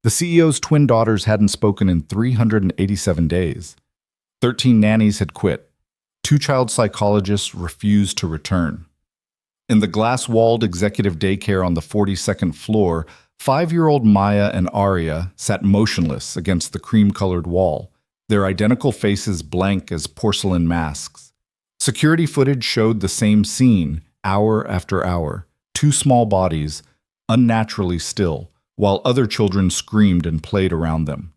The CEO's twin daughters hadn't spoken in 387 days. 13 nannies had quit. 2 child psychologists refused to return. In the glass-walled executive daycare on the 42nd floor, 5-year-old Maya and Arya sat motionless against the cream-colored wall, their identical faces blank as porcelain masks. Security footage showed the same scene, hour after hour. 2 small bodies, unnaturally still, while other children screamed and played around them.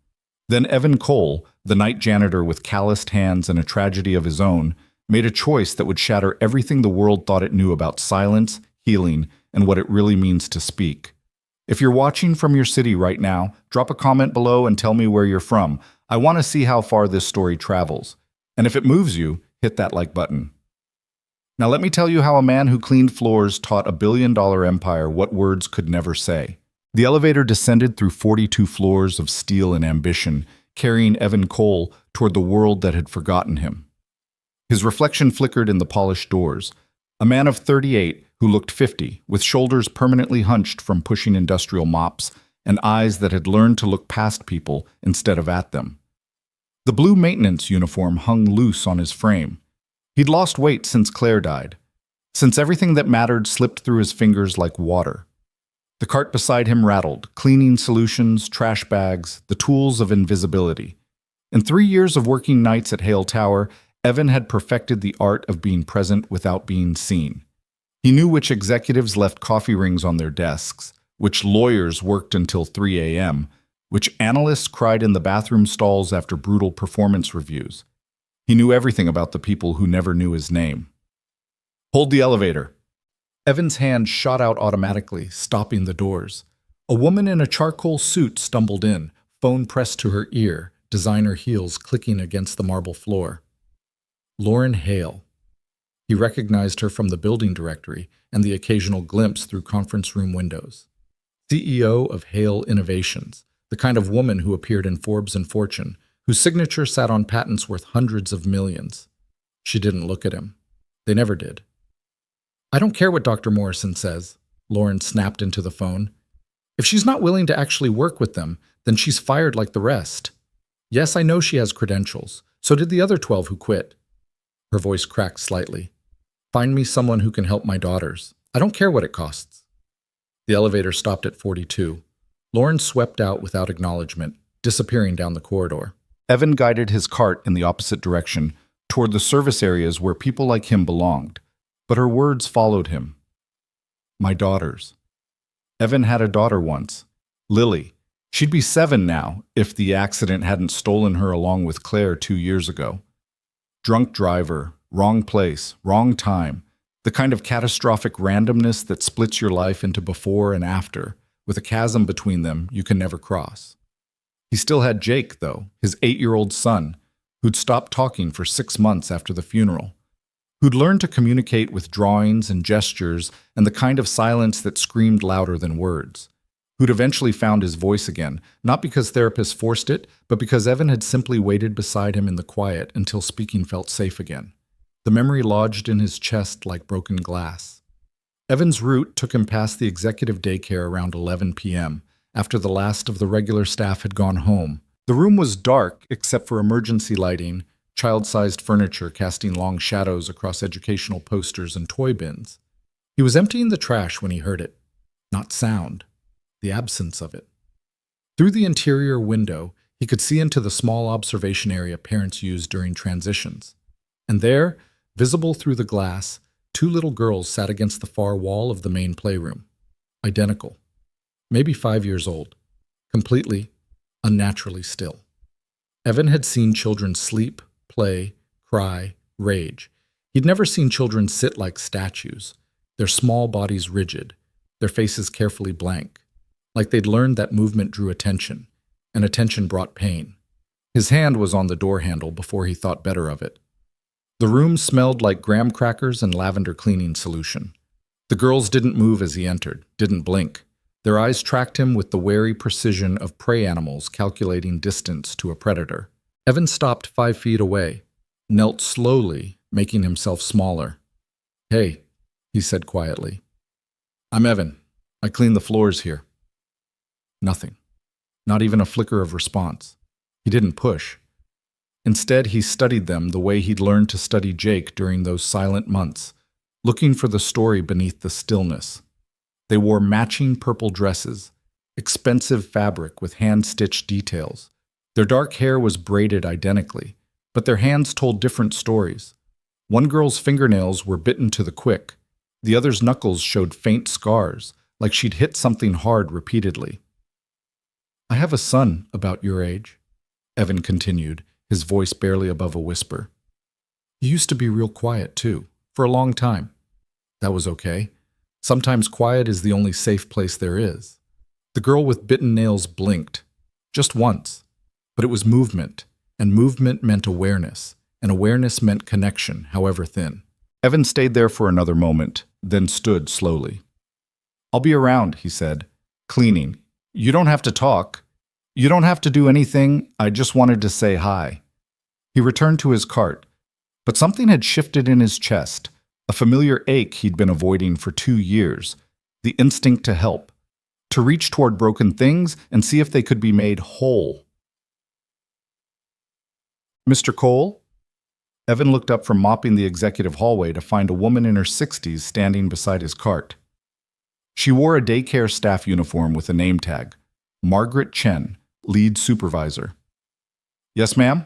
Then Evan Cole, the night janitor with calloused hands and a tragedy of his own, made a choice that would shatter everything the world thought it knew about silence, healing, and what it really means to speak. If you're watching from your city right now, drop a comment below and tell me where you're from. I want to see how far this story travels. And if it moves you, hit that like button. Now let me tell you how a man who cleaned floors taught a billion-dollar empire what words could never say. The elevator descended through 42 floors of steel and ambition, carrying Evan Cole toward the world that had forgotten him. His reflection flickered in the polished doors. A man of 38 who looked 50, with shoulders permanently hunched from pushing industrial mops and eyes that had learned to look past people instead of at them. The blue maintenance uniform hung loose on his frame. He'd lost weight since Claire died, since everything that mattered slipped through his fingers like water. The cart beside him rattled, cleaning solutions, trash bags, the tools of invisibility. In 3 years of working nights at Hale Tower, Evan had perfected the art of being present without being seen. He knew which executives left coffee rings on their desks, which lawyers worked until 3 a.m., which analysts cried in the bathroom stalls after brutal performance reviews. He knew everything about the people who never knew his name. "Hold the elevator." Evan's hand shot out automatically, stopping the doors. A woman in a charcoal suit stumbled in, phone pressed to her ear, designer heels clicking against the marble floor. Lauren Hale. He recognized her from the building directory and the occasional glimpse through conference room windows. CEO of Hale Innovations, the kind of woman who appeared in Forbes and Fortune, whose signature sat on patents worth hundreds of millions. She didn't look at him. They never did. "I don't care what Dr. Morrison says," Lauren snapped into the phone. "If she's not willing to actually work with them, then she's fired like the rest. Yes, I know she has credentials. So did the other 12 who quit." Her voice cracked slightly. "Find me someone who can help my daughters. I don't care what it costs." The elevator stopped at 42. Lauren swept out without acknowledgement, disappearing down the corridor. Evan guided his cart in the opposite direction, toward the service areas where people like him belonged. But her words followed him. "My daughters." Evan had a daughter once, Lily. She'd be 7 now, if the accident hadn't stolen her along with Claire 2 years ago. Drunk driver, wrong place, wrong time, the kind of catastrophic randomness that splits your life into before and after, with a chasm between them you can never cross. He still had Jake, though, his 8-year-old son, who'd stopped talking for 6 months after the funeral, who'd learned to communicate with drawings and gestures and the kind of silence that screamed louder than words, who'd eventually found his voice again, not because therapists forced it, but because Evan had simply waited beside him in the quiet until speaking felt safe again. The memory lodged in his chest like broken glass. Evan's route took him past the executive daycare around 11 p.m., after the last of the regular staff had gone home. The room was dark except for emergency lighting, child-sized furniture casting long shadows across educational posters and toy bins. He was emptying the trash when he heard it. Not sound, the absence of it. Through the interior window, he could see into the small observation area parents used during transitions. And there, visible through the glass, 2 little girls sat against the far wall of the main playroom. Identical. Maybe 5 years old. Completely, unnaturally still. Evan had seen children sleep, play, cry, rage. He'd never seen children sit like statues, their small bodies rigid, their faces carefully blank, like they'd learned that movement drew attention, and attention brought pain. His hand was on the door handle before he thought better of it. The room smelled like graham crackers and lavender cleaning solution. The girls didn't move as he entered, didn't blink. Their eyes tracked him with the wary precision of prey animals calculating distance to a predator. Evan stopped 5 feet away, knelt slowly, making himself smaller. "Hey," he said quietly. "I'm Evan. I clean the floors here." Nothing. Not even a flicker of response. He didn't push. Instead, he studied them the way he'd learned to study Jake during those silent months, looking for the story beneath the stillness. They wore matching purple dresses, expensive fabric with hand-stitched details. Their dark hair was braided identically, but their hands told different stories. One girl's fingernails were bitten to the quick. The other's knuckles showed faint scars, like she'd hit something hard repeatedly. "I have a son about your age," Evan continued, his voice barely above a whisper. "He used to be real quiet, too, for a long time. That was okay. Sometimes quiet is the only safe place there is." The girl with bitten nails blinked. Just once. But it was movement, and movement meant awareness, and awareness meant connection, however thin. Evan stayed there for another moment, then stood slowly. "I'll be around," he said, cleaning. "You don't have to talk. You don't have to do anything. I just wanted to say hi." He returned to his cart, but something had shifted in his chest, a familiar ache he'd been avoiding for 2 years, the instinct to help, to reach toward broken things and see if they could be made whole. "Mr. Cole?" Evan looked up from mopping the executive hallway to find a woman in her 60s standing beside his cart. She wore a daycare staff uniform with a name tag, Margaret Chen, lead supervisor. "Yes, ma'am?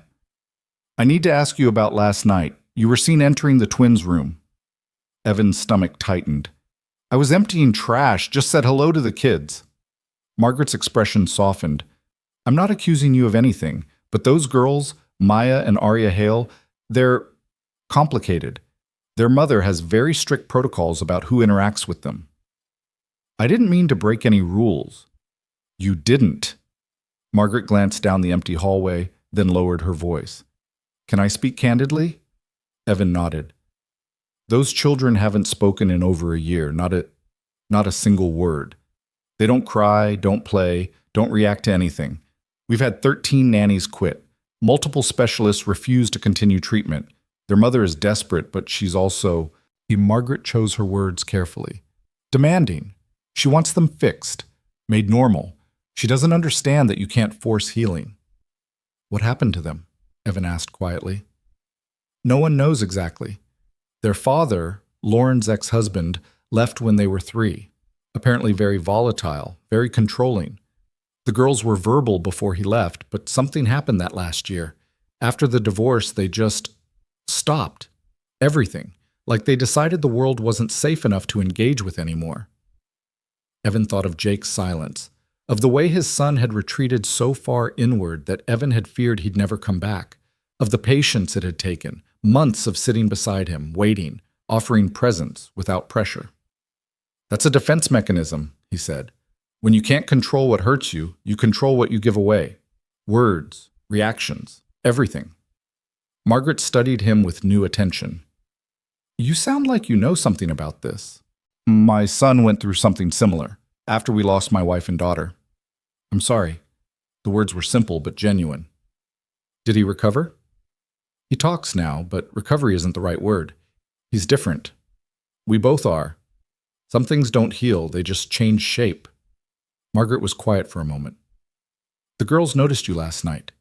I need to ask you about last night. You were seen entering the twins' room." Evan's stomach tightened. "I was emptying trash, just said hello to the kids." Margaret's expression softened. "I'm not accusing you of anything, but those girls, Maya and Arya Hale, they're complicated. Their mother has very strict protocols about who interacts with them." "I didn't mean to break any rules." "You didn't." Margaret glanced down the empty hallway, then lowered her voice. "Can I speak candidly?" Evan nodded. "Those children haven't spoken in over a year, not a single word. They don't cry, don't play, don't react to anything. We've had 13 nannies quit. Multiple specialists refuse to continue treatment. Their mother is desperate, but she's also," Margaret chose her words carefully, "demanding. She wants them fixed, made normal. She doesn't understand that you can't force healing." "What happened to them?" Evan asked quietly. "No one knows exactly. Their father, Lauren's ex-husband, left when they were 3. Apparently very volatile, very controlling. The girls were verbal before he left, but something happened that last year. After the divorce, they just stopped. Everything. Like they decided the world wasn't safe enough to engage with anymore." Evan thought of Jake's silence, of the way his son had retreated so far inward that Evan had feared he'd never come back, of the patience it had taken, months of sitting beside him, waiting, offering presence without pressure. "That's a defense mechanism," he said. "When you can't control what hurts you, you control what you give away. Words, reactions, everything." Margaret studied him with new attention. "You sound like you know something about this." "My son went through something similar, after we lost my wife and daughter." "I'm sorry." The words were simple but genuine. "Did he recover?" "He talks now, but recovery isn't the right word. He's different. We both are. Some things don't heal, they just change shape." Margaret was quiet for a moment. "The girls noticed you last night.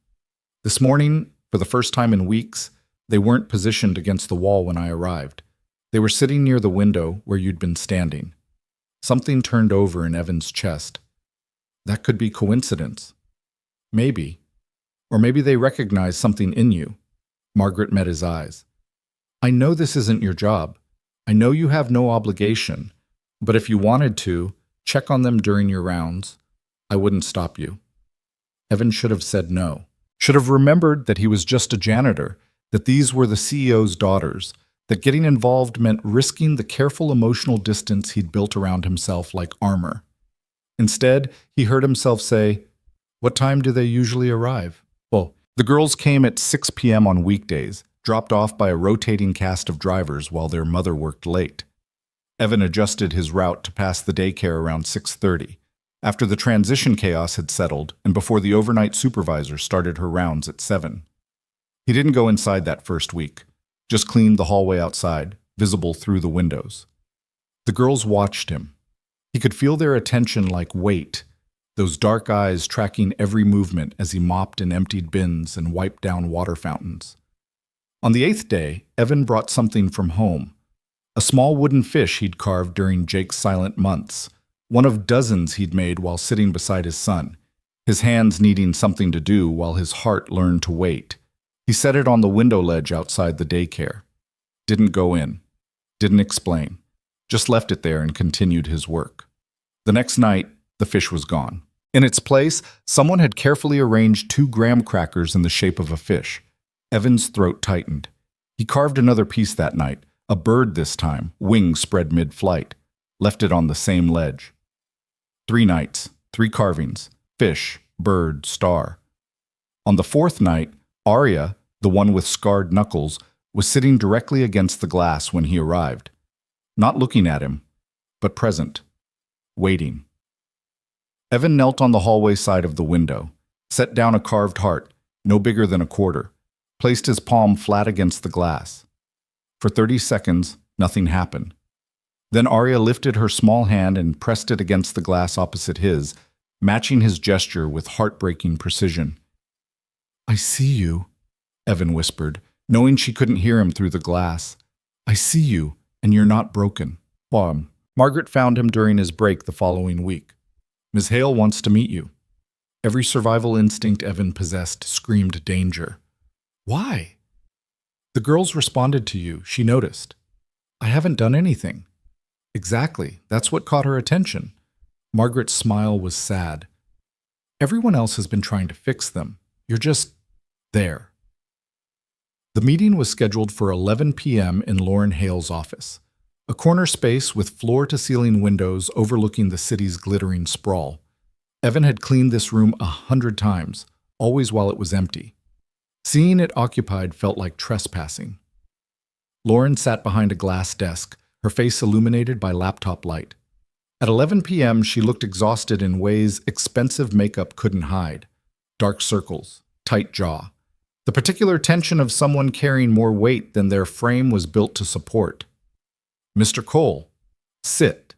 This morning, for the first time in weeks, they weren't positioned against the wall when I arrived. They were sitting near the window where you'd been standing." Something turned over in Evan's chest. That could be coincidence. Maybe. Or maybe they recognized something in you. Margaret met his eyes. "I know this isn't your job. I know you have no obligation. But if you wanted to, check on them during your rounds. I wouldn't stop you." Evan should have said no. Should have remembered that he was just a janitor, that these were the CEO's daughters, that getting involved meant risking the careful emotional distance he'd built around himself like armor. Instead, he heard himself say, "What time do they usually arrive?" "Well, the girls came at 6 p.m. on weekdays, dropped off by a rotating cast of drivers while their mother worked late." Evan adjusted his route to pass the daycare around 6:30, after the transition chaos had settled and before the overnight supervisor started her rounds at 7. He didn't go inside that first week, just cleaned the hallway outside, visible through the windows. The girls watched him. He could feel their attention like weight, those dark eyes tracking every movement as he mopped and emptied bins and wiped down water fountains. On the 8th day, Evan brought something from home. A small wooden fish he'd carved during Jake's silent months, one of dozens he'd made while sitting beside his son, his hands needing something to do while his heart learned to wait. He set it on the window ledge outside the daycare. Didn't go in. Didn't explain. Just left it there and continued his work. The next night, the fish was gone. In its place, someone had carefully arranged 2 graham crackers in the shape of a fish. Evan's throat tightened. He carved another piece that night, a bird this time, wings spread mid-flight. Left it on the same ledge. 3 nights, 3 carvings, fish, bird, star. On the 4th night, Arya, the one with scarred knuckles, was sitting directly against the glass when he arrived. Not looking at him, but present. Waiting. Evan knelt on the hallway side of the window, set down a carved heart, no bigger than a quarter, placed his palm flat against the glass. For 30 seconds, nothing happened. Then Arya lifted her small hand and pressed it against the glass opposite his, matching his gesture with heartbreaking precision. "I see you," Evan whispered, knowing she couldn't hear him through the glass. "I see you, and you're not broken." Margaret found him during his break the following week. "Ms. Hale wants to meet you." Every survival instinct Evan possessed screamed danger. "Why?" "The girls responded to you, she noticed." "I haven't done anything." "Exactly, that's what caught her attention." Margaret's smile was sad. "Everyone else has been trying to fix them. You're just there." The meeting was scheduled for 11 p.m. in Lauren Hale's office, a corner space with floor-to-ceiling windows overlooking the city's glittering sprawl. Evan had cleaned this room 100 times, always while it was empty. Seeing it occupied felt like trespassing. Lauren sat behind a glass desk, her face illuminated by laptop light. At 11 p.m., she looked exhausted in ways expensive makeup couldn't hide. Dark circles, tight jaw. The particular tension of someone carrying more weight than their frame was built to support. "Mr. Cole, sit."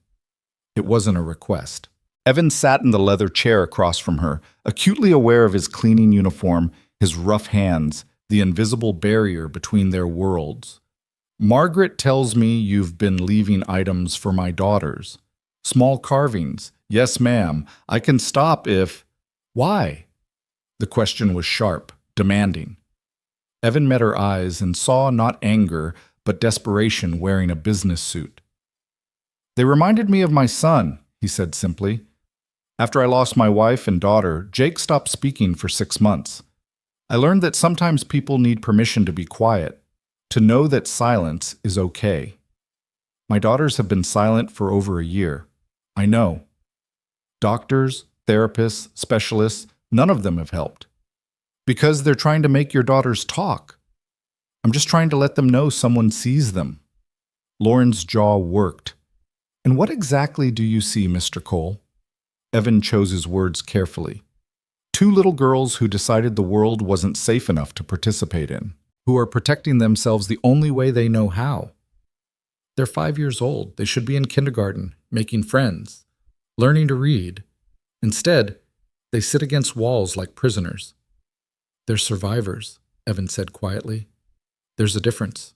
It wasn't a request. Evan sat in the leather chair across from her, acutely aware of his cleaning uniform, his rough hands, the invisible barrier between their worlds. "Margaret tells me you've been leaving items for my daughters. Small carvings. Yes, ma'am. I can stop if—" "Why?" The question was sharp, demanding. Evan met her eyes and saw not anger, but desperation wearing a business suit. "They reminded me of my son," he said simply. "After I lost my wife and daughter, Jake stopped speaking for 6 months. I learned that sometimes people need permission to be quiet, to know that silence is okay. My daughters have been silent for over a year. I know. Doctors, therapists, specialists, none of them have helped. Because they're trying to make your daughters talk. I'm just trying to let them know someone sees them." Lauren's jaw worked. "And what exactly do you see, Mr. Cole?" Evan chose his words carefully. 2 little girls who decided the world wasn't safe enough to participate in, who are protecting themselves the only way they know how. They're 5 years old. They should be in kindergarten, making friends, learning to read. Instead, they sit against walls like prisoners. "They're survivors," Evan said quietly. "There's a difference."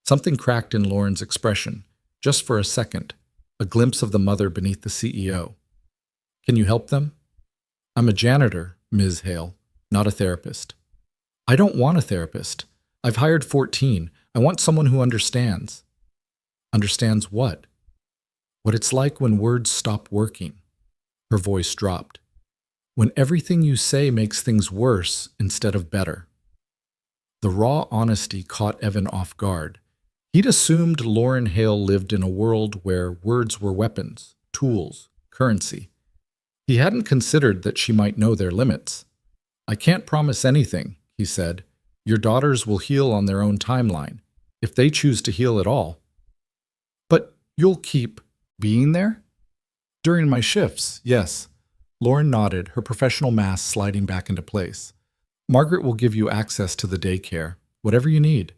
Something cracked in Lauren's expression, just for a second, a glimpse of the mother beneath the CEO. "Can you help them?" "I'm a janitor, Ms. Hale, not a therapist." "I don't want a therapist. I've hired 14. I want someone who understands." "Understands what?" "What it's like when words stop working." Her voice dropped. "When everything you say makes things worse instead of better." The raw honesty caught Evan off guard. He'd assumed Lauren Hale lived in a world where words were weapons, tools, currency. He hadn't considered that she might know their limits. "I can't promise anything," he said. "Your daughters will heal on their own timeline, if they choose to heal at all." "But you'll keep being there?" "During my shifts, yes." Lauren nodded, her professional mask sliding back into place. "Margaret will give you access to the daycare, whatever you need."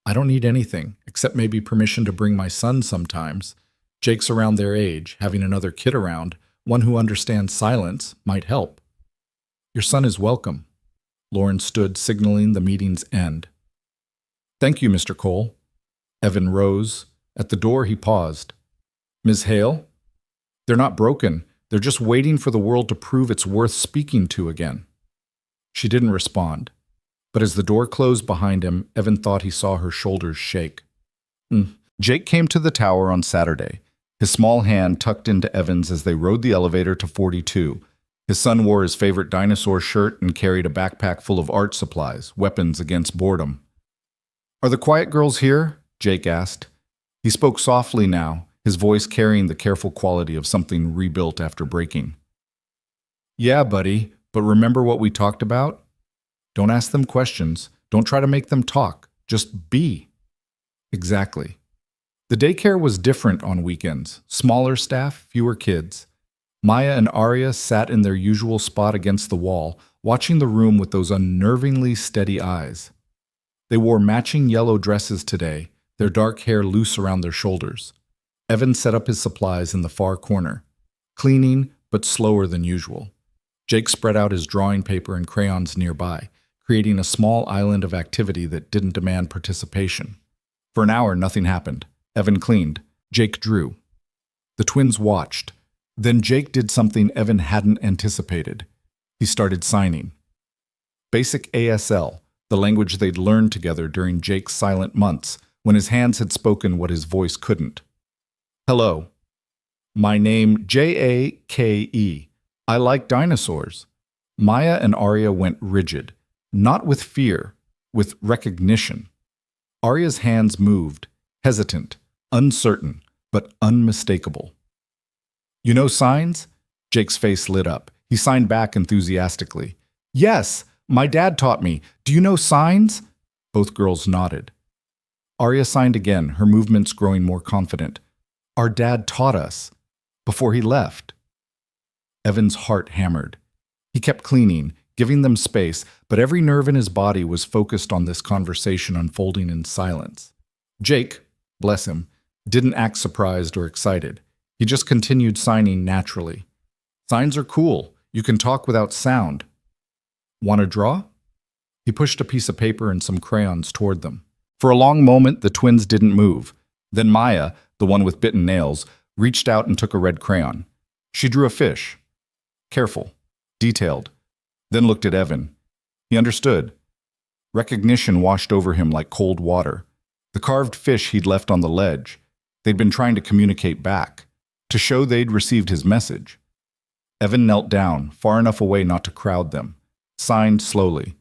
"I don't need anything, except maybe permission to bring my son sometimes. Jake's around their age, having another kid around One who understands silence might help. Your son is welcome. Lauren stood, signaling the meeting's end. Thank you, Mr. Cole. Evan rose. At the door, he paused. Ms. Hale? They're not broken. They're just waiting for the world to prove it's worth speaking to again. She didn't respond. But as the door closed behind him, Evan thought he saw her shoulders shake. Jake came to the tower on Saturday, his small hand tucked into Evan's as they rode the elevator to 42. His son wore his favorite dinosaur shirt and carried a backpack full of art supplies, weapons against boredom. Are the quiet girls here? Jake asked. He spoke softly now, his voice carrying the careful quality of something rebuilt after breaking. Yeah, buddy, but remember what we talked about? Don't ask them questions. Don't try to make them talk. Just be. Exactly. The daycare was different on weekends. Smaller staff, fewer kids. Maya and Arya sat in their usual spot against the wall, watching the room with those unnervingly steady eyes. They wore matching yellow dresses today, their dark hair loose around their shoulders. Evan set up his supplies in the far corner, cleaning but slower than usual. Jake spread out his drawing paper and crayons nearby, creating a small island of activity that didn't demand participation. For an hour, nothing happened. Evan cleaned. Jake drew. The twins watched. Then Jake did something Evan hadn't anticipated. He started signing. Basic ASL, the language they'd learned together during Jake's silent months, when his hands had spoken what his voice couldn't. Hello. My name Jake. I like dinosaurs. Maya and Arya went rigid. Not with fear, with recognition. Arya's hands moved, hesitant, uncertain, but unmistakable. You know signs? Jake's face lit up. He signed back enthusiastically. Yes, my dad taught me. Do you know signs? Both girls nodded. Arya signed again, her movements growing more confident. Our dad taught us. Before he left. Evan's heart hammered. He kept cleaning, giving them space, but every nerve in his body was focused on this conversation unfolding in silence. Jake, bless him, didn't act surprised or excited. He just continued signing naturally. Signs are cool. You can talk without sound. Want to draw? He pushed a piece of paper and some crayons toward them. For a long moment, the twins didn't move. Then Maya, the one with bitten nails, reached out and took a red crayon. She drew a fish. Careful, detailed. Then looked at Evan. He understood. Recognition washed over him like cold water. The carved fish he'd left on the ledge. They'd been trying to communicate back, to show they'd received his message. Evan knelt down, far enough away not to crowd them. Signed slowly.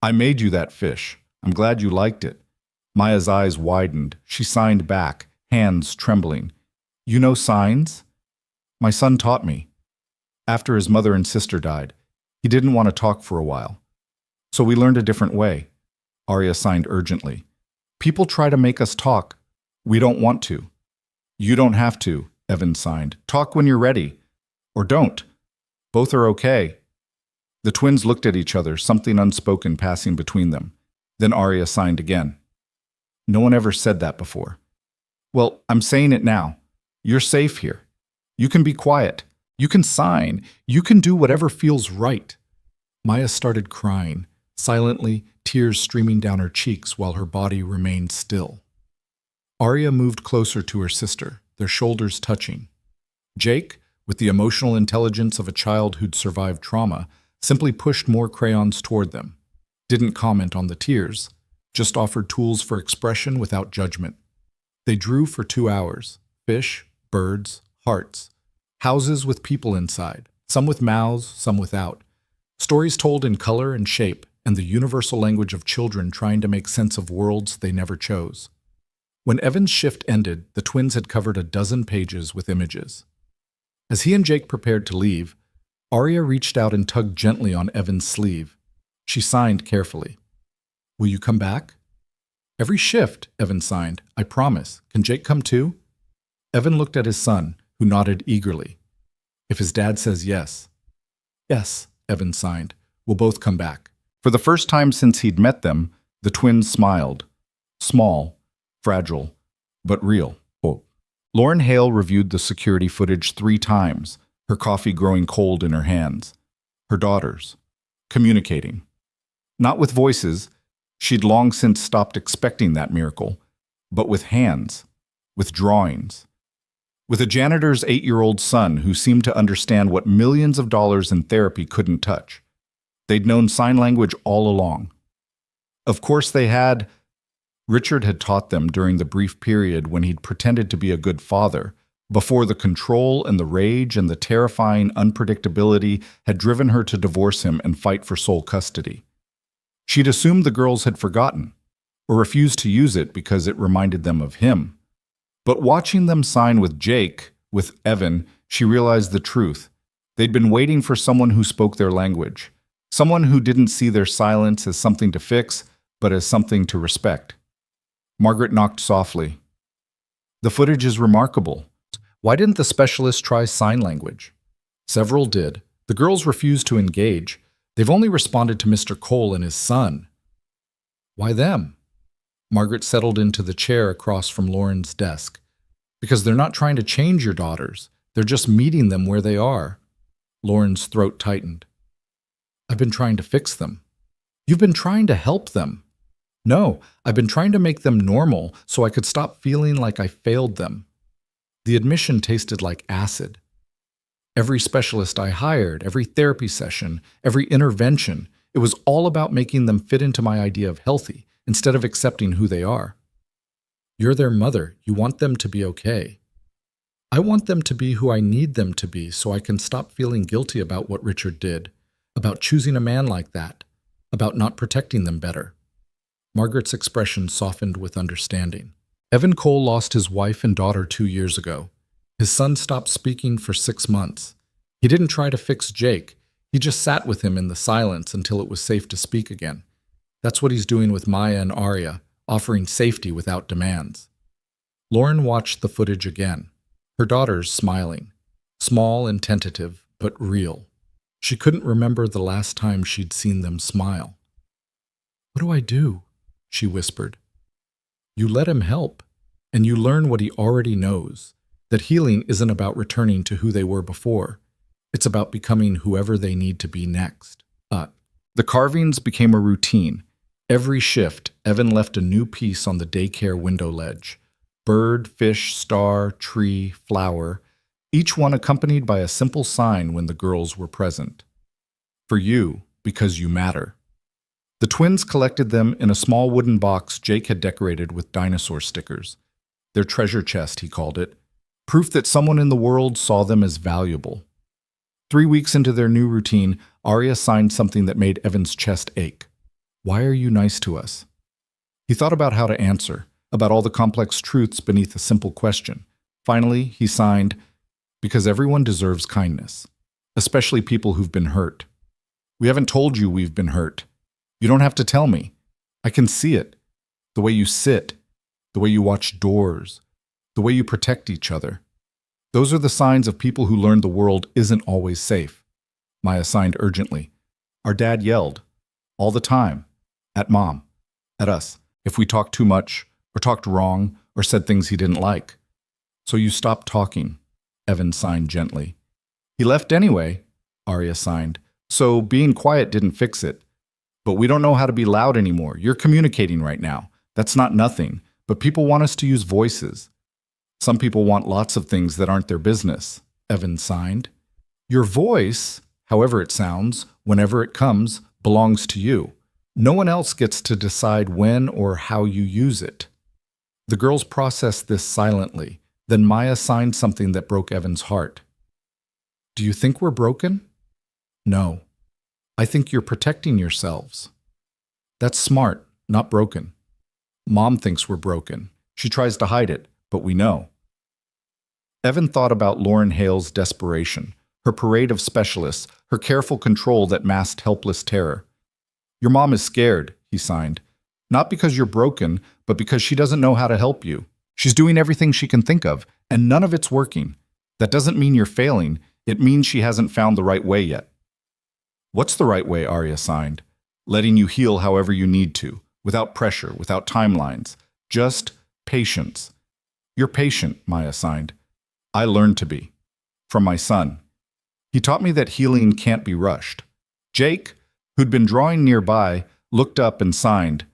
I made you that fish. I'm glad you liked it. Maya's eyes widened. She signed back, hands trembling. You know signs? My son taught me. After his mother and sister died, he didn't want to talk for a while. So we learned a different way. Arya signed urgently. People try to make us talk. We don't want to. You don't have to, Evan signed. Talk when you're ready. Or don't. Both are okay. The twins looked at each other, something unspoken passing between them. Then Arya signed again. No one ever said that before. Well, I'm saying it now. You're safe here. You can be quiet. You can sign. You can do whatever feels right. Maya started crying, silently, tears streaming down her cheeks while her body remained still. Arya moved closer to her sister, their shoulders touching. Jake, with the emotional intelligence of a child who'd survived trauma, simply pushed more crayons toward them. Didn't comment on the tears, just offered tools for expression without judgment. They drew for 2 hours. Fish, birds, hearts. Houses with people inside, some with mouths, some without. Stories told in color and shape, and the universal language of children trying to make sense of worlds they never chose. When Evan's shift ended, the twins had covered a dozen pages with images. As he and Jake prepared to leave, Arya reached out and tugged gently on Evan's sleeve. She signed carefully. Will you come back? Every shift, Evan signed. I promise. Can Jake come too? Evan looked at his son, who nodded eagerly. If his dad says yes. Yes, Evan signed. We'll both come back. For the first time since he'd met them, the twins smiled. Small, fragile, but real. Quote. Lauren Hale reviewed the security footage 3 times, her coffee growing cold in her hands. Her daughters. Communicating. Not with voices, she'd long since stopped expecting that miracle, but with hands, with drawings. With a janitor's 8-year-old son who seemed to understand what millions of dollars in therapy couldn't touch. They'd known sign language all along. Of course they had. Richard had taught them during the brief period when he'd pretended to be a good father, before the control and the rage and the terrifying unpredictability had driven her to divorce him and fight for sole custody. She'd assumed the girls had forgotten, or refused to use it because it reminded them of him. But watching them sign with Jake, with Evan, she realized the truth. They'd been waiting for someone who spoke their language, someone who didn't see their silence as something to fix, but as something to respect. Margaret knocked softly. The footage is remarkable. Why didn't the specialist try sign language? Several did. The girls refused to engage. They've only responded to Mr. Cole and his son. Why them? Margaret settled into the chair across from Lauren's desk. Because they're not trying to change your daughters. They're just meeting them where they are. Lauren's throat tightened. I've been trying to fix them. You've been trying to help them. No, I've been trying to make them normal so I could stop feeling like I failed them. The admission tasted like acid. Every specialist I hired, every therapy session, every intervention, it was all about making them fit into my idea of healthy instead of accepting who they are. You're their mother. You want them to be okay. I want them to be who I need them to be so I can stop feeling guilty about what Richard did, about choosing a man like that, about not protecting them better. Margaret's expression softened with understanding. Evan Cole lost his wife and daughter 2 years ago. His son stopped speaking for 6 months. He didn't try to fix Jake. He just sat with him in the silence until it was safe to speak again. That's what he's doing with Maya and Arya, offering safety without demands. Lauren watched the footage again, her daughters smiling, small and tentative, but real. She couldn't remember the last time she'd seen them smile. What do I do? She whispered. You let him help, and you learn what he already knows, that healing isn't about returning to who they were before. It's about becoming whoever they need to be next. The carvings became a routine. Every shift, Evan left a new piece on the daycare window ledge. Bird, fish, star, tree, flower, each one accompanied by a simple sign when the girls were present. For you, because you matter. The twins collected them in a small wooden box Jake had decorated with dinosaur stickers. Their treasure chest, he called it. Proof that someone in the world saw them as valuable. 3 weeks into their new routine, Arya signed something that made Evan's chest ache. Why are you nice to us? He thought about how to answer, about all the complex truths beneath a simple question. Finally, he signed, because everyone deserves kindness, especially people who've been hurt. We haven't told you we've been hurt. You don't have to tell me. I can see it. The way you sit, the way you watch doors, the way you protect each other. Those are the signs of people who learned the world isn't always safe. Maya signed urgently. Our dad yelled, all the time, at Mom, at us, if we talked too much, or talked wrong, or said things he didn't like. So you stopped talking, Evan signed gently. He left anyway, Arya signed, so being quiet didn't fix it. But we don't know how to be loud anymore. You're communicating right now. That's not nothing, but people want us to use voices. Some people want lots of things that aren't their business, Evan signed. Your voice, however it sounds, whenever it comes, belongs to you. No one else gets to decide when or how you use it. The girls processed this silently. Then Maya signed something that broke Evan's heart. Do you think we're broken? No. I think you're protecting yourselves. That's smart, not broken. Mom thinks we're broken. She tries to hide it, but we know. Evan thought about Lauren Hale's desperation, her parade of specialists, her careful control that masked helpless terror. Your mom is scared, he signed. Not because you're broken, but because she doesn't know how to help you. She's doing everything she can think of, and none of it's working. That doesn't mean you're failing. It means she hasn't found the right way yet. What's the right way, Arya signed? Letting you heal however you need to, without pressure, without timelines. Just patience. You're patient, Maya signed. I learned to be. From my son. He taught me that healing can't be rushed. Jake, who'd been drawing nearby, looked up and signed.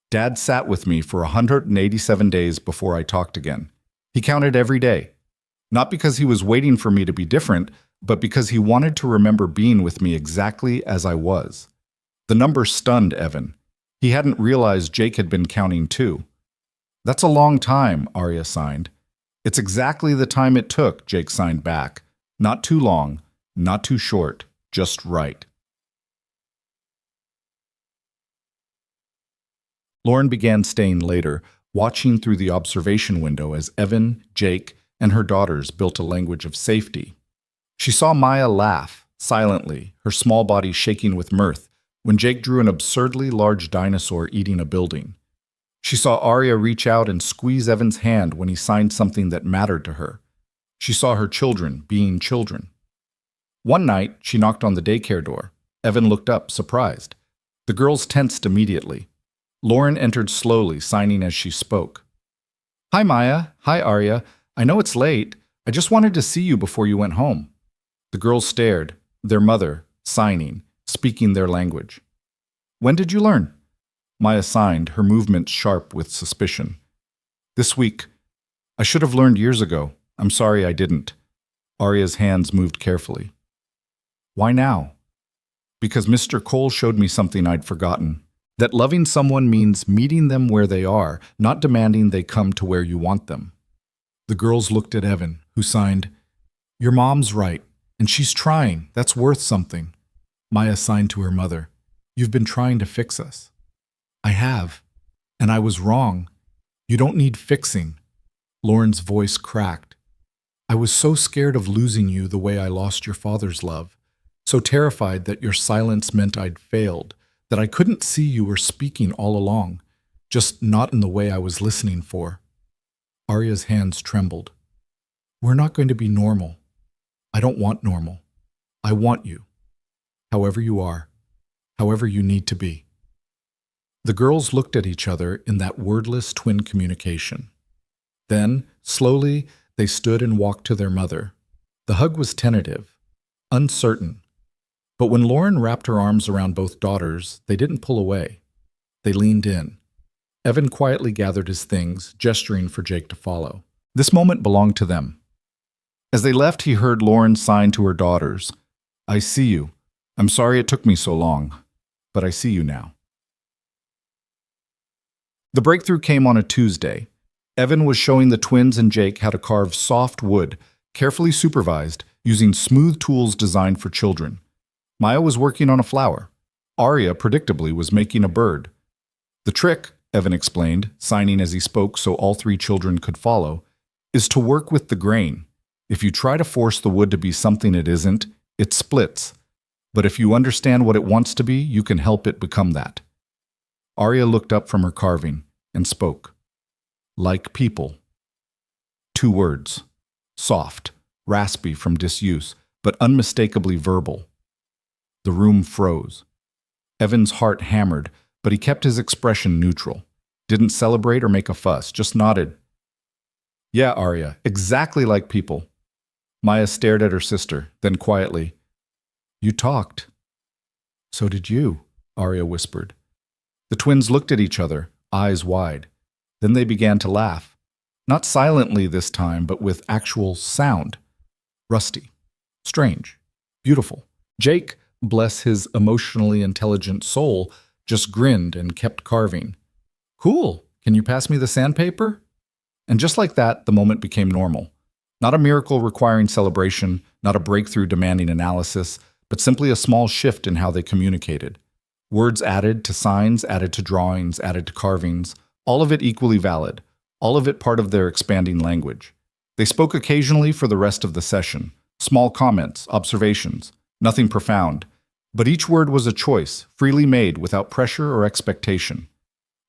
Dad sat with me for 187 days before I talked again. He counted every day. Not because he was waiting for me to be different, but because he wanted to remember being with me exactly as I was. The number stunned Evan. He hadn't realized Jake had been counting too. That's a long time, Arya signed. It's exactly the time it took, Jake signed back. Not too long, not too short, just right. Lauren began staying later, watching through the observation window as Evan, Jake, and her daughters built a language of safety. She saw Maya laugh, silently, her small body shaking with mirth, when Jake drew an absurdly large dinosaur eating a building. She saw Arya reach out and squeeze Evan's hand when he signed something that mattered to her. She saw her children being children. One night, she knocked on the daycare door. Evan looked up, surprised. The girls tensed immediately. Lauren entered slowly, signing as she spoke. Hi, Maya. Hi, Arya. I know it's late. I just wanted to see you before you went home. The girls stared, their mother, signing, speaking their language. When did you learn? Maya signed, her movements sharp with suspicion. This week. I should have learned years ago. I'm sorry I didn't. Arya's hands moved carefully. Why now? Because Mr. Cole showed me something I'd forgotten. That loving someone means meeting them where they are, not demanding they come to where you want them. The girls looked at Evan, who signed, Your mom's right, and she's trying. That's worth something. Maya signed to her mother, You've been trying to fix us. I have, and I was wrong. You don't need fixing. Lauren's voice cracked. I was so scared of losing you the way I lost your father's love, so terrified that your silence meant I'd failed, that I couldn't see you were speaking all along, just not in the way I was listening for. Arya's hands trembled. We're not going to be normal. I don't want normal. I want you. However you are. However you need to be. The girls looked at each other in that wordless twin communication. Then, slowly, they stood and walked to their mother. The hug was tentative, uncertain. But when Lauren wrapped her arms around both daughters, they didn't pull away. They leaned in. Evan quietly gathered his things, gesturing for Jake to follow. This moment belonged to them. As they left, he heard Lauren sign to her daughters, I see you. I'm sorry it took me so long, but I see you now. The breakthrough came on a Tuesday. Evan was showing the twins and Jake how to carve soft wood, carefully supervised, using smooth tools designed for children. Maya was working on a flower. Arya, predictably, was making a bird. The trick, Evan explained, signing as he spoke so all three children could follow, is to work with the grain. If you try to force the wood to be something it isn't, it splits. But if you understand what it wants to be, you can help it become that. Arya looked up from her carving and spoke. Like people. 2 words. Soft, raspy from disuse, but unmistakably verbal. The room froze. Evan's heart hammered, but he kept his expression neutral. Didn't celebrate or make a fuss, just nodded. Yeah, Arya, exactly like people. Maya stared at her sister, then quietly. You talked. So did you, Arya whispered. The twins looked at each other, eyes wide. Then they began to laugh. Not silently this time, but with actual sound. Rusty. Strange. Beautiful. Jake, bless his emotionally intelligent soul, just grinned and kept carving. Cool. Can you pass me the sandpaper? And just like that, the moment became normal. Not a miracle requiring celebration, not a breakthrough demanding analysis, but simply a small shift in how they communicated. Words added to signs, added to drawings, added to carvings, all of it equally valid, all of it part of their expanding language. They spoke occasionally for the rest of the session, small comments, observations, nothing profound, but each word was a choice, freely made without pressure or expectation.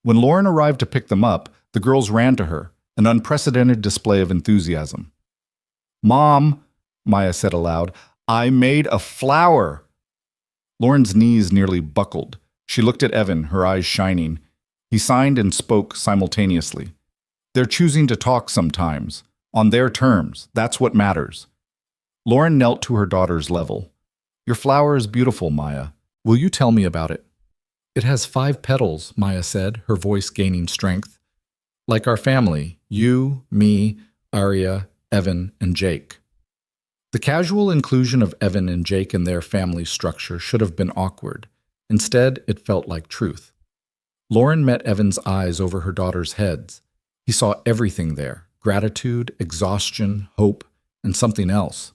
When Lauren arrived to pick them up, the girls ran to her, an unprecedented display of enthusiasm. Mom, Maya said aloud, I made a flower. Lauren's knees nearly buckled. She looked at Evan, her eyes shining. He signed and spoke simultaneously. They're choosing to talk sometimes. On their terms. That's what matters. Lauren knelt to her daughter's level. Your flower is beautiful, Maya. Will you tell me about it? It has 5 petals, Maya said, her voice gaining strength. Like our family, you, me, Arya, Evan, and Jake. The casual inclusion of Evan and Jake in their family structure should have been awkward. Instead, it felt like truth. Lauren met Evan's eyes over her daughter's heads. He saw everything there: gratitude, exhaustion, hope, and something else.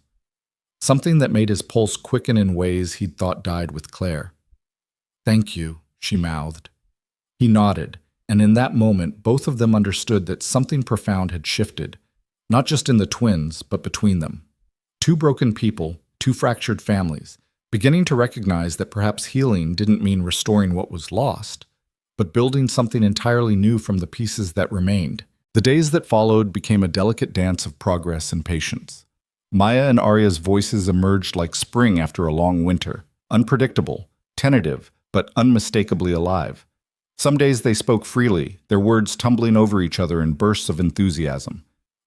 Something that made his pulse quicken in ways he'd thought died with Claire. Thank you, she mouthed. He nodded, and in that moment, both of them understood that something profound had shifted, not just in the twins, but between them. 2 broken people, 2 fractured families, beginning to recognize that perhaps healing didn't mean restoring what was lost, but building something entirely new from the pieces that remained. The days that followed became a delicate dance of progress and patience. Maya and Arya's voices emerged like spring after a long winter, unpredictable, tentative, but unmistakably alive. Some days they spoke freely, their words tumbling over each other in bursts of enthusiasm.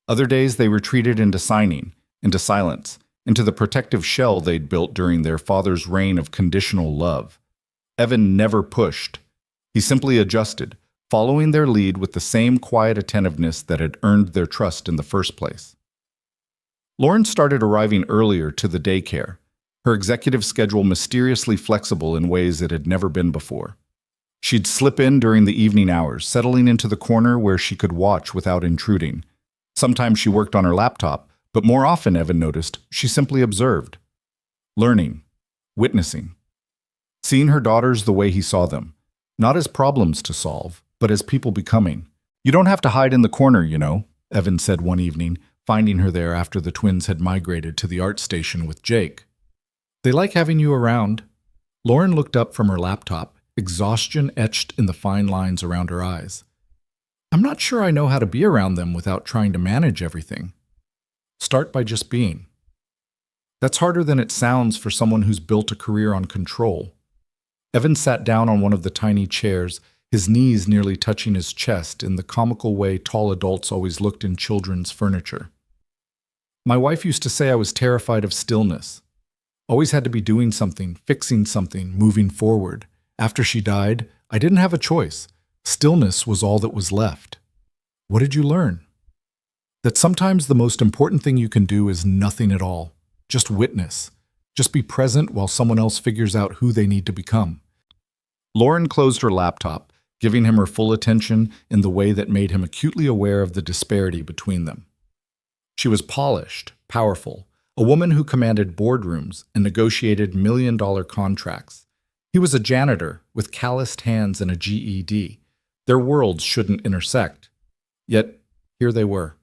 Other days they retreated into signing, into silence, into the protective shell they'd built during their father's reign of conditional love. Evan never pushed. He simply adjusted, following their lead with the same quiet attentiveness that had earned their trust in the first place. Lauren started arriving earlier to the daycare, her executive schedule mysteriously flexible in ways it had never been before. She'd slip in during the evening hours, settling into the corner where she could watch without intruding. Sometimes she worked on her laptop, but more often, Evan noticed, she simply observed. Learning. Witnessing. Seeing her daughters the way he saw them. Not as problems to solve, but as people becoming. You don't have to hide in the corner, you know, Evan said one evening, finding her there after the twins had migrated to the art station with Jake. They like having you around. Lauren looked up from her laptop, exhaustion etched in the fine lines around her eyes. I'm not sure I know how to be around them without trying to manage everything. Start by just being. That's harder than it sounds for someone who's built a career on control. Evan sat down on one of the tiny chairs, his knees nearly touching his chest in the comical way tall adults always looked in children's furniture. My wife used to say I was terrified of stillness. Always had to be doing something, fixing something, moving forward. After she died, I didn't have a choice. Stillness was all that was left. What did you learn? That sometimes the most important thing you can do is nothing at all. Just witness. Just be present while someone else figures out who they need to become. Lauren closed her laptop, giving him her full attention in the way that made him acutely aware of the disparity between them. She was polished, powerful, a woman who commanded boardrooms and negotiated million-dollar contracts. He was a janitor with calloused hands and a GED. Their worlds shouldn't intersect. Yet, here they were.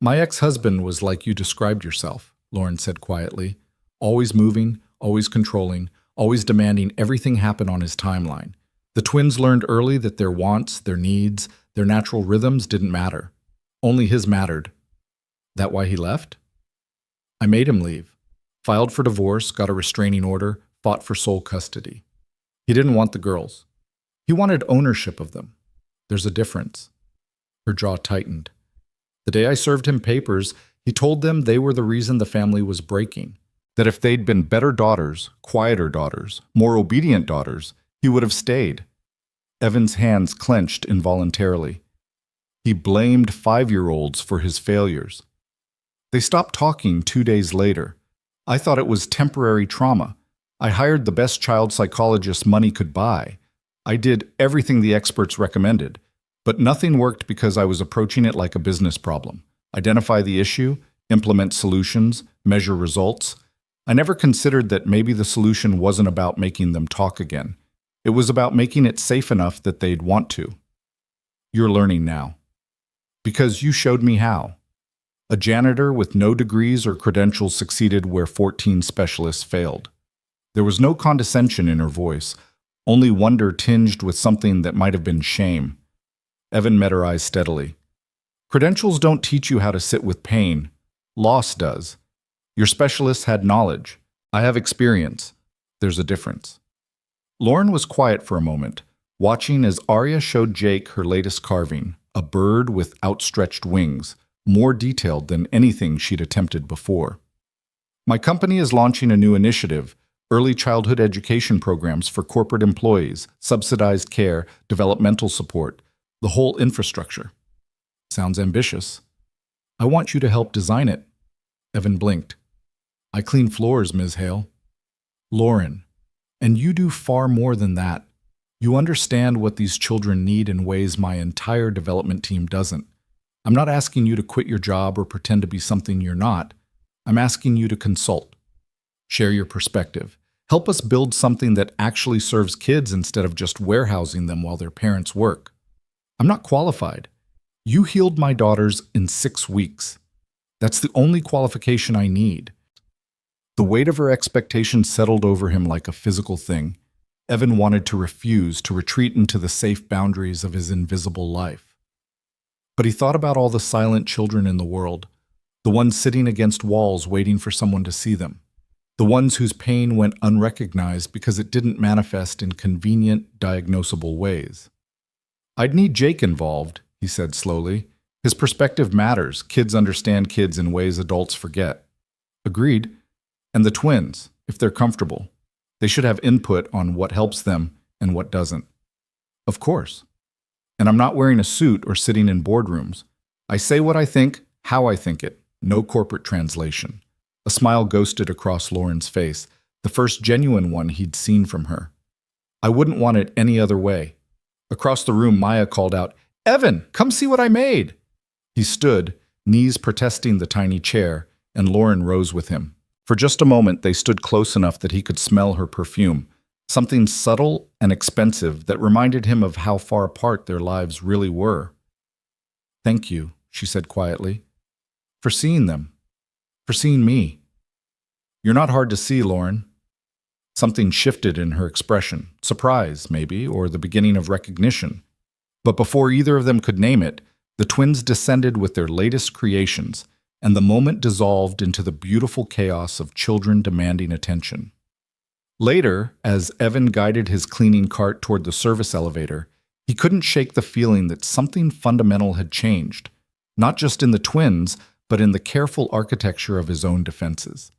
My ex-husband was like you described yourself, Lauren said quietly. Always moving, always controlling, always demanding everything happen on his timeline. The twins learned early that their wants, their needs, their natural rhythms didn't matter. Only his mattered. That why he left? I made him leave. Filed for divorce, got a restraining order, fought for sole custody. He didn't want the girls. He wanted ownership of them. There's a difference. Her jaw tightened. The day I served him papers, he told them they were the reason the family was breaking. That if they'd been better daughters, quieter daughters, more obedient daughters, he would have stayed. Evan's hands clenched involuntarily. He blamed 5-year-olds for his failures. They stopped talking 2 days later. I thought it was temporary trauma. I hired the best child psychologist money could buy. I did everything the experts recommended. But nothing worked because I was approaching it like a business problem. Identify the issue, implement solutions, measure results. I never considered that maybe the solution wasn't about making them talk again. It was about making it safe enough that they'd want to. You're learning now. Because you showed me how. A janitor with no degrees or credentials succeeded where 14 specialists failed. There was no condescension in her voice, only wonder tinged with something that might have been shame. Evan met her eyes steadily. Credentials don't teach you how to sit with pain. Loss does. Your specialists had knowledge. I have experience. There's a difference. Lauren was quiet for a moment, watching as Arya showed Jake her latest carving, a bird with outstretched wings, more detailed than anything she'd attempted before. My company is launching a new initiative, early childhood education programs for corporate employees, subsidized care, developmental support, the whole infrastructure. Sounds ambitious. I want you to help design it. Evan blinked. I clean floors, Ms. Hale. Lauren, and you do far more than that. You understand what these children need in ways my entire development team doesn't. I'm not asking you to quit your job or pretend to be something you're not. I'm asking you to consult. Share your perspective. Help us build something that actually serves kids instead of just warehousing them while their parents work. I'm not qualified. You healed my daughters in 6 weeks. That's the only qualification I need. The weight of her expectations settled over him like a physical thing. Evan wanted to refuse, to retreat into the safe boundaries of his invisible life. But he thought about all the silent children in the world, the ones sitting against walls waiting for someone to see them, the ones whose pain went unrecognized because it didn't manifest in convenient, diagnosable ways. I'd need Jake involved, he said slowly. His perspective matters. Kids understand kids in ways adults forget. Agreed. And the twins, if they're comfortable. They should have input on what helps them and what doesn't. Of course. And I'm not wearing a suit or sitting in boardrooms. I say what I think, how I think it. No corporate translation. A smile ghosted across Lauren's face, the first genuine one he'd seen from her. I wouldn't want it any other way. Across the room, Maya called out, "Evan, come see what I made!" He stood, knees protesting the tiny chair, and Lauren rose with him. For just a moment, they stood close enough that he could smell her perfume, something subtle and expensive that reminded him of how far apart their lives really were. "Thank you," she said quietly, "for seeing them, for seeing me. You're not hard to see, Lauren." Something shifted in her expression, surprise, maybe, or the beginning of recognition. But before either of them could name it, the twins descended with their latest creations, and the moment dissolved into the beautiful chaos of children demanding attention. Later, as Evan guided his cleaning cart toward the service elevator, he couldn't shake the feeling that something fundamental had changed, not just in the twins, but in the careful architecture of his own defenses.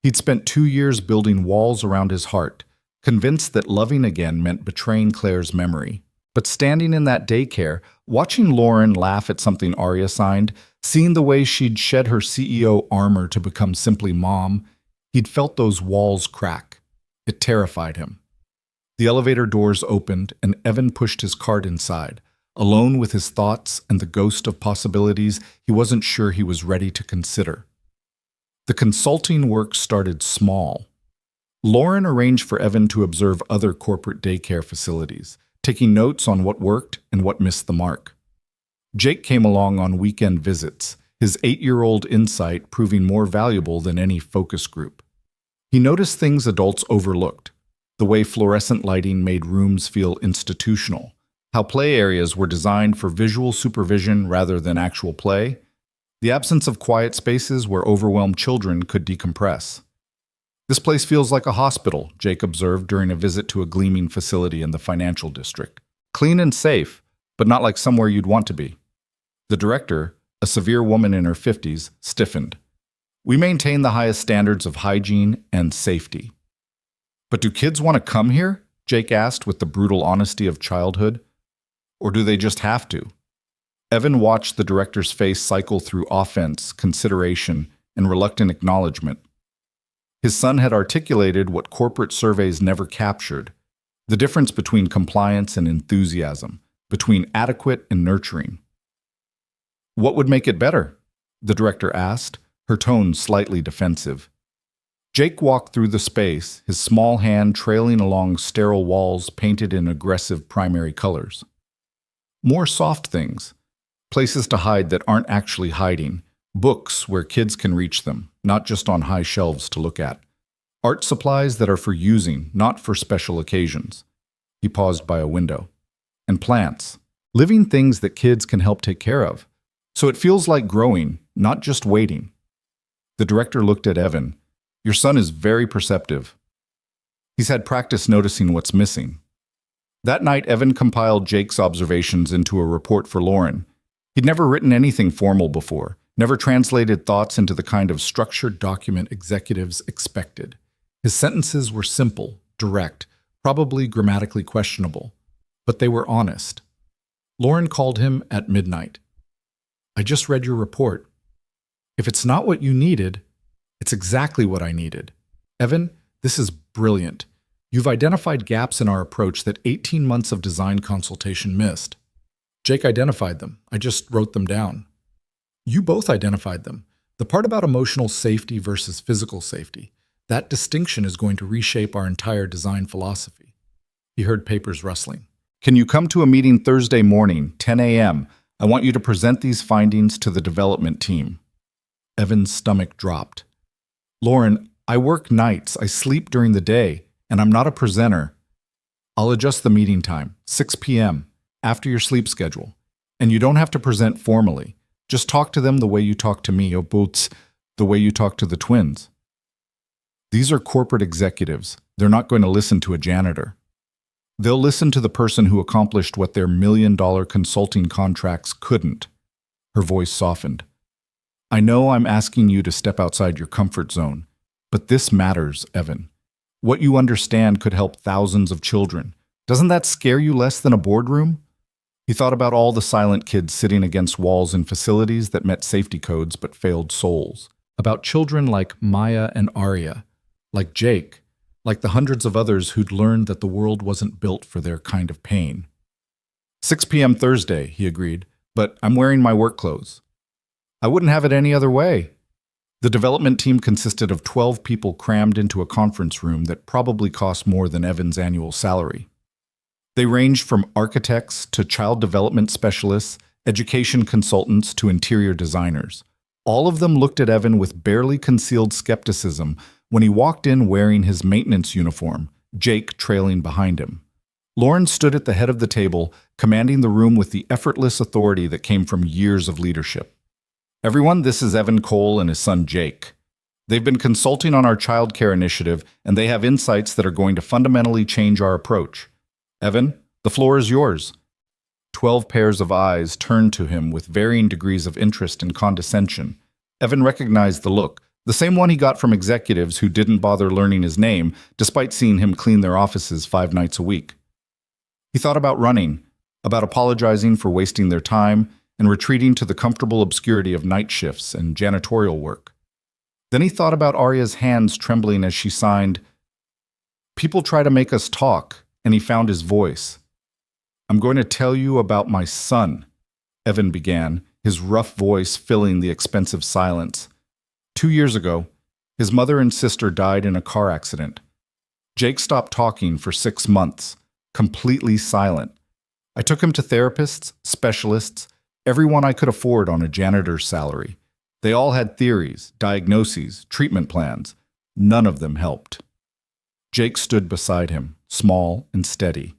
He'd spent 2 years building walls around his heart, convinced that loving again meant betraying Claire's memory. But standing in that daycare, watching Lauren laugh at something Arya signed, seeing the way she'd shed her CEO armor to become simply mom, he'd felt those walls crack. It terrified him. The elevator doors opened, and Evan pushed his cart inside. Alone with his thoughts and the ghost of possibilities he wasn't sure he was ready to consider. The consulting work started small. Lauren arranged for Evan to observe other corporate daycare facilities, taking notes on what worked and what missed the mark. Jake came along on weekend visits, his 8-year-old insight proving more valuable than any focus group. He noticed things adults overlooked, the way fluorescent lighting made rooms feel institutional, how play areas were designed for visual supervision rather than actual play, the absence of quiet spaces where overwhelmed children could decompress. "This place feels like a hospital," Jake observed during a visit to a gleaming facility in the financial district. "Clean and safe, but not like somewhere you'd want to be." The director, a severe woman in her 50s, stiffened. "We maintain the highest standards of hygiene and safety." "But do kids want to come here?" Jake asked with the brutal honesty of childhood. "Or do they just have to?" Evan watched the director's face cycle through offense, consideration, and reluctant acknowledgement. His son had articulated what corporate surveys never captured, the difference between compliance and enthusiasm, between adequate and nurturing. "What would make it better?" the director asked, her tone slightly defensive. Jake walked through the space, his small hand trailing along sterile walls painted in aggressive primary colors. "More soft things. Places to hide that aren't actually hiding. Books where kids can reach them, not just on high shelves to look at. Art supplies that are for using, not for special occasions." He paused by a window. "And plants. Living things that kids can help take care of. So it feels like growing, not just waiting." The director looked at Evan. "Your son is very perceptive. He's had practice noticing what's missing." That night, Evan compiled Jake's observations into a report for Lauren. He'd never written anything formal before, never translated thoughts into the kind of structured document executives expected. His sentences were simple, direct, probably grammatically questionable, but they were honest. Lauren called him at midnight. "I just read your report. If it's not what you needed, it's exactly what I needed. Evan, this is brilliant. You've identified gaps in our approach that 18 months of design consultation missed." Jake identified them. I just wrote them down. You both identified them. The part about emotional safety versus physical safety. That distinction is going to reshape our entire design philosophy. He heard papers rustling. "Can you come to a meeting Thursday morning, 10 a.m.? I want you to present these findings to the development team." Evan's stomach dropped. "Lauren, I work nights, I sleep during the day, and I'm not a presenter. I'll adjust the meeting time, 6 p.m., after your sleep schedule. And you don't have to present formally. Just talk to them the way you talk to me, or boots, the way you talk to the twins." These are corporate executives. They're not going to listen to a janitor. They'll listen to the person who accomplished what their million-dollar consulting contracts couldn't. Her voice softened. "I know I'm asking you to step outside your comfort zone, but this matters, Evan. What you understand could help thousands of children. Doesn't that scare you less than a boardroom?" He thought about all the silent kids sitting against walls in facilities that met safety codes but failed souls. About children like Maya and Arya, like Jake, like the hundreds of others who'd learned that the world wasn't built for their kind of pain. 6 p.m. Thursday, he agreed, but I'm wearing my work clothes. I wouldn't have it any other way. The development team consisted of 12 people crammed into a conference room that probably cost more than Evan's annual salary. They ranged from architects to child development specialists, education consultants to interior designers. All of them looked at Evan with barely concealed skepticism when he walked in wearing his maintenance uniform, Jake trailing behind him. Lauren stood at the head of the table, commanding the room with the effortless authority that came from years of leadership. "Everyone, this is Evan Cole and his son Jake. They've been consulting on our child care initiative, and they have insights that are going to fundamentally change our approach. Evan, the floor is yours." 12 pairs of eyes turned to him with varying degrees of interest and condescension. Evan recognized the look, the same one he got from executives who didn't bother learning his name, despite seeing him clean their offices 5 nights a week. He thought about running, about apologizing for wasting their time, and retreating to the comfortable obscurity of night shifts and janitorial work. Then he thought about Arya's hands trembling as she signed, "People try to make us talk," and he found his voice. "I'm going to tell you about my son," Evan began, his rough voice filling the expensive silence. 2 years ago, his mother and sister died in a car accident. Jake stopped talking for 6 months, completely silent. I took him to therapists, specialists, everyone I could afford on a janitor's salary. They all had theories, diagnoses, treatment plans. None of them helped. Jake stood beside him, small and steady.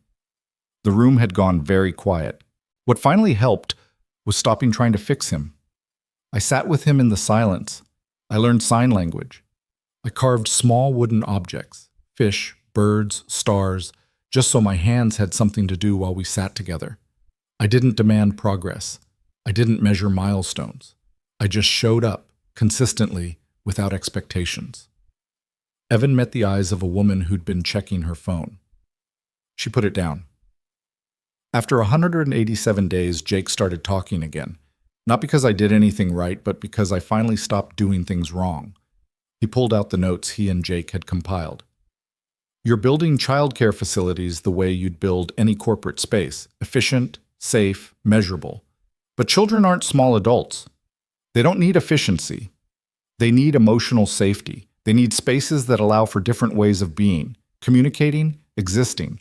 The room had gone very quiet. What finally helped was stopping trying to fix him. I sat with him in the silence. I learned sign language. I carved small wooden objects, fish, birds, stars, just so my hands had something to do while we sat together. I didn't demand progress. I didn't measure milestones. I just showed up, consistently, without expectations. Evan met the eyes of a woman who'd been checking her phone. She put it down. After 187 days, Jake started talking again. Not because I did anything right, but because I finally stopped doing things wrong. He pulled out the notes he and Jake had compiled. "You're building childcare facilities the way you'd build any corporate space, efficient, safe, measurable. But children aren't small adults. They don't need efficiency. They need emotional safety. They need spaces that allow for different ways of being, communicating, existing."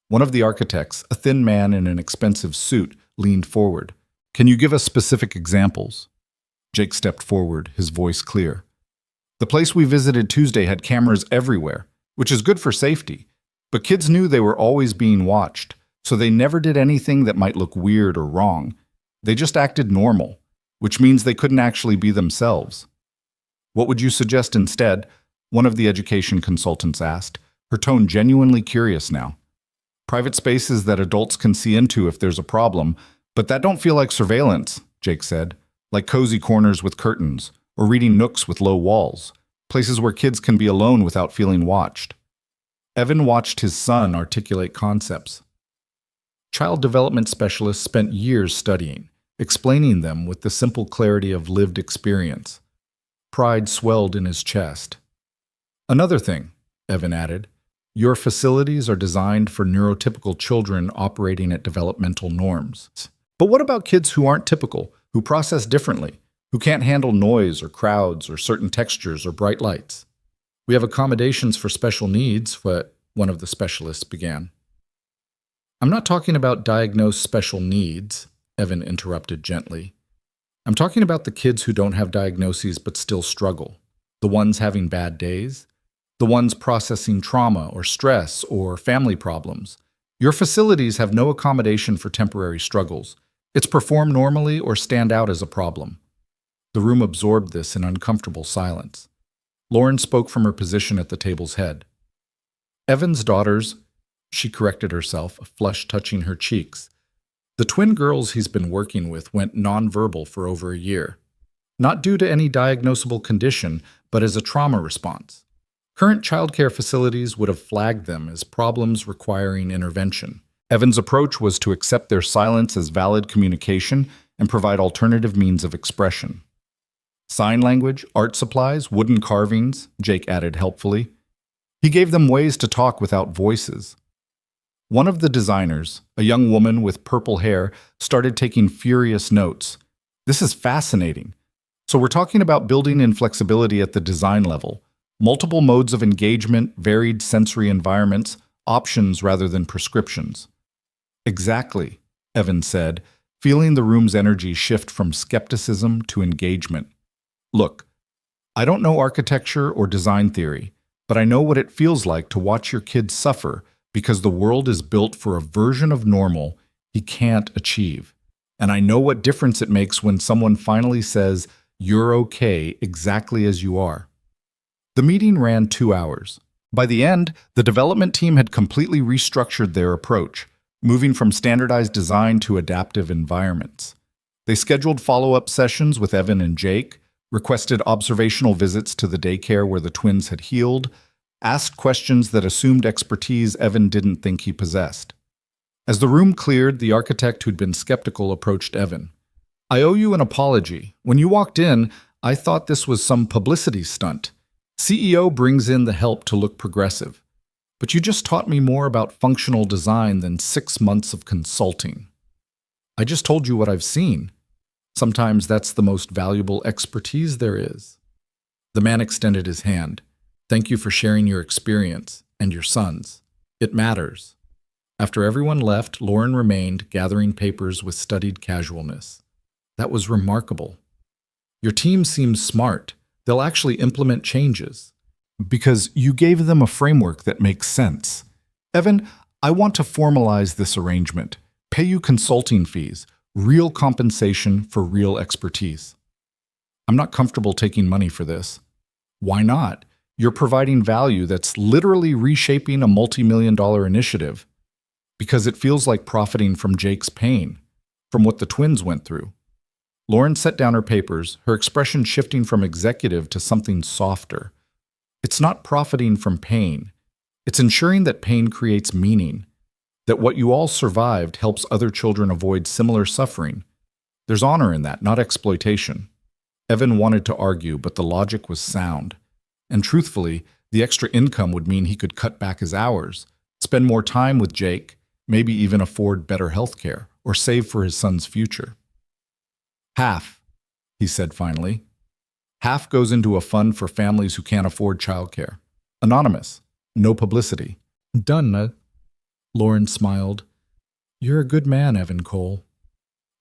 One of the architects, a thin man in an expensive suit, leaned forward. "Can you give us specific examples?" Jake stepped forward, his voice clear. "The place we visited Tuesday had cameras everywhere, which is good for safety. But kids knew they were always being watched, so they never did anything that might look weird or wrong. They just acted normal, which means they couldn't actually be themselves." "What would you suggest instead?" one of the education consultants asked, her tone genuinely curious now. "Private spaces that adults can see into if there's a problem, but that don't feel like surveillance," Jake said. like cozy corners with curtains, or reading nooks with low walls, places where kids can be alone without feeling watched. Evan watched his son articulate concepts. Child development specialists spent years studying, explaining them with the simple clarity of lived experience. Pride swelled in his chest. Another thing, Evan added, your facilities are designed for neurotypical children operating at developmental norms. But what about kids who aren't typical, who process differently, who can't handle noise or crowds or certain textures or bright lights? We have accommodations for special needs, one of the specialists began. I'm not talking about diagnosed special needs, Evan interrupted gently. I'm talking about the kids who don't have diagnoses but still struggle, the ones having bad days, the ones processing trauma or stress or family problems. Your facilities have no accommodation for temporary struggles. It's perform normally or stand out as a problem. The room absorbed this in uncomfortable silence. Lauren spoke from her position at the table's head. Evan's daughters, she corrected herself, a flush touching her cheeks. The twin girls he's been working with went nonverbal for over a year. Not due to any diagnosable condition, but as a trauma response. Current childcare facilities would have flagged them as problems requiring intervention. Evan's approach was to accept their silence as valid communication and provide alternative means of expression. Sign language, art supplies, wooden carvings, Jake added helpfully. He gave them ways to talk without voices. One of the designers, a young woman with purple hair, started taking furious notes. This is fascinating. So we're talking about building in flexibility at the design level. Multiple modes of engagement, varied sensory environments, options rather than prescriptions. Exactly, Evan said, feeling the room's energy shift from skepticism to engagement. Look, I don't know architecture or design theory, but I know what it feels like to watch your kid suffer because the world is built for a version of normal he can't achieve. And I know what difference it makes when someone finally says, "You're okay exactly as you are." The meeting ran 2 hours. By the end, the development team had completely restructured their approach, moving from standardized design to adaptive environments. They scheduled follow-up sessions with Evan and Jake, requested observational visits to the daycare where the twins had healed, asked questions that assumed expertise Evan didn't think he possessed. As the room cleared, the architect who'd been skeptical approached Evan. "I owe you an apology. When you walked in, I thought this was some publicity stunt. CEO brings in the help to look progressive. But you just taught me more about functional design than 6 months of consulting. I just told you what I've seen. Sometimes that's the most valuable expertise there is." The man extended his hand. "Thank you for sharing your experience, and your son's. It matters." After everyone left, Lauren remained, gathering papers with studied casualness. "That was remarkable. Your team seems smart. They'll actually implement changes. Because you gave them a framework that makes sense. Evan, I want to formalize this arrangement. Pay you consulting fees, real compensation for real expertise." "I'm not comfortable taking money for this." "Why not? You're providing value that's literally reshaping a multi-million-dollar initiative. Because it feels like profiting from Jake's pain, from what the twins went through." Lauren set down her papers, her expression shifting from executive to something softer. "It's not profiting from pain. It's ensuring that pain creates meaning, that what you all survived helps other children avoid similar suffering. There's honor in that, not exploitation." Evan wanted to argue, but the logic was sound. And truthfully, the extra income would mean he could cut back his hours, spend more time with Jake, maybe even afford better health care, or save for his son's future. "Half," he said finally. "Half goes into a fund for families who can't afford childcare. Anonymous. No publicity." "Done." Lauren smiled. "You're a good man, Evan Cole.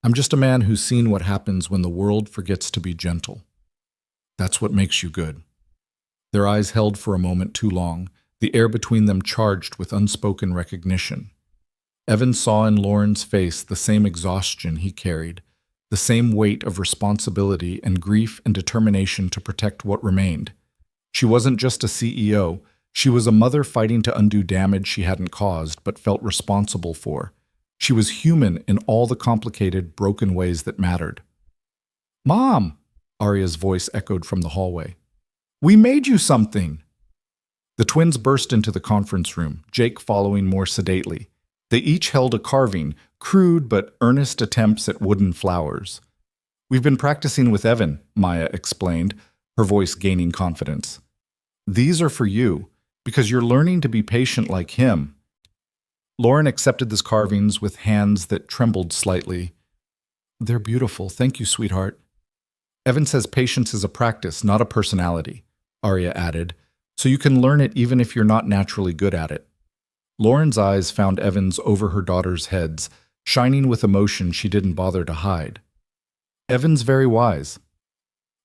I'm just a man who's seen what happens when the world forgets to be gentle. That's what makes you good." Their eyes held for a moment too long, the air between them charged with unspoken recognition. Evan saw in Lauren's face the same exhaustion he carried, the same weight of responsibility and grief and determination to protect what remained. She wasn't just a CEO, she was a mother fighting to undo damage she hadn't caused but felt responsible for. She was human in all the complicated, broken ways that mattered. Mom, Arya's voice echoed from the hallway. We made you something. The twins burst into the conference room, Jake following more sedately. They each held a carving, crude but earnest attempts at wooden flowers. We've been practicing with Evan, Maya explained, her voice gaining confidence. These are for you, because you're learning to be patient like him. Lauren accepted these carvings with hands that trembled slightly. They're beautiful, thank you, sweetheart. Evan says patience is a practice, not a personality, Arya added, so you can learn it even if you're not naturally good at it. Lauren's eyes found Evan's over her daughter's heads, shining with emotion she didn't bother to hide. Evan's very wise.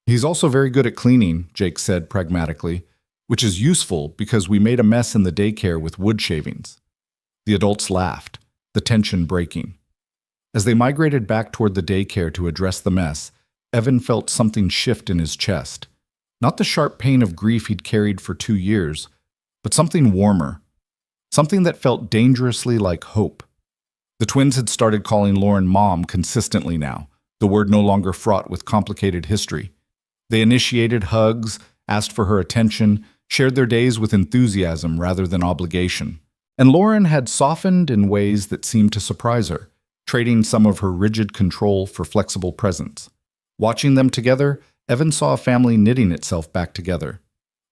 He's also very good at cleaning, Jake said pragmatically, which is useful because we made a mess in the daycare with wood shavings. The adults laughed, the tension breaking. As they migrated back toward the daycare to address the mess, Evan felt something shift in his chest. Not the sharp pain of grief he'd carried for 2 years, but something warmer. Something that felt dangerously like hope. The twins had started calling Lauren Mom consistently now, the word no longer fraught with complicated history. They initiated hugs, asked for her attention, shared their days with enthusiasm rather than obligation. And Lauren had softened in ways that seemed to surprise her, trading some of her rigid control for flexible presence. Watching them together, Evan saw a family knitting itself back together.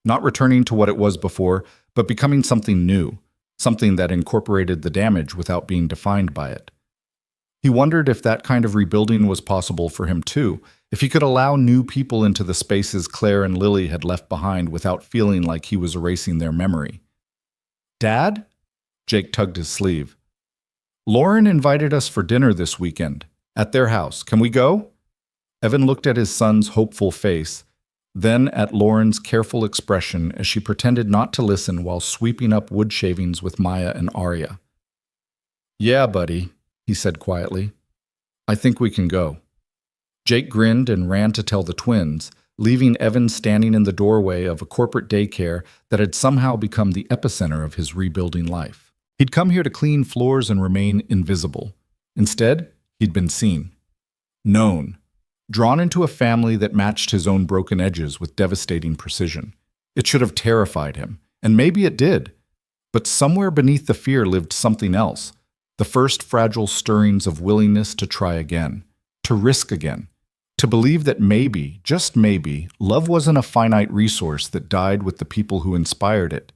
Not returning to what it was before, but becoming something new, something that incorporated the damage without being defined by it. He wondered if that kind of rebuilding was possible for him too, if he could allow new people into the spaces Claire and Lily had left behind without feeling like he was erasing their memory. Dad? Jake tugged his sleeve. Lauren invited us for dinner this weekend, at their house. Can we go? Evan looked at his son's hopeful face, then at Lauren's careful expression as she pretended not to listen while sweeping up wood shavings with Maya and Arya. Yeah, buddy, he said quietly. I think we can go. Jake grinned and ran to tell the twins, leaving Evan standing in the doorway of a corporate daycare that had somehow become the epicenter of his rebuilding life. He'd come here to clean floors and remain invisible. Instead, he'd been seen. Known. Drawn into a family that matched his own broken edges with devastating precision. It should have terrified him, and maybe it did. But somewhere beneath the fear lived something else, the first fragile stirrings of willingness to try again, to risk again, to believe that maybe, just maybe, love wasn't a finite resource that died with the people who inspired it.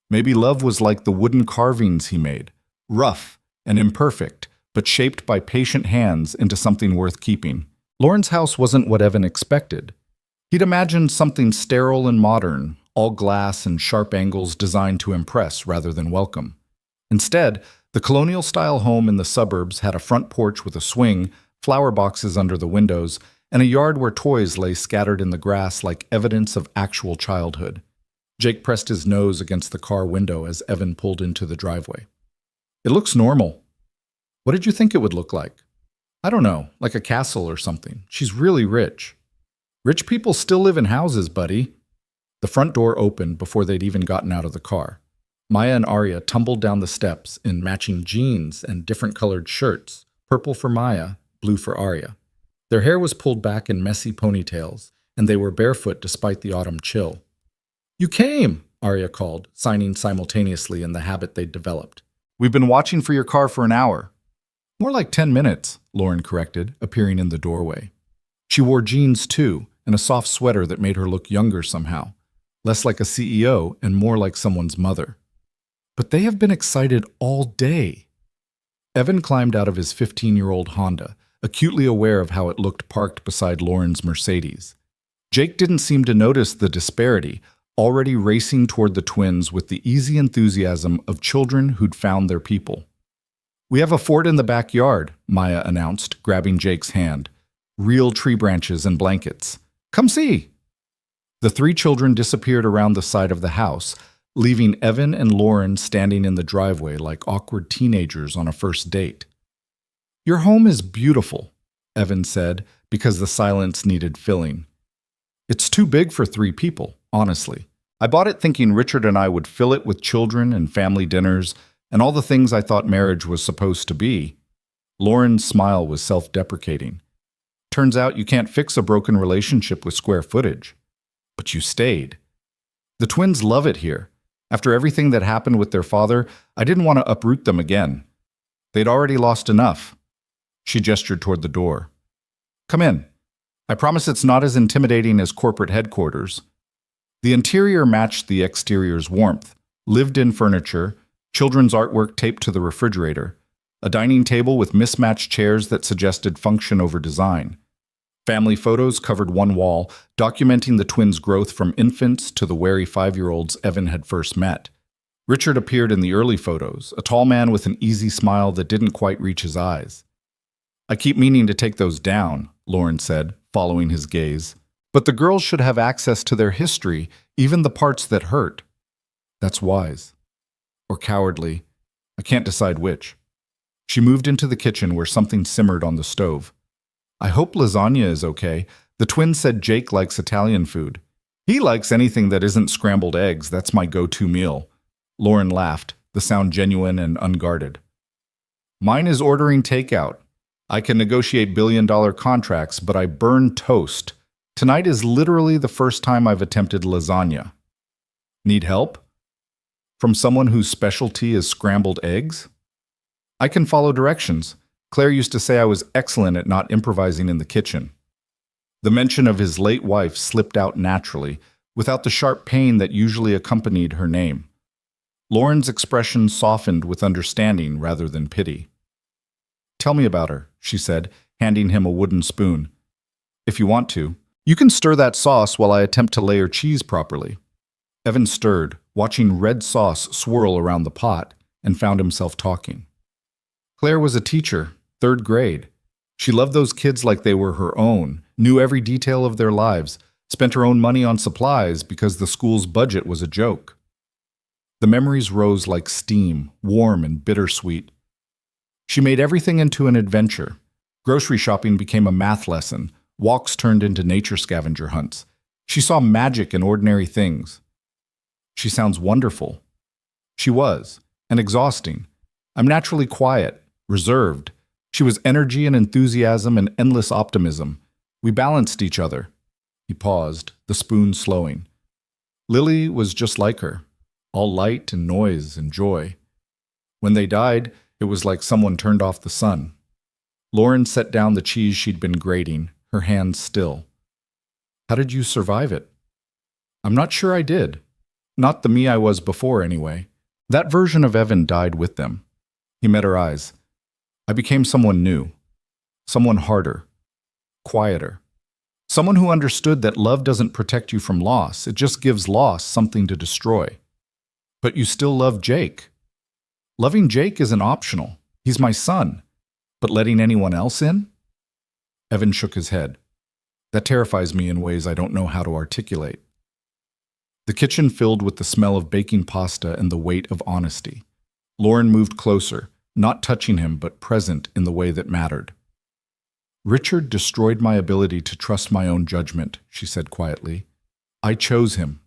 Maybe love was like the wooden carvings he made, rough and imperfect, but shaped by patient hands into something worth keeping. Lauren's house wasn't what Evan expected. He'd imagined something sterile and modern, all glass and sharp angles designed to impress rather than welcome. Instead, the colonial-style home in the suburbs had a front porch with a swing, flower boxes under the windows, and a yard where toys lay scattered in the grass like evidence of actual childhood. Jake pressed his nose against the car window as Evan pulled into the driveway. It looks normal. What did you think it would look like? I don't know, like a castle or something. She's really rich. Rich people still live in houses, buddy. The front door opened before they'd even gotten out of the car. Maya and Arya tumbled down the steps in matching jeans and different colored shirts, purple for Maya, blue for Arya. Their hair was pulled back in messy ponytails, and they were barefoot despite the autumn chill. You came, Arya called, signing simultaneously in the habit they'd developed. We've been watching for your car for an hour. More like 10 minutes, Lauren corrected, appearing in the doorway. She wore jeans too, and a soft sweater that made her look younger somehow, less like a CEO and more like someone's mother. But they have been excited all day. Evan climbed out of his 15-year-old Honda, acutely aware of how it looked parked beside Lauren's Mercedes. Jake didn't seem to notice the disparity, already racing toward the twins with the easy enthusiasm of children who'd found their people. We have a fort in the backyard, Maya announced, grabbing Jake's hand. Real tree branches and blankets. Come see! The 3 children disappeared around the side of the house, leaving Evan and Lauren standing in the driveway like awkward teenagers on a first date. Your home is beautiful, Evan said, because the silence needed filling. It's too big for 3 people, honestly. I bought it thinking Richard and I would fill it with children and family dinners, and all the things I thought marriage was supposed to be. Lauren's smile was self-deprecating. Turns out you can't fix a broken relationship with square footage. But you stayed. The twins love it here. After everything that happened with their father, I didn't want to uproot them again. They'd already lost enough. She gestured toward the door. Come in. I promise it's not as intimidating as corporate headquarters. The interior matched the exterior's warmth. Lived-in furniture, children's artwork taped to the refrigerator, a dining table with mismatched chairs that suggested function over design. Family photos covered one wall, documenting the twins' growth from infants to the wary 5-year-olds Evan had first met. Richard appeared in the early photos, a tall man with an easy smile that didn't quite reach his eyes. I keep meaning to take those down, Lauren said, following his gaze. But the girls should have access to their history, even the parts that hurt. That's wise. Or cowardly. I can't decide which. She moved into the kitchen where something simmered on the stove. I hope lasagna is okay. The twins said Jake likes Italian food. He likes anything that isn't scrambled eggs. That's my go-to meal. Lauren laughed, the sound genuine and unguarded. Mine is ordering takeout. I can negotiate billion-dollar contracts, but I burn toast. Tonight is literally the first time I've attempted lasagna. Need help? From someone whose specialty is scrambled eggs? I can follow directions. Claire used to say I was excellent at not improvising in the kitchen. The mention of his late wife slipped out naturally, without the sharp pain that usually accompanied her name. Lauren's expression softened with understanding rather than pity. Tell me about her, she said, handing him a wooden spoon. If you want to. You can stir that sauce while I attempt to layer cheese properly. Evan stirred, watching red sauce swirl around the pot, and found himself talking. Claire was a teacher, 3rd grade. She loved those kids like they were her own, knew every detail of their lives, spent her own money on supplies because the school's budget was a joke. The memories rose like steam, warm and bittersweet. She made everything into an adventure. Grocery shopping became a math lesson. Walks turned into nature scavenger hunts. She saw magic in ordinary things. She sounds wonderful. She was, and exhausting. I'm naturally quiet, reserved. She was energy and enthusiasm and endless optimism. We balanced each other. He paused, the spoon slowing. Lily was just like her, all light and noise and joy. When they died, it was like someone turned off the sun. Lauren set down the cheese she'd been grating, her hands still. How did you survive it? I'm not sure I did. Not the me I was before, anyway. That version of Evan died with them. He met her eyes. I became someone new. Someone harder. Quieter. Someone who understood that love doesn't protect you from loss. It just gives loss something to destroy. But you still love Jake. Loving Jake isn't optional. He's my son. But letting anyone else in? Evan shook his head. That terrifies me in ways I don't know how to articulate. The kitchen filled with the smell of baking pasta and the weight of honesty. Lauren moved closer, not touching him but present in the way that mattered. Richard destroyed my ability to trust my own judgment, she said quietly. I chose him.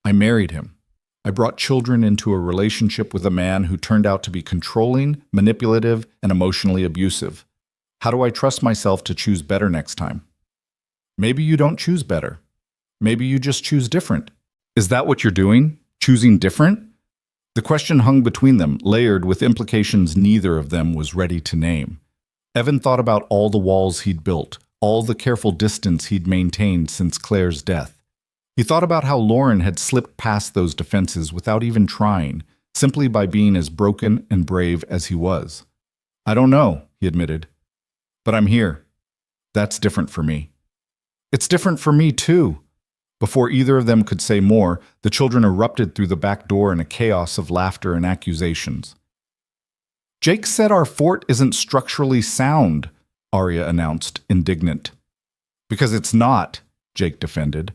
I married him. I brought children into a relationship with a man who turned out to be controlling, manipulative, and emotionally abusive. How do I trust myself to choose better next time? Maybe you don't choose better. Maybe you just choose different. Is that what you're doing? Choosing different? The question hung between them, layered with implications neither of them was ready to name. Evan thought about all the walls he'd built, all the careful distance he'd maintained since Claire's death. He thought about how Lauren had slipped past those defenses without even trying, simply by being as broken and brave as he was. I don't know, he admitted. But I'm here. That's different for me. It's different for me, too. Before either of them could say more, the children erupted through the back door in a chaos of laughter and accusations. Jake said our fort isn't structurally sound, Arya announced, indignant. Because it's not, Jake defended.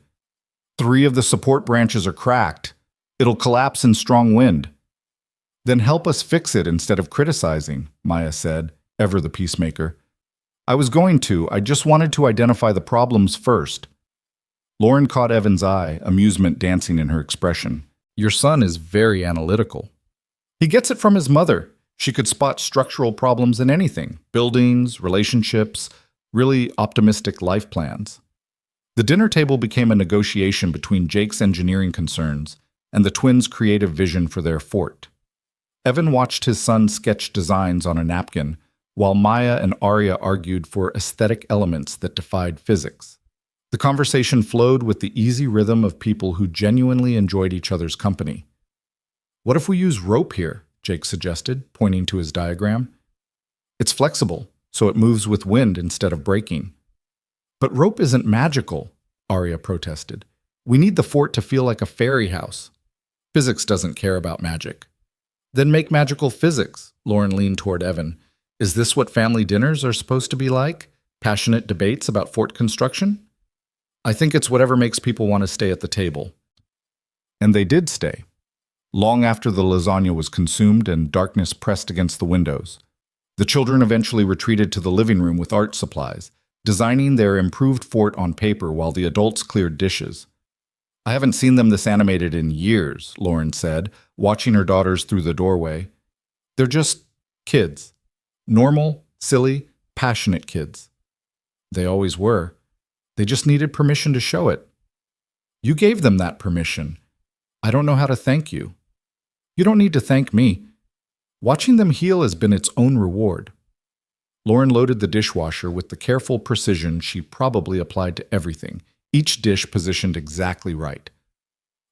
3 of the support branches are cracked. It'll collapse in strong wind. Then help us fix it instead of criticizing, Maya said, ever the peacemaker. I was going to. I just wanted to identify the problems first. Lauren caught Evan's eye, amusement dancing in her expression. Your son is very analytical. He gets it from his mother. She could spot structural problems in anything. Buildings, relationships, really optimistic life plans. The dinner table became a negotiation between Jake's engineering concerns and the twins' creative vision for their fort. Evan watched his son sketch designs on a napkin, while Maya and Arya argued for aesthetic elements that defied physics. The conversation flowed with the easy rhythm of people who genuinely enjoyed each other's company. "What if we use rope here?" Jake suggested, pointing to his diagram. "It's flexible, so it moves with wind instead of breaking." "But rope isn't magical," Arya protested. "We need the fort to feel like a fairy house." "Physics doesn't care about magic." "Then make magical physics," Lauren leaned toward Evan. "Is this what family dinners are supposed to be like? Passionate debates about fort construction?" "I think it's whatever makes people want to stay at the table." And they did stay, long after the lasagna was consumed and darkness pressed against the windows. The children eventually retreated to the living room with art supplies, designing their improved fort on paper while the adults cleared dishes. "I haven't seen them this animated in years," Lauren said, watching her daughters through the doorway. "They're just kids. Normal, silly, passionate kids." "They always were. They just needed permission to show it." "You gave them that permission. I don't know how to thank you." "You don't need to thank me. Watching them heal has been its own reward." Lauren loaded the dishwasher with the careful precision she probably applied to everything, each dish positioned exactly right.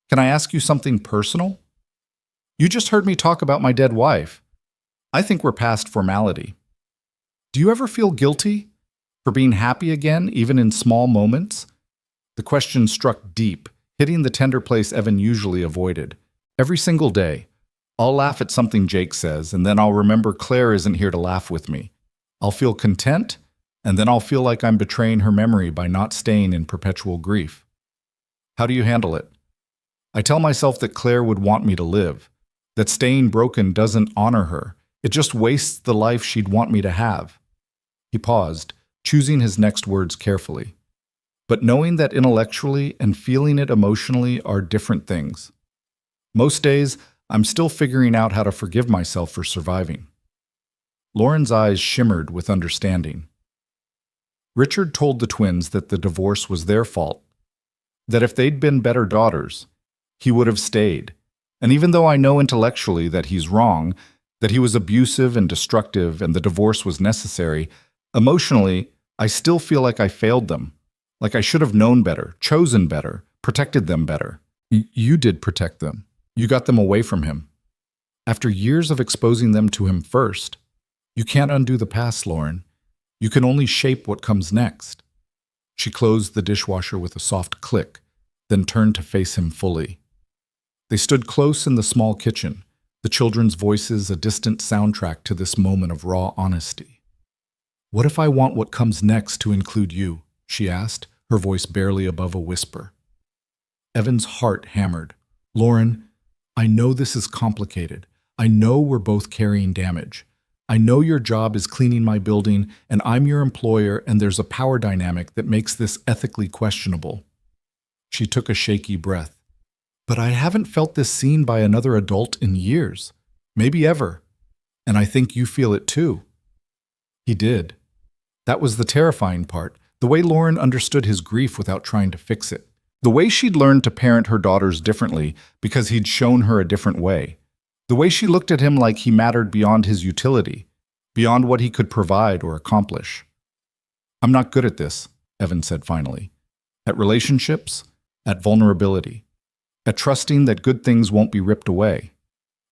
"Can I ask you something personal?" "You just heard me talk about my dead wife. I think we're past formality. Do you ever feel guilty for being happy again, even in small moments?" The question struck deep, hitting the tender place Evan usually avoided. "Every single day. I'll laugh at something Jake says, and then I'll remember Claire isn't here to laugh with me. I'll feel content, and then I'll feel like I'm betraying her memory by not staying in perpetual grief." "How do you handle it?" "I tell myself that Claire would want me to live, that staying broken doesn't honor her. It just wastes the life she'd want me to have." He paused, choosing his next words carefully. "But knowing that intellectually and feeling it emotionally are different things. Most days, I'm still figuring out how to forgive myself for surviving." Lauren's eyes shimmered with understanding. Richard told the twins that the divorce was their fault, that if they'd been better daughters, he would have stayed. And even though I know intellectually that he's wrong, that he was abusive and destructive and the divorce was necessary, emotionally, I still feel like I failed them, like I should have known better, chosen better, protected them better. You did protect them. You got them away from him. After years of exposing them to him first. You can't undo the past, Lauren. You can only shape what comes next. She closed the dishwasher with a soft click, then turned to face him fully. They stood close in the small kitchen, the children's voices a distant soundtrack to this moment of raw honesty. "What if I want what comes next to include you?" she asked, her voice barely above a whisper. Evan's heart hammered. "Lauren, I know this is complicated. I know we're both carrying damage. I know your job is cleaning my building, and I'm your employer, and there's a power dynamic that makes this ethically questionable." She took a shaky breath. "But I haven't felt this seen by another adult in years, maybe ever, and I think you feel it too." He did. That was the terrifying part, the way Lauren understood his grief without trying to fix it. The way she'd learned to parent her daughters differently because he'd shown her a different way. The way she looked at him like he mattered beyond his utility, beyond what he could provide or accomplish. "I'm not good at this," Evan said finally. "At relationships, at vulnerability, at trusting that good things won't be ripped away.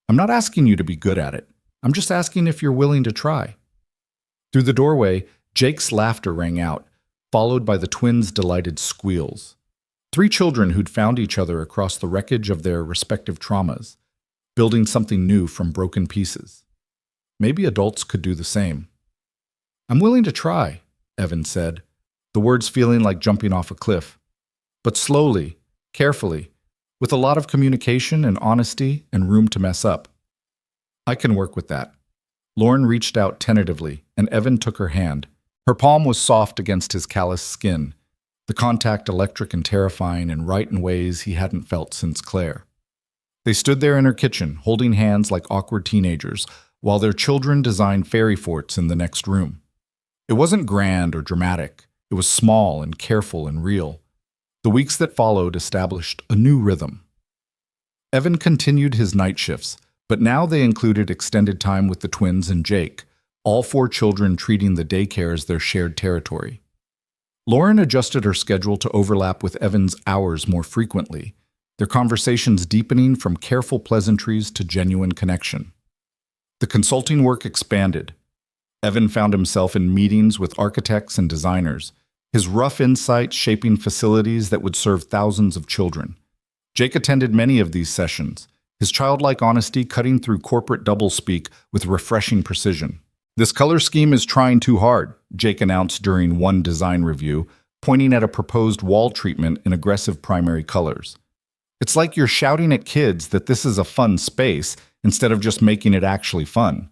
I'm not asking you to be good at it. I'm just asking if you're willing to try." Through the doorway, Jake's laughter rang out, followed by the twins' delighted squeals. 3 children who'd found each other across the wreckage of their respective traumas, building something new from broken pieces. Maybe adults could do the same. "I'm willing to try," Evan said, the words feeling like jumping off a cliff. "But slowly, carefully, with a lot of communication and honesty and room to mess up." "I can work with that." Lauren reached out tentatively, and Evan took her hand. Her palm was soft against his calloused skin, the contact electric and terrifying and right in ways he hadn't felt since Claire. They stood there in her kitchen, holding hands like awkward teenagers, while their children designed fairy forts in the next room. It wasn't grand or dramatic. It was small and careful and real. The weeks that followed established a new rhythm. Evan continued his night shifts, but now they included extended time with the twins and Jake, all four children treating the daycare as their shared territory. Lauren adjusted her schedule to overlap with Evan's hours more frequently, their conversations deepening from careful pleasantries to genuine connection. The consulting work expanded. Evan found himself in meetings with architects and designers, his rough insights shaping facilities that would serve thousands of children. Jake attended many of these sessions, his childlike honesty cutting through corporate doublespeak with refreshing precision. "This color scheme is trying too hard," Jake announced during one design review, pointing at a proposed wall treatment in aggressive primary colors. "It's like you're shouting at kids that this is a fun space instead of just making it actually fun."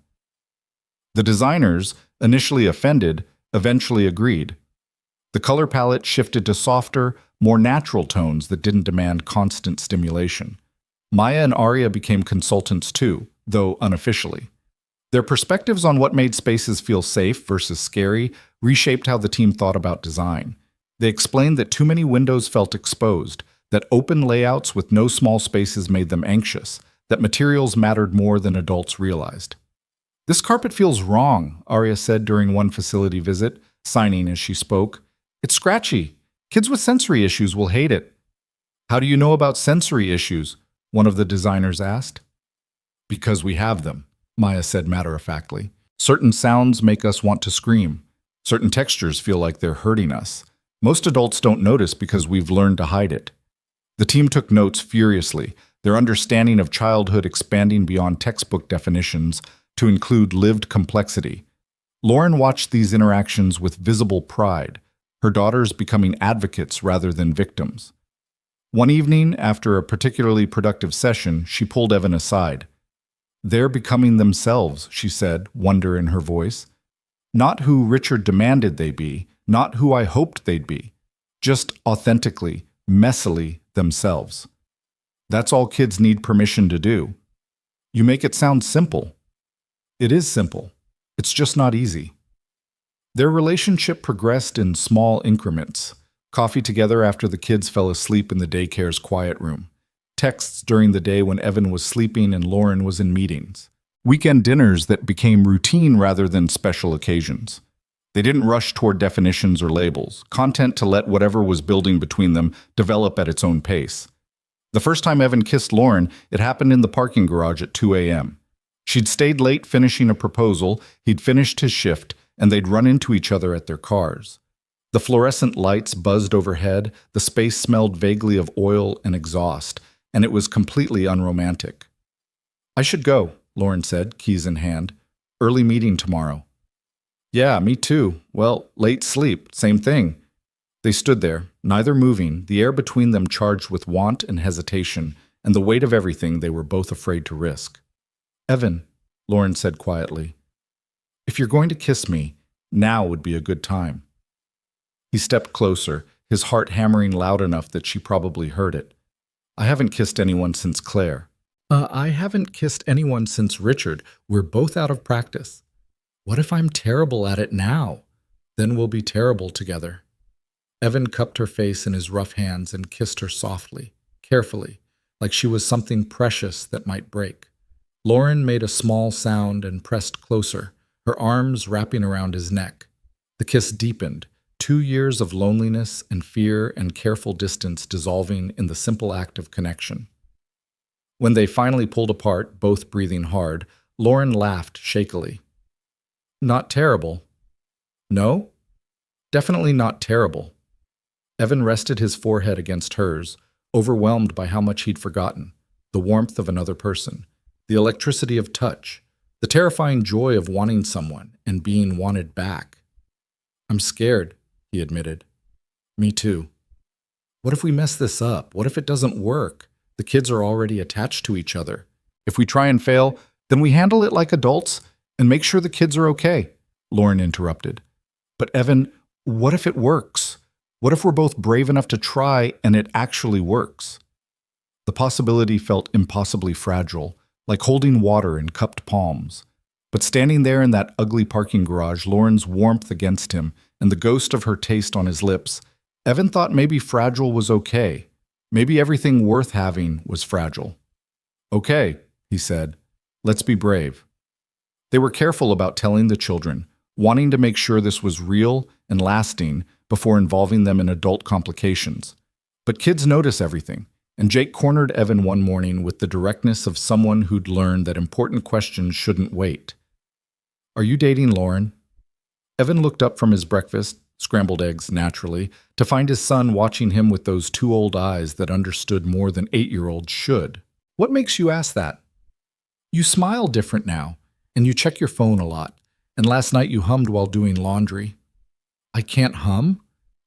The designers, initially offended, eventually agreed. The color palette shifted to softer, more natural tones that didn't demand constant stimulation. Maya and Arya became consultants too, though unofficially. Their perspectives on what made spaces feel safe versus scary reshaped how the team thought about design. They explained that too many windows felt exposed, that open layouts with no small spaces made them anxious, that materials mattered more than adults realized. "This carpet feels wrong," Arya said during one facility visit, signing as she spoke. "It's scratchy. Kids with sensory issues will hate it." "How do you know about sensory issues?" one of the designers asked. "Because we have them," Maya said matter-of-factly. "Certain sounds make us want to scream. Certain textures feel like they're hurting us. Most adults don't notice because we've learned to hide it." The team took notes furiously, their understanding of childhood expanding beyond textbook definitions to include lived complexity. Lauren watched these interactions with visible pride, her daughters becoming advocates rather than victims. One evening, after a particularly productive session, she pulled Evan aside. "They're becoming themselves," she said, wonder in her voice. "Not who Richard demanded they be, not who I hoped they'd be. Just authentically, messily themselves. That's all kids need permission to do." "You make it sound simple." "It is simple. It's just not easy." Their relationship progressed in small increments. Coffee together after the kids fell asleep in the daycare's quiet room. Texts during the day when Evan was sleeping and Lauren was in meetings. Weekend dinners that became routine rather than special occasions. They didn't rush toward definitions or labels, content to let whatever was building between them develop at its own pace. The first time Evan kissed Lauren, it happened in the parking garage at 2 a.m. She'd stayed late finishing a proposal, he'd finished his shift, and they'd run into each other at their cars. The fluorescent lights buzzed overhead, the space smelled vaguely of oil and exhaust, and it was completely unromantic. "I should go," Lauren said, keys in hand. "Early meeting tomorrow." "Yeah, me too. Well, late sleep, same thing." They stood there, neither moving, the air between them charged with want and hesitation, and the weight of everything they were both afraid to risk. "Evan," Lauren said quietly, "if you're going to kiss me, now would be a good time." He stepped closer, his heart hammering loud enough that she probably heard it. "I haven't kissed anyone since Claire." I haven't kissed anyone since Richard. We're both out of practice." "What if I'm terrible at it now? Then we'll be terrible together." Evan cupped her face in his rough hands and kissed her softly, carefully, like she was something precious that might break. Lauren made a small sound and pressed closer, her arms wrapping around his neck. The kiss deepened, 2 years of loneliness and fear and careful distance dissolving in the simple act of connection. When they finally pulled apart, both breathing hard, Lauren laughed shakily. "Not terrible." "No? Definitely not terrible." Evan rested his forehead against hers, overwhelmed by how much he'd forgotten, the warmth of another person, the electricity of touch, the terrifying joy of wanting someone and being wanted back. "I'm scared," he admitted. "Me too." "What if we mess this up? What if it doesn't work? The kids are already attached to each other. If we try and fail, then we handle it like adults and make sure the kids are okay," Lauren interrupted. "But Evan, what if it works? What if we're both brave enough to try and it actually works?" The possibility felt impossibly fragile, like holding water in cupped palms. But standing there in that ugly parking garage, Lauren's warmth against him and the ghost of her taste on his lips, Evan thought maybe fragile was okay. Maybe everything worth having was fragile. Okay, he said, let's be brave. They were careful about telling the children, wanting to make sure this was real and lasting before involving them in adult complications. But kids notice everything, and Jake cornered Evan one morning with the directness of someone who'd learned that important questions shouldn't wait. Are you dating Lauren? Evan looked up from his breakfast, scrambled eggs naturally, to find his son watching him with those two old eyes that understood more than 8-year-olds should. What makes you ask that? You smile different now, and you check your phone a lot, and last night you hummed while doing laundry. I can't hum?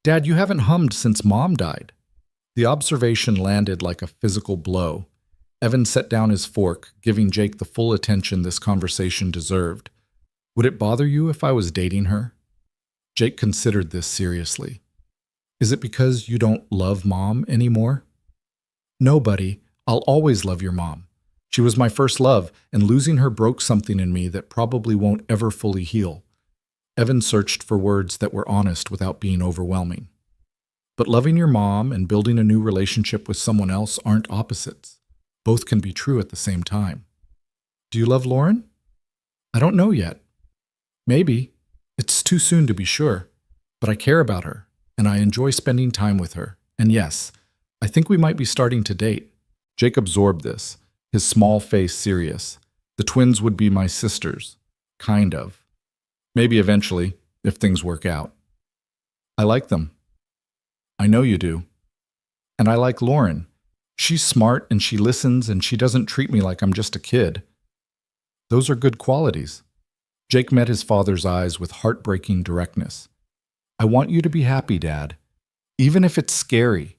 Dad, you haven't hummed since Mom died. The observation landed like a physical blow. Evan set down his fork, giving Jake the full attention this conversation deserved. Would it bother you if I was dating her? Jake considered this seriously. Is it because you don't love Mom anymore? No, buddy. I'll always love your mom. She was my first love, and losing her broke something in me that probably won't ever fully heal. Evan searched for words that were honest without being overwhelming. But loving your mom and building a new relationship with someone else aren't opposites. Both can be true at the same time. Do you love Lauren? I don't know yet. Maybe. It's too soon to be sure. But I care about her, and I enjoy spending time with her. And yes, I think we might be starting to date. Jake absorbed this, his small face serious. The twins would be my sisters. Kind of. Maybe eventually, if things work out. I like them. I know you do. And I like Lauren. She's smart and she listens and she doesn't treat me like I'm just a kid. Those are good qualities. Jake met his father's eyes with heartbreaking directness. I want you to be happy, Dad. Even if it's scary.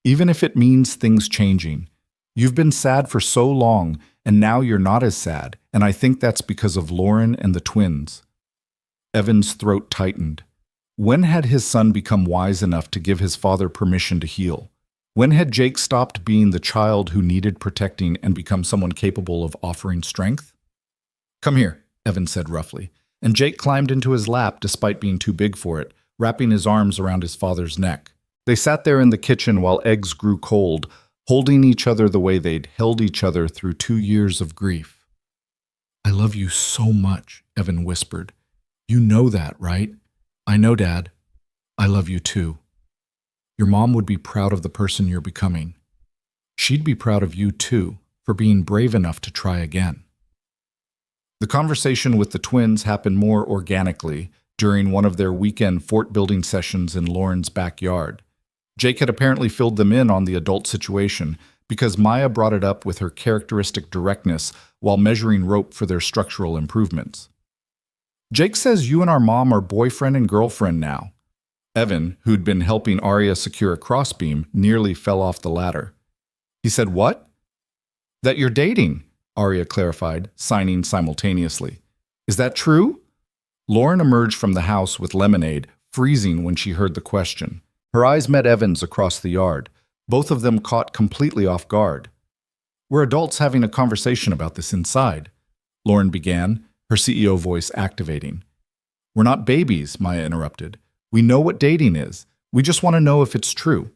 Even if it means things changing. You've been sad for so long, and now you're not as sad, and I think that's because of Lauren and the twins. Evan's throat tightened. When had his son become wise enough to give his father permission to heal? When had Jake stopped being the child who needed protecting and become someone capable of offering strength? Come here, Evan said roughly, and Jake climbed into his lap despite being too big for it, wrapping his arms around his father's neck. They sat there in the kitchen while eggs grew cold, holding each other the way they'd held each other through 2 years of grief. I love you so much, Evan whispered. You know that, right? I know, Dad. I love you too. Your mom would be proud of the person you're becoming. She'd be proud of you too, for being brave enough to try again. The conversation with the twins happened more organically during one of their weekend fort-building sessions in Lauren's backyard. Jake had apparently filled them in on the adult situation because Maya brought it up with her characteristic directness while measuring rope for their structural improvements. Jake says you and our mom are boyfriend and girlfriend now. Evan, who'd been helping Arya secure a crossbeam, nearly fell off the ladder. He said, what? That you're dating, Arya clarified, signing simultaneously. Is that true? Lauren emerged from the house with lemonade, freezing when she heard the question. Her eyes met Evan's across the yard, both of them caught completely off guard. We're adults having a conversation about this inside, Lauren began, her CEO voice activating. We're not babies, Maya interrupted. We know what dating is. We just want to know if it's true.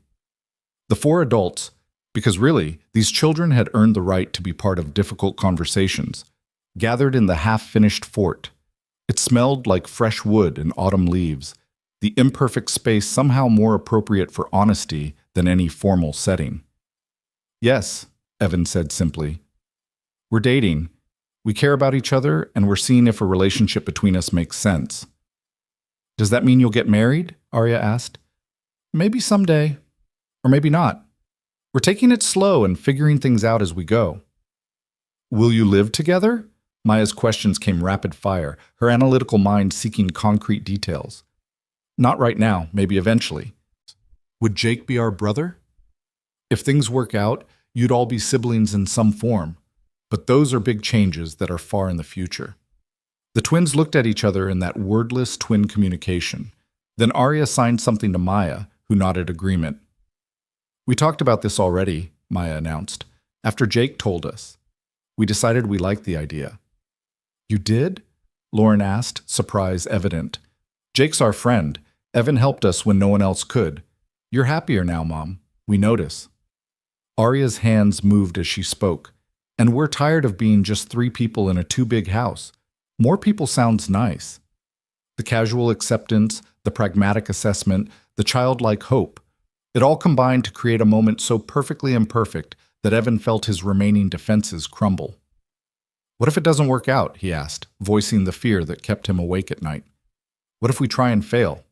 The 4 adults, because really, these children had earned the right to be part of difficult conversations, gathered in the half-finished fort. It smelled like fresh wood and autumn leaves, the imperfect space somehow more appropriate for honesty than any formal setting. Yes, Evan said simply. We're dating. We care about each other, and we're seeing if a relationship between us makes sense. Does that mean you'll get married? Arya asked. Maybe someday. Or maybe not. We're taking it slow and figuring things out as we go. Will you live together? Maya's questions came rapid fire, her analytical mind seeking concrete details. Not right now, maybe eventually. Would Jake be our brother? If things work out, you'd all be siblings in some form. But those are big changes that are far in the future. The twins looked at each other in that wordless twin communication. Then Arya signed something to Maya, who nodded agreement. We talked about this already, Maya announced, after Jake told us. We decided we liked the idea. You did? Lauren asked, surprise evident. Jake's our friend. Evan helped us when no one else could. You're happier now, Mom. We notice. Arya's hands moved as she spoke. And we're tired of being just 3 people in a too big house. More people sounds nice. The casual acceptance, the pragmatic assessment, the childlike hope. It all combined to create a moment so perfectly imperfect that Evan felt his remaining defenses crumble. What if it doesn't work out, he asked, voicing the fear that kept him awake at night. What if we try and fail?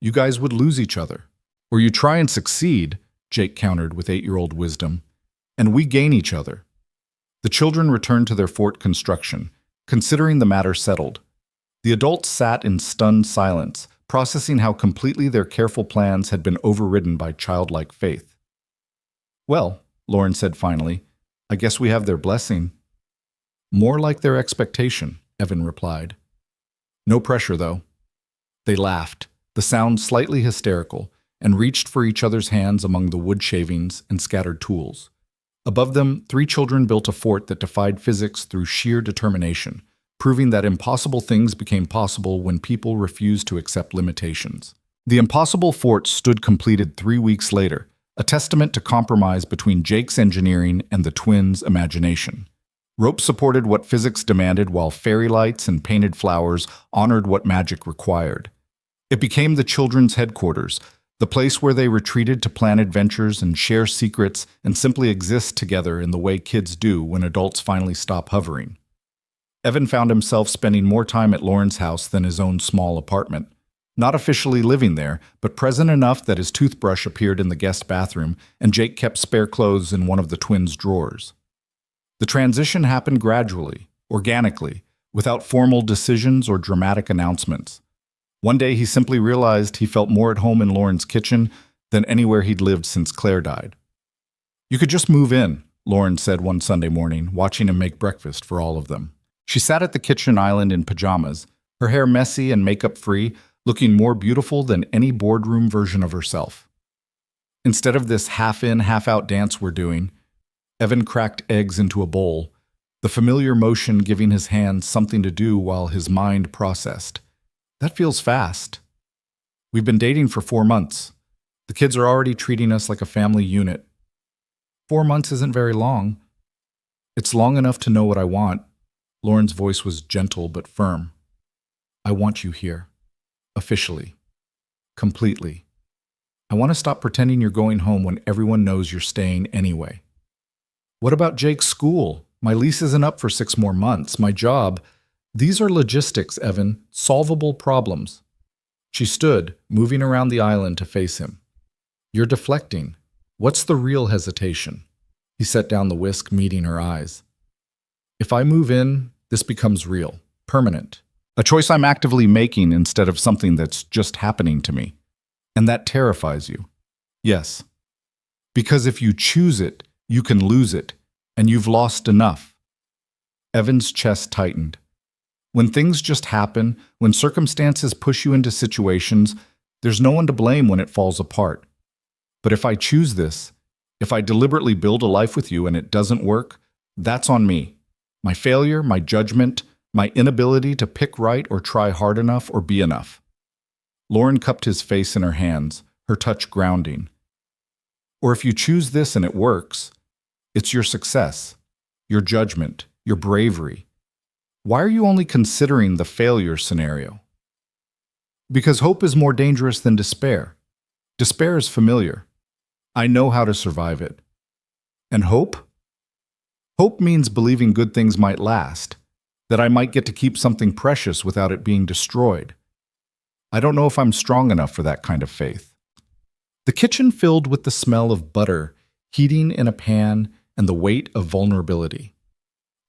You guys would lose each other. Or you try and succeed, Jake countered with 8-year-old wisdom, and we gain each other. The children returned to their fort construction, considering the matter settled. The adults sat in stunned silence, processing how completely their careful plans had been overridden by childlike faith. Well, Lauren said finally, I guess we have their blessing. More like their expectation, Evan replied. No pressure, though. They laughed, the sound slightly hysterical, and reached for each other's hands among the wood shavings and scattered tools. Above them, 3 children built a fort that defied physics through sheer determination, proving that impossible things became possible when people refused to accept limitations. The impossible fort stood completed 3 weeks later, a testament to compromise between Jake's engineering and the twins' imagination. Rope supported what physics demanded, while fairy lights and painted flowers honored what magic required. It became the children's headquarters, the place where they retreated to plan adventures and share secrets and simply exist together in the way kids do when adults finally stop hovering. Evan found himself spending more time at Lauren's house than his own small apartment. Not officially living there, but present enough that his toothbrush appeared in the guest bathroom and Jake kept spare clothes in one of the twins' drawers. The transition happened gradually, organically, without formal decisions or dramatic announcements. One day he simply realized he felt more at home in Lauren's kitchen than anywhere he'd lived since Claire died. You could just move in, Lauren said one Sunday morning, watching him make breakfast for all of them. She sat at the kitchen island in pajamas, her hair messy and makeup-free, looking more beautiful than any boardroom version of herself. Instead of this half-in, half-out dance we're doing, Evan cracked eggs into a bowl, the familiar motion giving his hands something to do while his mind processed. That feels fast. We've been dating for 4 months. The kids are already treating us like a family unit. 4 months isn't very long. It's long enough to know what I want. Lauren's voice was gentle but firm. I want you here. Officially. Completely. I want to stop pretending you're going home when everyone knows you're staying anyway. What about Jake's school? My lease isn't up for 6 more months. My job... These are logistics, Evan, solvable problems. She stood, moving around the island to face him. You're deflecting. What's the real hesitation? He set down the whisk, meeting her eyes. If I move in, this becomes real, permanent. A choice I'm actively making instead of something that's just happening to me. And that terrifies you. Yes. Because if you choose it, you can lose it, and you've lost enough. Evan's chest tightened. When things just happen, when circumstances push you into situations, there's no one to blame when it falls apart. But if I choose this, if I deliberately build a life with you and it doesn't work, that's on me. My failure, my judgment, my inability to pick right or try hard enough or be enough. Lauren cupped his face in her hands, her touch grounding. Or if you choose this and it works, it's your success, your judgment, your bravery. Why are you only considering the failure scenario? Because hope is more dangerous than despair. Despair is familiar. I know how to survive it. And hope? Hope means believing good things might last, that I might get to keep something precious without it being destroyed. I don't know if I'm strong enough for that kind of faith. The kitchen filled with the smell of butter, heating in a pan, and the weight of vulnerability.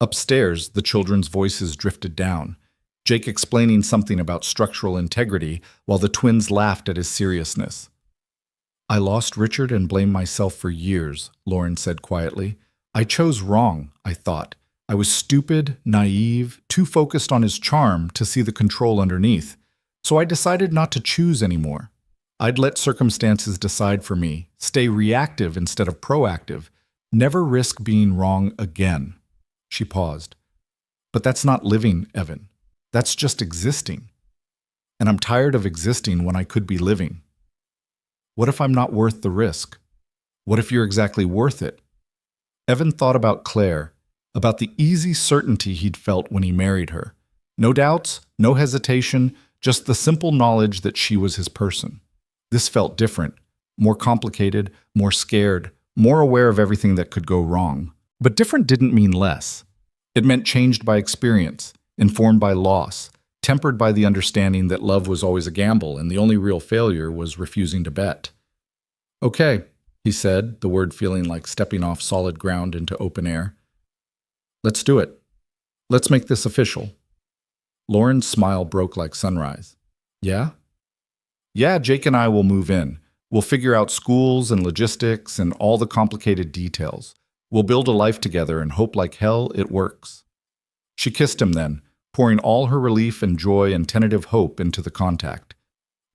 Upstairs, the children's voices drifted down, Jake explaining something about structural integrity while the twins laughed at his seriousness. I lost Richard and blamed myself for years, Lauren said quietly. I chose wrong, I thought. I was stupid, naive, too focused on his charm to see the control underneath. So I decided not to choose anymore. I'd let circumstances decide for me, stay reactive instead of proactive, never risk being wrong again. She paused. But that's not living, Evan. That's just existing. And I'm tired of existing when I could be living. What if I'm not worth the risk? What if you're exactly worth it? Evan thought about Claire, about the easy certainty he'd felt when he married her. No doubts, no hesitation, just the simple knowledge that she was his person. This felt different, more complicated, more scared, more aware of everything that could go wrong. But different didn't mean less. It meant changed by experience, informed by loss, tempered by the understanding that love was always a gamble and the only real failure was refusing to bet. "Okay," he said, the word feeling like stepping off solid ground into open air. "Let's do it. Let's make this official." Lauren's smile broke like sunrise. "Yeah?" "Yeah, Jake and I will move in. We'll figure out schools and logistics and all the complicated details. We'll build a life together and hope like hell it works." She kissed him then, pouring all her relief and joy and tentative hope into the contact.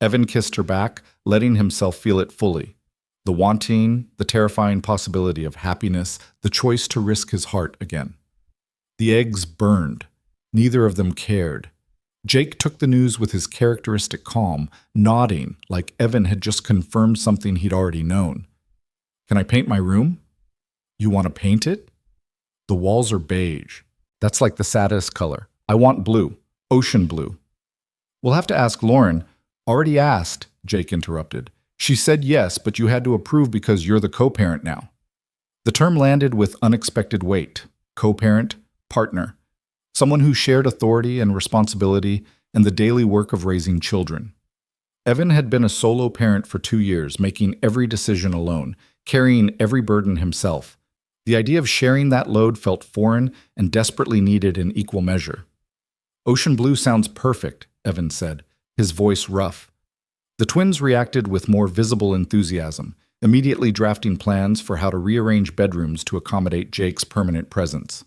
Evan kissed her back, letting himself feel it fully. The wanting, the terrifying possibility of happiness, the choice to risk his heart again. The eggs burned. Neither of them cared. Jake took the news with his characteristic calm, nodding like Evan had just confirmed something he'd already known. "Can I paint my room?" "You want to paint it?" "The walls are beige. That's like the saddest color. I want blue, ocean blue." "We'll have to ask Lauren." "Already asked," Jake interrupted. "She said yes, but you had to approve because you're the co-parent now." The term landed with unexpected weight. Co-parent, partner. Someone who shared authority and responsibility and the daily work of raising children. Evan had been a solo parent for 2 years, making every decision alone, carrying every burden himself. The idea of sharing that load felt foreign and desperately needed in equal measure. "Ocean blue sounds perfect," Evan said, his voice rough. The twins reacted with more visible enthusiasm, immediately drafting plans for how to rearrange bedrooms to accommodate Jake's permanent presence.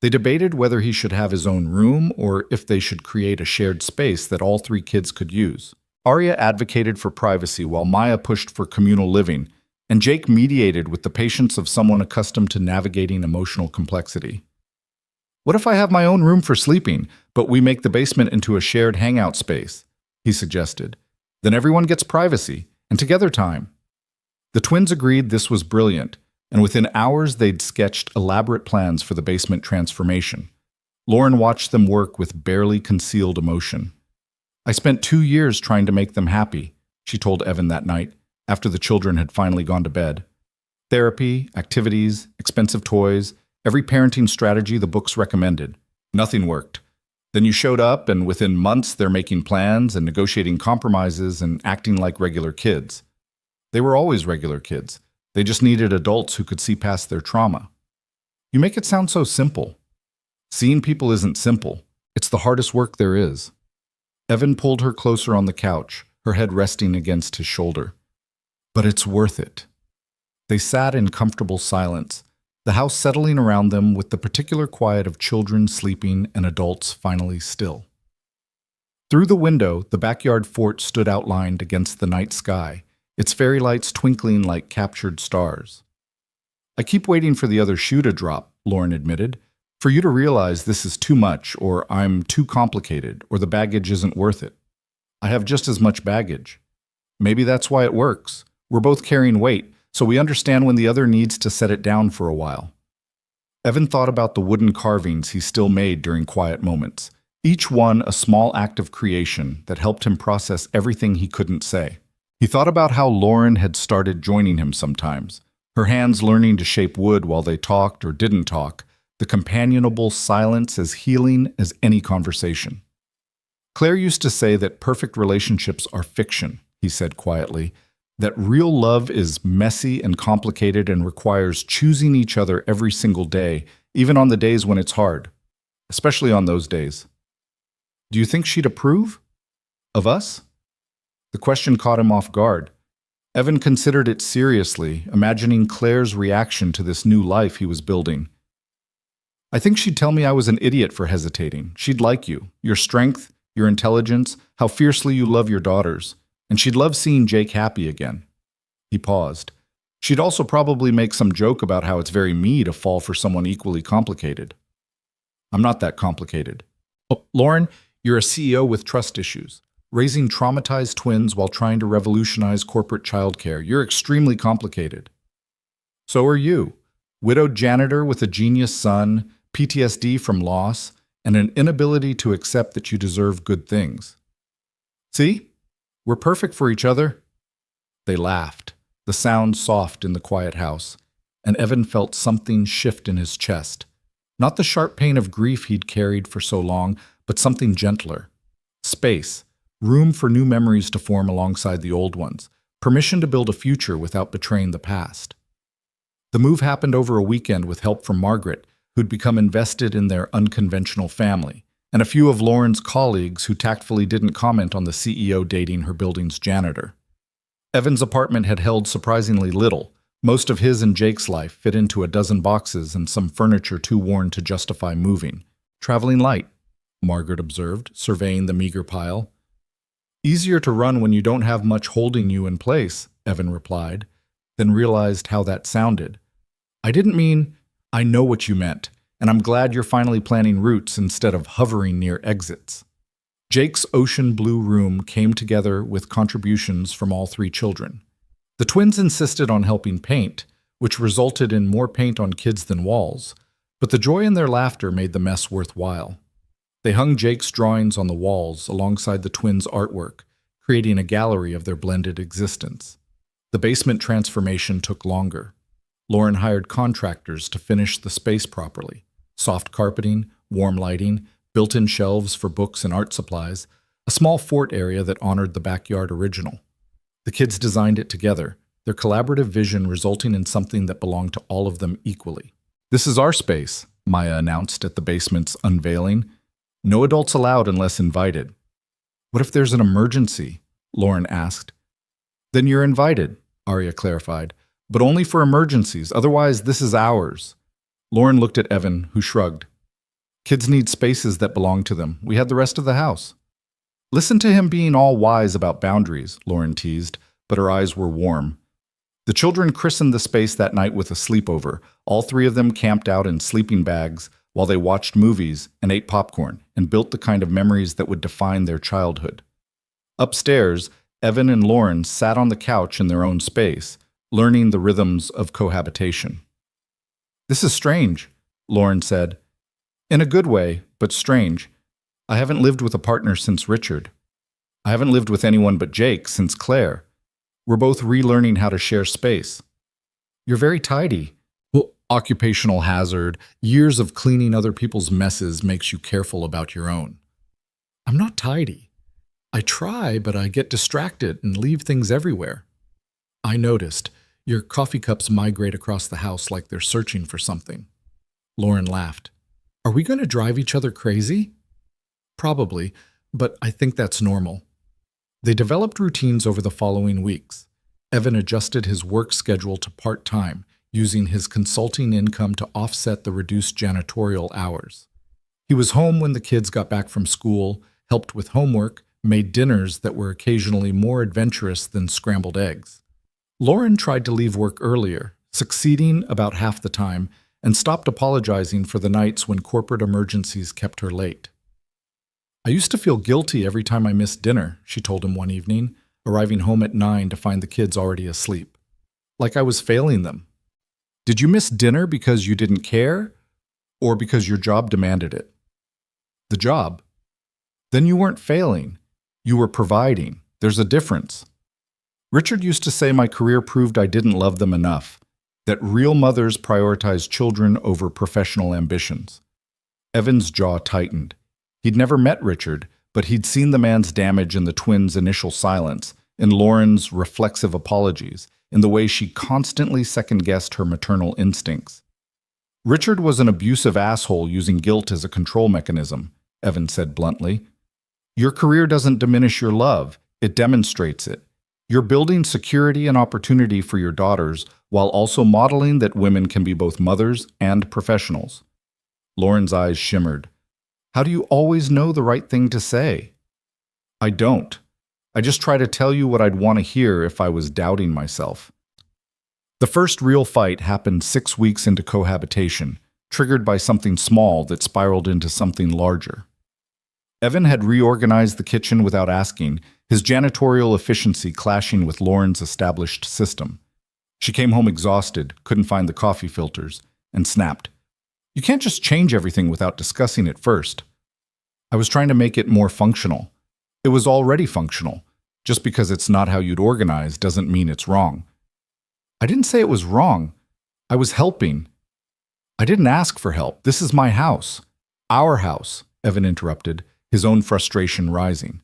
They debated whether he should have his own room or if they should create a shared space that all 3 kids could use. Arya advocated for privacy while Maya pushed for communal living, and Jake mediated with the patience of someone accustomed to navigating emotional complexity. "What if I have my own room for sleeping, but we make the basement into a shared hangout space?" he suggested. "Then everyone gets privacy and together time." The twins agreed this was brilliant, and within hours they'd sketched elaborate plans for the basement transformation. Lauren watched them work with barely concealed emotion. "I spent 2 years trying to make them happy," she told Evan that night, after the children had finally gone to bed. "Therapy, activities, expensive toys, every parenting strategy the books recommended. Nothing worked. Then you showed up, and within months they're making plans and negotiating compromises and acting like regular kids. They were always regular kids. They just needed adults who could see past their trauma." "You make it sound so simple." "Seeing people isn't simple. It's the hardest work there is." Evan pulled her closer on the couch, her head resting against his shoulder. "But it's worth it." They sat in comfortable silence, the house settling around them with the particular quiet of children sleeping and adults finally still. Through the window, the backyard fort stood outlined against the night sky, its fairy lights twinkling like captured stars. "I keep waiting for the other shoe to drop," Lauren admitted, "for you to realize this is too much, or I'm too complicated, or the baggage isn't worth it. I have just as much baggage. Maybe that's why it works. We're both carrying weight, so we understand when the other needs to set it down for a while." Evan thought about the wooden carvings he still made during quiet moments, each one a small act of creation that helped him process everything he couldn't say. He thought about how Lauren had started joining him sometimes, her hands learning to shape wood while they talked or didn't talk, the companionable silence as healing as any conversation. "Claire used to say that perfect relationships are fiction," he said quietly, "that real love is messy and complicated and requires choosing each other every single day, even on the days when it's hard, especially on those days." "Do you think she'd approve? Of us?" The question caught him off guard. Evan considered it seriously, imagining Claire's reaction to this new life he was building. "I think she'd tell me I was an idiot for hesitating. She'd like you, your strength, your intelligence, how fiercely you love your daughters, and she'd love seeing Jake happy again." He paused. "She'd also probably make some joke about how it's very me to fall for someone equally complicated." "I'm not that complicated." "Oh, Lauren, You're a CEO with trust issues, raising traumatized twins while trying to revolutionize corporate childcare. You're extremely complicated. So are you. Widowed janitor with a genius son, PTSD from loss, and an inability to accept that you deserve good things. See? We're perfect for each other. They laughed, the sound soft in the quiet house, and Evan felt something shift in his chest. Not the sharp pain of grief he'd carried for so long, but something gentler. Space, room for new memories to form alongside the old ones, permission to build a future without betraying the past. The move happened over a weekend with help from Margaret, who'd become invested in their unconventional family, and a few of Lauren's colleagues who tactfully didn't comment on the CEO dating her building's janitor. Evan's apartment had held surprisingly little. Most of his and Jake's life fit into a dozen boxes and some furniture too worn to justify moving. Traveling light, Margaret observed, surveying the meager pile. Easier to run when you don't have much holding you in place, Evan replied, then realized how that sounded. I didn't mean, I know what you meant, and I'm glad you're finally planning routes instead of hovering near exits. Jake's ocean blue room came together with contributions from all three children. The twins insisted on helping paint, which resulted in more paint on kids than walls, but the joy in their laughter made the mess worthwhile. They hung Jake's drawings on the walls alongside the twins' artwork, creating a gallery of their blended existence. The basement transformation took longer. Lauren hired contractors to finish the space properly. Soft carpeting, warm lighting, built-in shelves for books and art supplies, a small fort area that honored the backyard original. The kids designed it together, their collaborative vision resulting in something that belonged to all of them equally. This is our space, Maya announced at the basement's unveiling. No adults allowed unless invited. What if there's an emergency? Lauren asked. Then you're invited, Arya clarified, but only for emergencies, otherwise this is ours. Lauren looked at Evan, who shrugged. Kids need spaces that belong to them. We had the rest of the house. Listen to him being all wise about boundaries, Lauren teased, but her eyes were warm. The children christened the space that night with a sleepover. All three of them camped out in sleeping bags while they watched movies and ate popcorn and built the kind of memories that would define their childhood. Upstairs, Evan and Lauren sat on the couch in their own space, learning the rhythms of cohabitation. This is strange, Lauren said. In a good way, but strange. I haven't lived with a partner since Richard. I haven't lived with anyone but Jake since Claire. We're both relearning how to share space. You're very tidy. Well, occupational hazard, years of cleaning other people's messes makes you careful about your own. I'm not tidy. I try, but I get distracted and leave things everywhere. I noticed. Your coffee cups migrate across the house like they're searching for something. Lauren laughed. Are we going to drive each other crazy? Probably, but I think that's normal. They developed routines over the following weeks. Evan adjusted his work schedule to part-time, using his consulting income to offset the reduced janitorial hours. He was home when the kids got back from school, helped with homework, made dinners that were occasionally more adventurous than scrambled eggs. Lauren tried to leave work earlier, succeeding about half the time, and stopped apologizing for the nights when corporate emergencies kept her late. I used to feel guilty every time I missed dinner, she told him one evening, arriving home at 9 to find the kids already asleep. Like I was failing them. Did you miss dinner because you didn't care, or because your job demanded it? The job. Then you weren't failing. You were providing. There's a difference. Richard used to say my career proved I didn't love them enough, that real mothers prioritize children over professional ambitions. Evan's jaw tightened. He'd never met Richard, but he'd seen the man's damage in the twins' initial silence, in Lauren's reflexive apologies, in the way she constantly second-guessed her maternal instincts. Richard was an abusive asshole using guilt as a control mechanism, Evan said bluntly. Your career doesn't diminish your love, it demonstrates it. You're building security and opportunity for your daughters while also modeling that women can be both mothers and professionals. Lauren's eyes shimmered. How do you always know the right thing to say? I don't. I just try to tell you what I'd want to hear if I was doubting myself. The first real fight happened 6 weeks into cohabitation, triggered by something small that spiraled into something larger. Evan had reorganized the kitchen without asking, his janitorial efficiency clashing with Lauren's established system. She came home exhausted, couldn't find the coffee filters, and snapped. You can't just change everything without discussing it first. I was trying to make it more functional. It was already functional. Just because it's not how you'd organize doesn't mean it's wrong. I didn't say it was wrong. I was helping. I didn't ask for help. This is my house. Our house, Evan interrupted, his own frustration rising.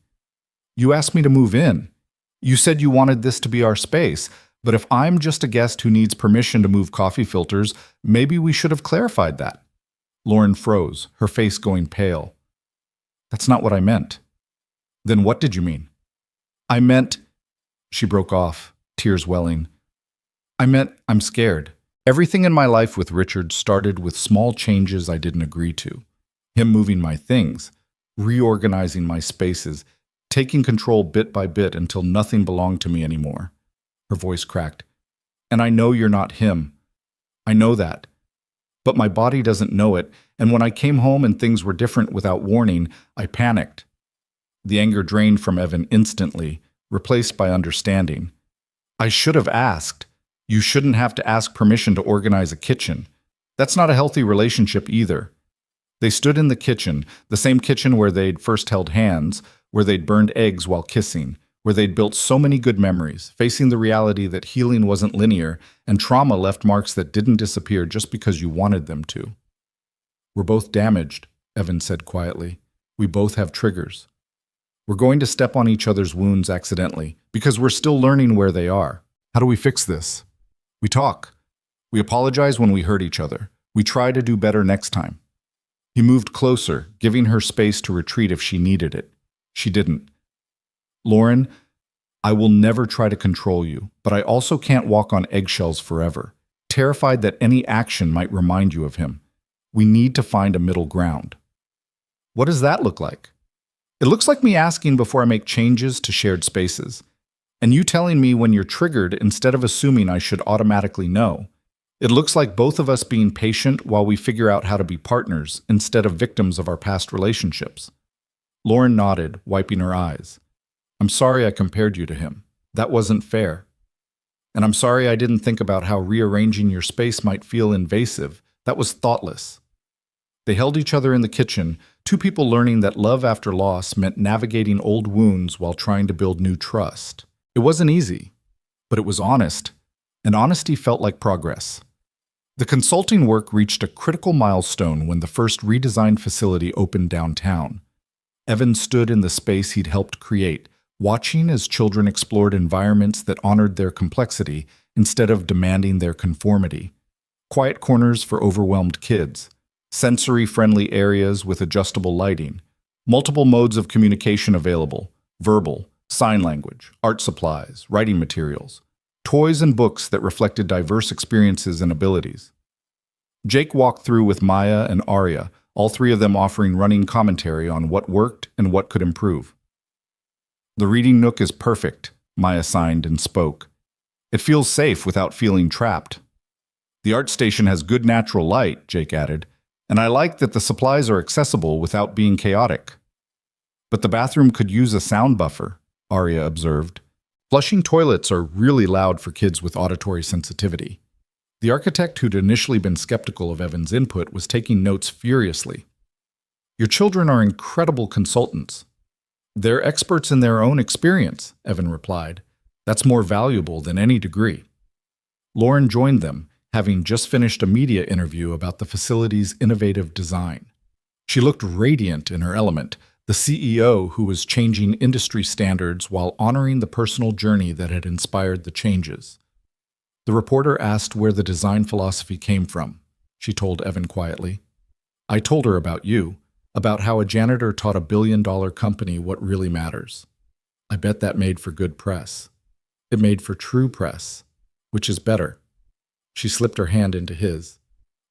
You asked me to move in. You said you wanted this to be our space, but if I'm just a guest who needs permission to move coffee filters, maybe we should have clarified that. Lauren froze, her face going pale. That's not what I meant. Then what did you mean? I meant, she broke off, tears welling. I meant I'm scared. Everything in my life with Richard started with small changes I didn't agree to. Him moving my things, reorganizing my spaces, taking control bit by bit until nothing belonged to me anymore. Her voice cracked. And I know you're not him. I know that. But my body doesn't know it, and when I came home and things were different without warning, I panicked. The anger drained from Evan instantly, replaced by understanding. I should have asked. You shouldn't have to ask permission to organize a kitchen. That's not a healthy relationship either. They stood in the kitchen, the same kitchen where they'd first held hands, where they'd burned eggs while kissing, where they'd built so many good memories, facing the reality that healing wasn't linear and trauma left marks that didn't disappear just because you wanted them to. We're both damaged, Evan said quietly. We both have triggers. We're going to step on each other's wounds accidentally because we're still learning where they are. How do we fix this? We talk. We apologize when we hurt each other. We try to do better next time. He moved closer, giving her space to retreat if she needed it. She didn't. Lauren, I will never try to control you, but I also can't walk on eggshells forever, terrified that any action might remind you of him. We need to find a middle ground. What does that look like? It looks like me asking before I make changes to shared spaces, and you telling me when you're triggered instead of assuming I should automatically know. It looks like both of us being patient while we figure out how to be partners instead of victims of our past relationships. Lauren nodded, wiping her eyes. I'm sorry I compared you to him. That wasn't fair. And I'm sorry I didn't think about how rearranging your space might feel invasive. That was thoughtless. They held each other in the kitchen, two people learning that love after loss meant navigating old wounds while trying to build new trust. It wasn't easy, but it was honest, and honesty felt like progress. The consulting work reached a critical milestone when the first redesigned facility opened downtown. Evan stood in the space he'd helped create, watching as children explored environments that honored their complexity instead of demanding their conformity. Quiet corners for overwhelmed kids, sensory-friendly areas with adjustable lighting, multiple modes of communication available, verbal, sign language, art supplies, writing materials, toys and books that reflected diverse experiences and abilities. Jake walked through with Maya and Arya, all three of them offering running commentary on what worked and what could improve. The reading nook is perfect, Maya signed and spoke. It feels safe without feeling trapped. The art station has good natural light, Jake added, and I like that the supplies are accessible without being chaotic. But the bathroom could use a sound buffer, Arya observed. Flushing toilets are really loud for kids with auditory sensitivity. The architect who'd initially been skeptical of Evan's input was taking notes furiously. Your children are incredible consultants. They're experts in their own experience, Evan replied. That's more valuable than any degree. Lauren joined them, having just finished a media interview about the facility's innovative design. She looked radiant in her element, the CEO who was changing industry standards while honoring the personal journey that had inspired the changes. The reporter asked where the design philosophy came from. She told Evan quietly. I told her about you, about how a janitor taught a billion-dollar company what really matters. I bet that made for good press. It made for true press, which is better. She slipped her hand into his.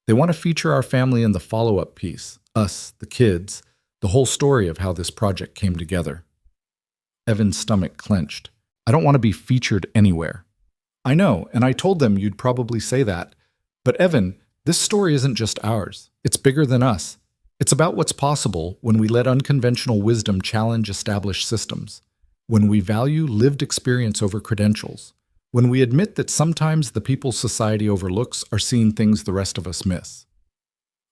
They want to feature our family in the follow-up piece, us, the kids, the whole story of how this project came together. Evan's stomach clenched. I don't want to be featured anywhere. I know, and I told them you'd probably say that. But Evan, this story isn't just ours. It's bigger than us. It's about what's possible when we let unconventional wisdom challenge established systems, when we value lived experience over credentials, when we admit that sometimes the people society overlooks are seeing things the rest of us miss.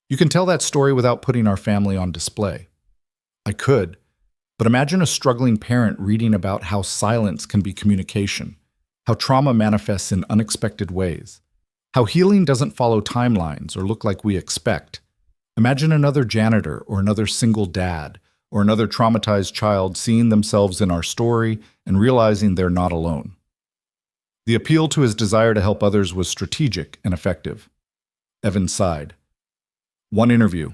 You can tell that story without putting our family on display. I could, but imagine a struggling parent reading about how silence can be communication, how trauma manifests in unexpected ways, how healing doesn't follow timelines or look like we expect. Imagine another janitor or another single dad or another traumatized child seeing themselves in our story and realizing they're not alone. The appeal to his desire to help others was strategic and effective. Evan sighed. One interview,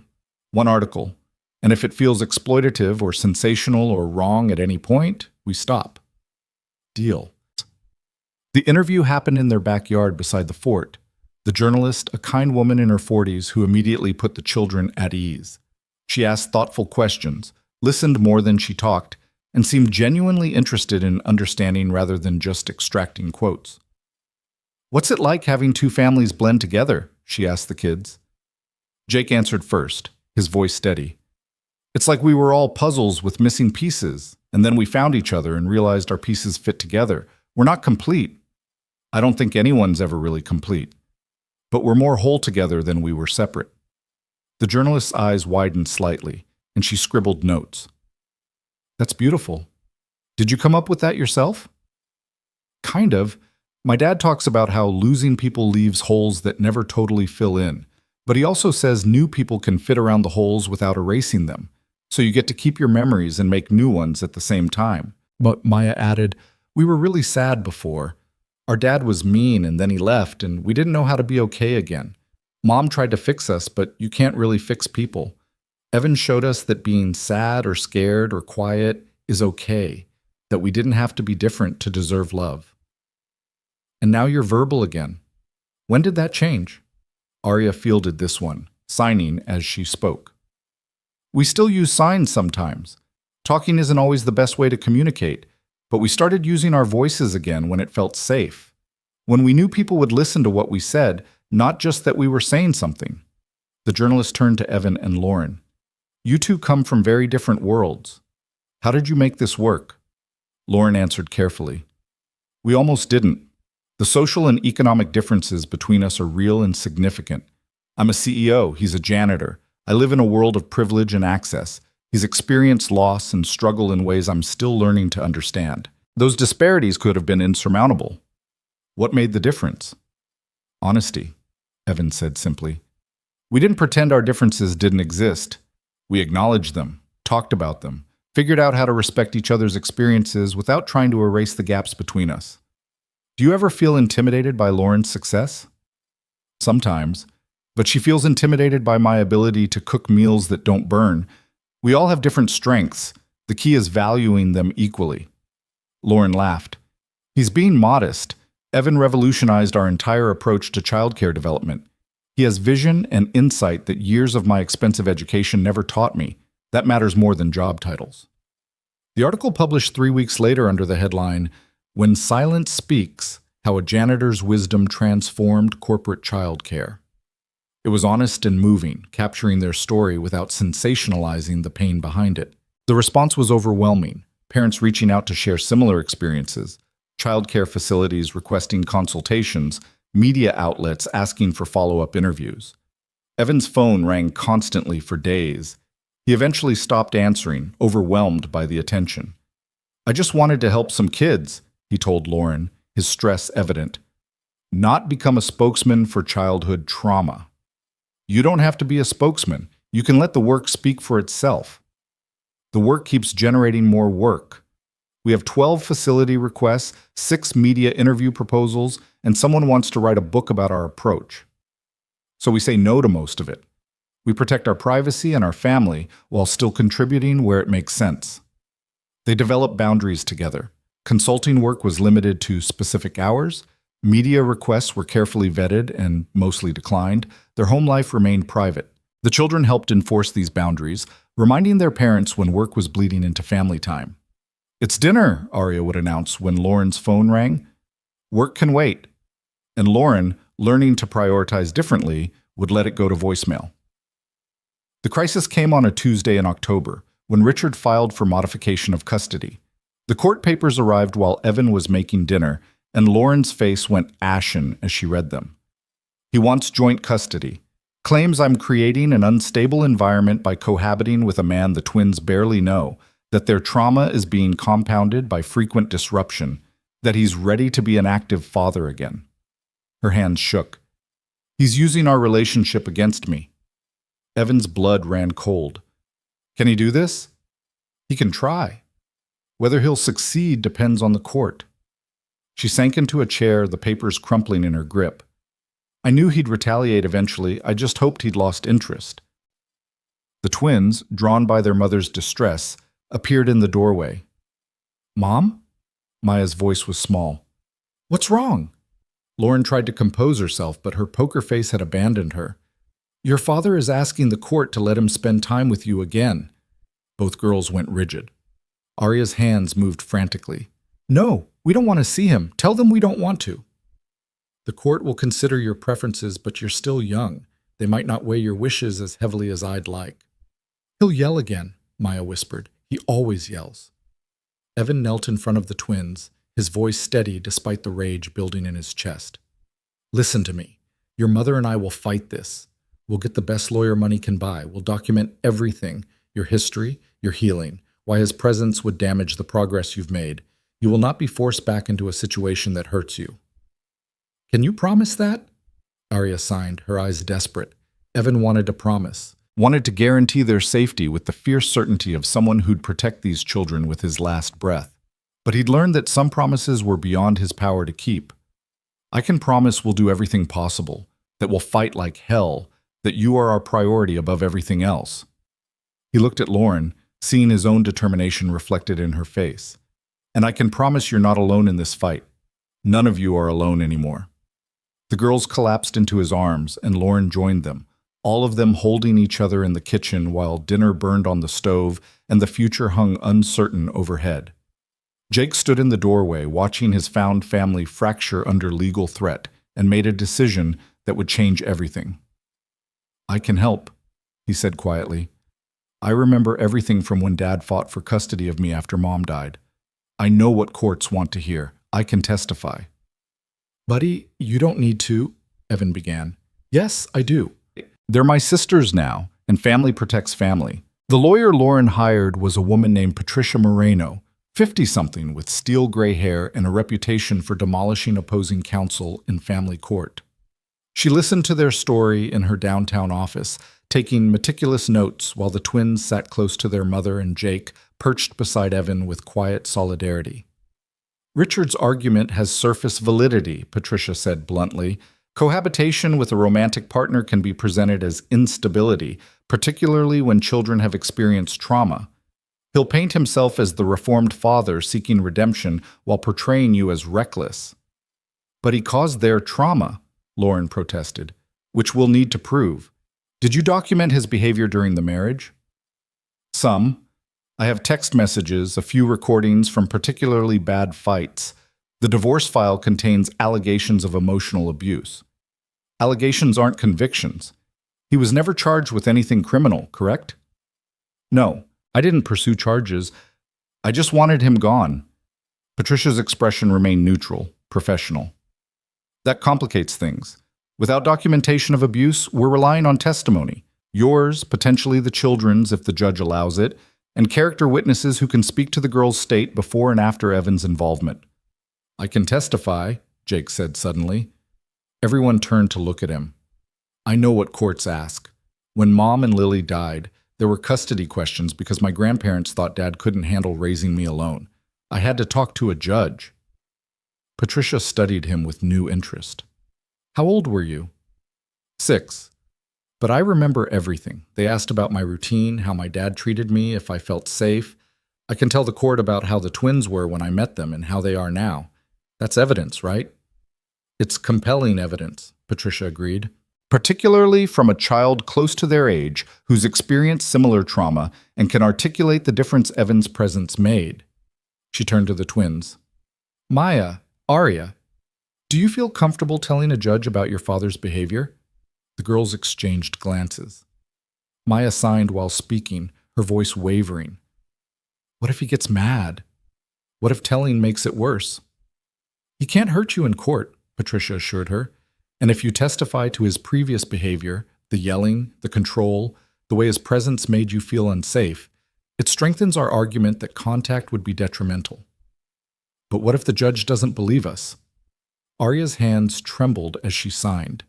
one article, and if it feels exploitative or sensational or wrong at any point, we stop. Deal. The interview happened in their backyard beside the fort. The journalist, a kind woman in her 40s who immediately put the children at ease. She asked thoughtful questions, listened more than she talked, and seemed genuinely interested in understanding rather than just extracting quotes. "What's it like having two families blend together?" she asked the kids. Jake answered first, his voice steady. "It's like we were all puzzles with missing pieces, and then we found each other and realized our pieces fit together. We're not complete. I don't think anyone's ever really complete. But we're more whole together than we were separate." The journalist's eyes widened slightly, and she scribbled notes. "That's beautiful. Did you come up with that yourself?" "Kind of. My dad talks about how losing people leaves holes that never totally fill in, but he also says new people can fit around the holes without erasing them, so you get to keep your memories and make new ones at the same time." But Maya added, "We were really sad before. Our dad was mean and then he left, and we didn't know how to be okay again. Mom tried to fix us, but you can't really fix people. Evan showed us that being sad or scared or quiet is okay, that we didn't have to be different to deserve love." "And now you're verbal again. When did that change?" Arya fielded this one, signing as she spoke. "We still use signs sometimes. Talking isn't always the best way to communicate, but we started using our voices again when it felt safe. When we knew people would listen to what we said, not just that we were saying something." The journalist turned to Evan and Lauren. "You two come from very different worlds. How did you make this work?" Lauren answered carefully. "We almost didn't. The social and economic differences between us are real and significant. I'm a CEO, he's a janitor. I live in a world of privilege and access. He's experienced loss and struggle in ways I'm still learning to understand. Those disparities could have been insurmountable. What made the difference?" "Honesty," Evan said simply. "We didn't pretend our differences didn't exist. We acknowledged them, talked about them, figured out how to respect each other's experiences without trying to erase the gaps between us." "Do you ever feel intimidated by Lauren's success?" "Sometimes, but she feels intimidated by my ability to cook meals that don't burn. We all have different strengths. The key is valuing them equally." Lauren laughed. "He's being modest. Evan revolutionized our entire approach to childcare development. He has vision and insight that years of my expensive education never taught me. That matters more than job titles." The article published 3 weeks later under the headline, "When Silence Speaks, How a Janitor's Wisdom Transformed Corporate Childcare." It was honest and moving, capturing their story without sensationalizing the pain behind it. The response was overwhelming, parents reaching out to share similar experiences, childcare facilities requesting consultations, media outlets asking for follow-up interviews. Evan's phone rang constantly for days. He eventually stopped answering, overwhelmed by the attention. "I just wanted to help some kids," he told Lauren, his stress evident. "Not become a spokesman for childhood trauma." You don't have to be a spokesman. You can let the work speak for itself. The work keeps generating more work. We have 12 facility requests, 6 media interview proposals, and someone wants to write a book about our approach. So we say no to most of it. We protect our privacy and our family while still contributing where it makes sense. They develop boundaries together. Consulting work was limited to specific hours. Media requests were carefully vetted and mostly declined. Their home life remained private. The children helped enforce these boundaries, reminding their parents when work was bleeding into family time. "It's dinner," Arya would announce when Lauren's phone rang. "Work can wait." And Lauren, learning to prioritize differently, would let it go to voicemail. The crisis came on a Tuesday in October, when Richard filed for modification of custody. The court papers arrived while Evan was making dinner, and Lauren's face went ashen as she read them. He wants joint custody. Claims I'm creating an unstable environment by cohabiting with a man the twins barely know, that their trauma is being compounded by frequent disruption, that he's ready to be an active father again. Her hands shook. He's using our relationship against me. Evan's blood ran cold. Can he do this? He can try. Whether he'll succeed depends on the court. She sank into a chair, the papers crumpling in her grip. I knew he'd retaliate eventually, I just hoped he'd lost interest. The twins, drawn by their mother's distress, appeared in the doorway. Mom? Maya's voice was small. What's wrong? Lauren tried to compose herself, but her poker face had abandoned her. Your father is asking the court to let him spend time with you again. Both girls went rigid. Arya's hands moved frantically. No, we don't want to see him. Tell them we don't want to. The court will consider your preferences, but you're still young. They might not weigh your wishes as heavily as I'd like. He'll yell again, Maya whispered. He always yells. Evan knelt in front of the twins, his voice steady despite the rage building in his chest. Listen to me. Your mother and I will fight this. We'll get the best lawyer money can buy. We'll document everything, your history, your healing, why his presence would damage the progress you've made. You will not be forced back into a situation that hurts you. Can you promise that? Arya signed, her eyes desperate. Evan wanted to promise, wanted to guarantee their safety with the fierce certainty of someone who'd protect these children with his last breath. But he'd learned that some promises were beyond his power to keep. I can promise we'll do everything possible, that we'll fight like hell, that you are our priority above everything else. He looked at Lauren, seeing his own determination reflected in her face. And I can promise you're not alone in this fight. None of you are alone anymore. The girls collapsed into his arms, and Lauren joined them, all of them holding each other in the kitchen while dinner burned on the stove and the future hung uncertain overhead. Jake stood in the doorway, watching his found family fracture under legal threat, and made a decision that would change everything. I can help, he said quietly. I remember everything from when Dad fought for custody of me after Mom died. I know what courts want to hear. I can testify. Buddy, you don't need to, Evan began. Yes, I do. They're my sisters now, and family protects family. The lawyer Lauren hired was a woman named Patricia Moreno, 50-something with steel gray hair and a reputation for demolishing opposing counsel in family court. She listened to their story in her downtown office, taking meticulous notes while the twins sat close to their mother and Jake, perched beside Evan with quiet solidarity. Richard's argument has surface validity, Patricia said bluntly. Cohabitation with a romantic partner can be presented as instability, particularly when children have experienced trauma. He'll paint himself as the reformed father seeking redemption while portraying you as reckless. But he caused their trauma, Lauren protested, which we'll need to prove. Did you document his behavior during the marriage? Some. I have text messages, a few recordings from particularly bad fights. The divorce file contains allegations of emotional abuse. Allegations aren't convictions. He was never charged with anything criminal, correct? No, I didn't pursue charges. I just wanted him gone. Patricia's expression remained neutral, professional. That complicates things. Without documentation of abuse, we're relying on testimony. Yours, potentially the children's if the judge allows it, and character witnesses who can speak to the girl's state before and after Evan's involvement. I can testify, Jake said suddenly. Everyone turned to look at him. I know what courts ask. When Mom and Lily died, there were custody questions because my grandparents thought Dad couldn't handle raising me alone. I had to talk to a judge. Patricia studied him with new interest. How old were you? 6. But I remember everything. They asked about my routine, how my dad treated me, if I felt safe. I can tell the court about how the twins were when I met them and how they are now. That's evidence, right? It's compelling evidence, Patricia agreed. Particularly from a child close to their age who's experienced similar trauma and can articulate the difference Evan's presence made. She turned to the twins. Maya, Arya, do you feel comfortable telling a judge about your father's behavior? The girls exchanged glances. Maya signed while speaking, her voice wavering. What if he gets mad? What if telling makes it worse? He can't hurt you in court, Patricia assured her. And if you testify to his previous behavior, the yelling, the control, the way his presence made you feel unsafe, it strengthens our argument that contact would be detrimental. But what if the judge doesn't believe us? Arya's hands trembled as she signed.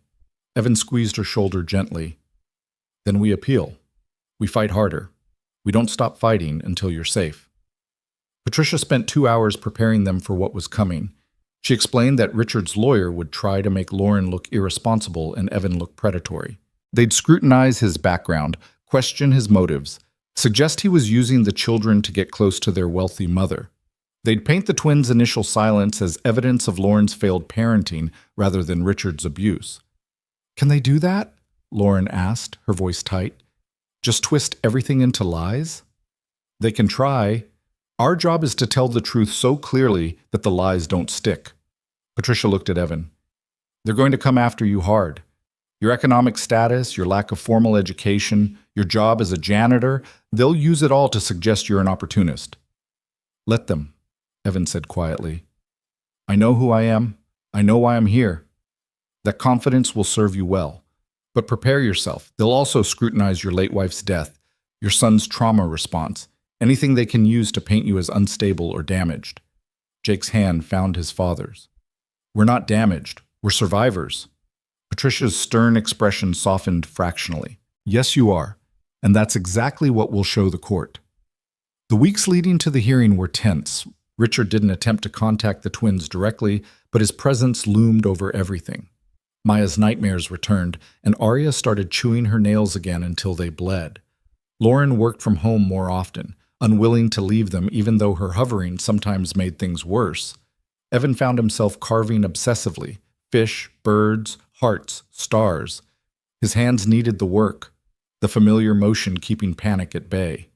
Evan squeezed her shoulder gently. Then we appeal. We fight harder. We don't stop fighting until you're safe. Patricia spent 2 hours preparing them for what was coming. She explained that Richard's lawyer would try to make Lauren look irresponsible and Evan look predatory. They'd scrutinize his background, question his motives, suggest he was using the children to get close to their wealthy mother. They'd paint the twins' initial silence as evidence of Lauren's failed parenting rather than Richard's abuse. Can they do that? Lauren asked, her voice tight. Just twist everything into lies? They can try. Our job is to tell the truth so clearly that the lies don't stick. Patricia looked at Evan. They're going to come after you hard. Your economic status, your lack of formal education, your job as a janitor, they'll use it all to suggest you're an opportunist. Let them, Evan said quietly. I know who I am. I know why I'm here. That confidence will serve you well. But prepare yourself. They'll also scrutinize your late wife's death, your son's trauma response, anything they can use to paint you as unstable or damaged. Jake's hand found his father's. We're not damaged. We're survivors. Patricia's stern expression softened fractionally. Yes, you are. And that's exactly what we'll show the court. The weeks leading to the hearing were tense. Richard didn't attempt to contact the twins directly, but his presence loomed over everything. Maya's nightmares returned, and Arya started chewing her nails again until they bled. Lauren worked from home more often, unwilling to leave them even though her hovering sometimes made things worse. Evan found himself carving obsessively, fish, birds, hearts, stars. His hands needed the work, the familiar motion keeping panic at bay.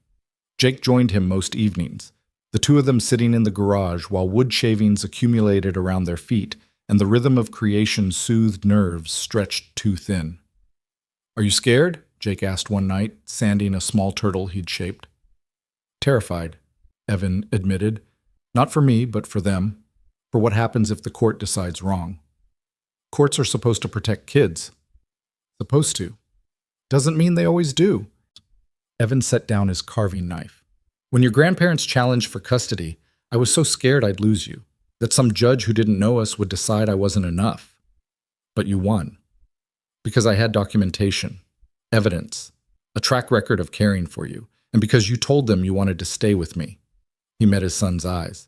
Jake joined him most evenings, the two of them sitting in the garage while wood shavings accumulated around their feet and the rhythm of creation's soothed nerves stretched too thin. Are you scared? Jake asked one night, sanding a small turtle he'd shaped. Terrified, Evan admitted. Not for me, but for them. For what happens if the court decides wrong. Courts are supposed to protect kids. Supposed to. Doesn't mean they always do. Evan set down his carving knife. When your grandparents challenged for custody, I was so scared I'd lose you, that some judge who didn't know us would decide I wasn't enough. But you won. Because I had documentation, evidence, a track record of caring for you, and because you told them you wanted to stay with me. He met his son's eyes.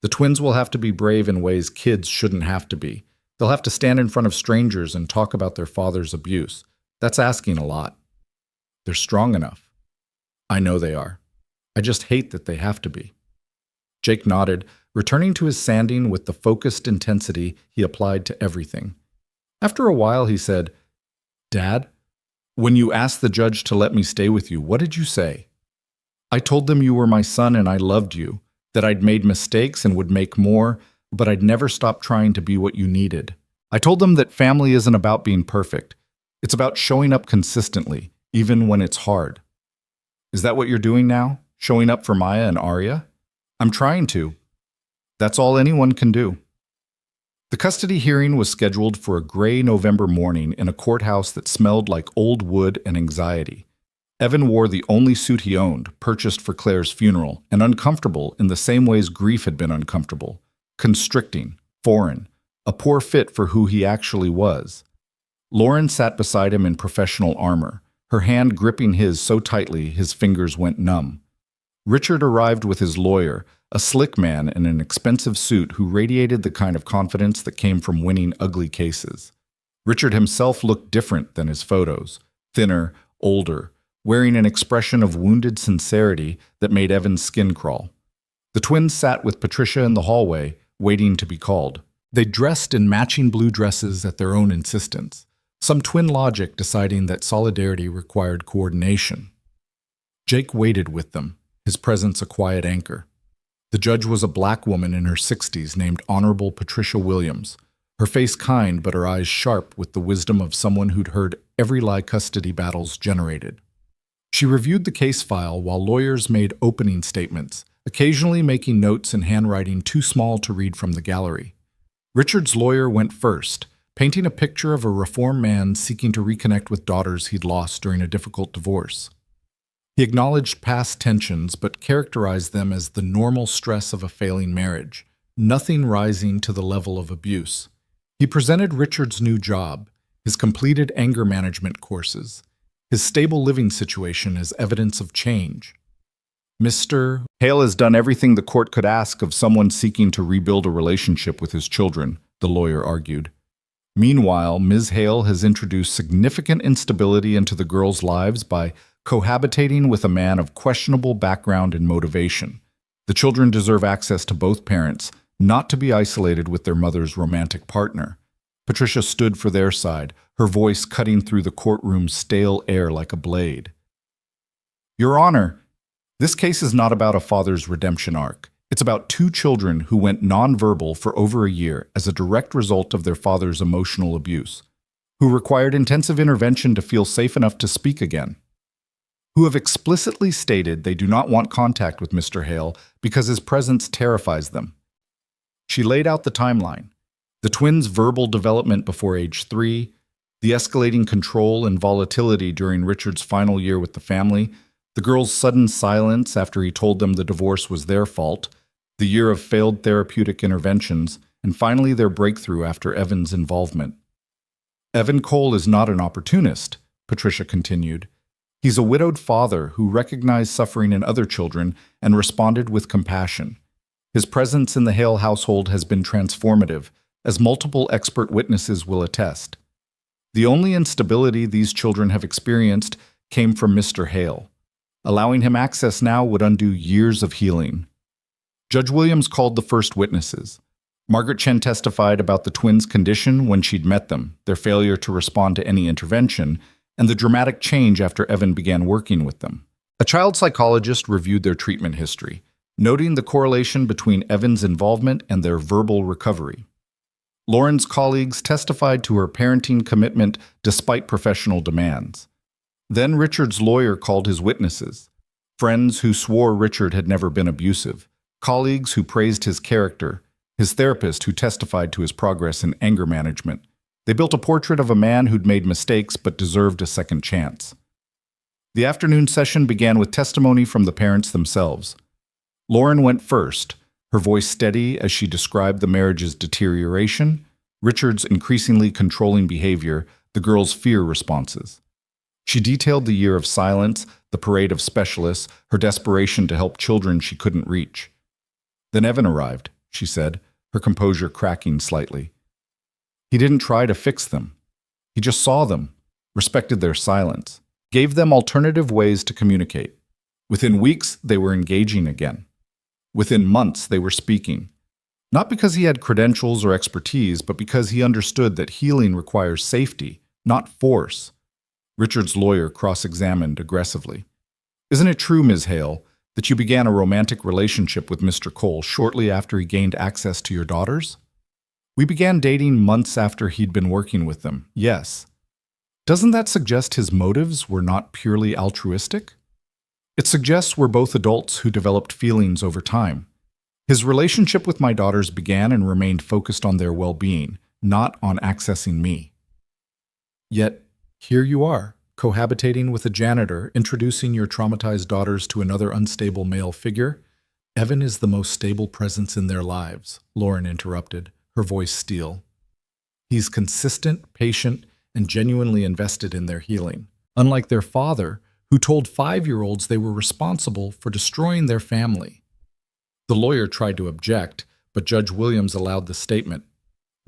The twins will have to be brave in ways kids shouldn't have to be. They'll have to stand in front of strangers and talk about their father's abuse. That's asking a lot. They're strong enough. I know they are. I just hate that they have to be. Jake nodded, returning to his sanding with the focused intensity he applied to everything. After a while, he said, Dad, when you asked the judge to let me stay with you, what did you say? I told them you were my son and I loved you, that I'd made mistakes and would make more, but I'd never stop trying to be what you needed. I told them that family isn't about being perfect. It's about showing up consistently, even when it's hard. Is that what you're doing now? Showing up for Maya and Arya? I'm trying to. That's all anyone can do. The custody hearing was scheduled for a gray November morning in a courthouse that smelled like old wood and anxiety. Evan wore the only suit he owned, purchased for Claire's funeral, and uncomfortable in the same ways grief had been uncomfortable. Constricting, foreign, a poor fit for who he actually was. Lauren sat beside him in professional armor, her hand gripping his so tightly his fingers went numb. Richard arrived with his lawyer, a slick man in an expensive suit who radiated the kind of confidence that came from winning ugly cases. Richard himself looked different than his photos, thinner, older, wearing an expression of wounded sincerity that made Evan's skin crawl. The twins sat with Patricia in the hallway, waiting to be called. They dressed in matching blue dresses at their own insistence, some twin logic deciding that solidarity required coordination. Jake waited with them, his presence a quiet anchor. The judge was a black woman in her 60s named Honorable Patricia Williams, her face kind but her eyes sharp with the wisdom of someone who'd heard every lie custody battles generated. She reviewed the case file while lawyers made opening statements, occasionally making notes in handwriting too small to read from the gallery. Richard's lawyer went first, painting a picture of a reformed man seeking to reconnect with daughters he'd lost during a difficult divorce. He acknowledged past tensions but characterized them as the normal stress of a failing marriage, nothing rising to the level of abuse. He presented Richard's new job, his completed anger management courses, his stable living situation as evidence of change. Mr. Hale has done everything the court could ask of someone seeking to rebuild a relationship with his children, the lawyer argued. Meanwhile, Ms. Hale has introduced significant instability into the girls' lives by cohabitating with a man of questionable background and motivation. The children deserve access to both parents, not to be isolated with their mother's romantic partner. Patricia stood for their side, her voice cutting through the courtroom's stale air like a blade. Your Honor, this case is not about a father's redemption arc. It's about two children who went nonverbal for over a year as a direct result of their father's emotional abuse, who required intensive intervention to feel safe enough to speak again, who have explicitly stated they do not want contact with Mr. Hale because his presence terrifies them. She laid out the timeline: the twins' verbal development before age 3, the escalating control and volatility during Richard's final year with the family, the girls' sudden silence after he told them the divorce was their fault, the year of failed therapeutic interventions, and finally their breakthrough after Evan's involvement. Evan Cole is not an opportunist, Patricia continued. He's a widowed father who recognized suffering in other children and responded with compassion. His presence in the Hale household has been transformative, as multiple expert witnesses will attest. The only instability these children have experienced came from Mr. Hale. Allowing him access now would undo years of healing. Judge Williams called the first witnesses. Margaret Chen testified about the twins' condition when she'd met them, their failure to respond to any intervention, and the dramatic change after Evan began working with them. A child psychologist reviewed their treatment history, noting the correlation between Evan's involvement and their verbal recovery. Lauren's colleagues testified to her parenting commitment despite professional demands. Then Richard's lawyer called his witnesses, friends who swore Richard had never been abusive, colleagues who praised his character, his therapist who testified to his progress in anger management. They built a portrait of a man who'd made mistakes but deserved a second chance. The afternoon session began with testimony from the parents themselves. Lauren went first, her voice steady as she described the marriage's deterioration, Richard's increasingly controlling behavior, the girls' fear responses. She detailed the year of silence, the parade of specialists, her desperation to help children she couldn't reach. Then Evan arrived, she said, her composure cracking slightly. He didn't try to fix them. He just saw them, respected their silence, gave them alternative ways to communicate. Within weeks, they were engaging again. Within months, they were speaking. Not because he had credentials or expertise, but because he understood that healing requires safety, not force. Richard's lawyer cross-examined aggressively. Isn't it true, Ms. Hale, that you began a romantic relationship with Mr. Cole shortly after he gained access to your daughters? We began dating months after he'd been working with them, yes. Doesn't that suggest his motives were not purely altruistic? It suggests we're both adults who developed feelings over time. His relationship with my daughters began and remained focused on their well-being, not on accessing me. Yet, here you are, cohabitating with a janitor, introducing your traumatized daughters to another unstable male figure. Evan is the most stable presence in their lives, Lauren interrupted, her voice steel. He's consistent, patient, and genuinely invested in their healing, unlike their father, who told 5-year-olds they were responsible for destroying their family. The lawyer tried to object, but Judge Williams allowed the statement.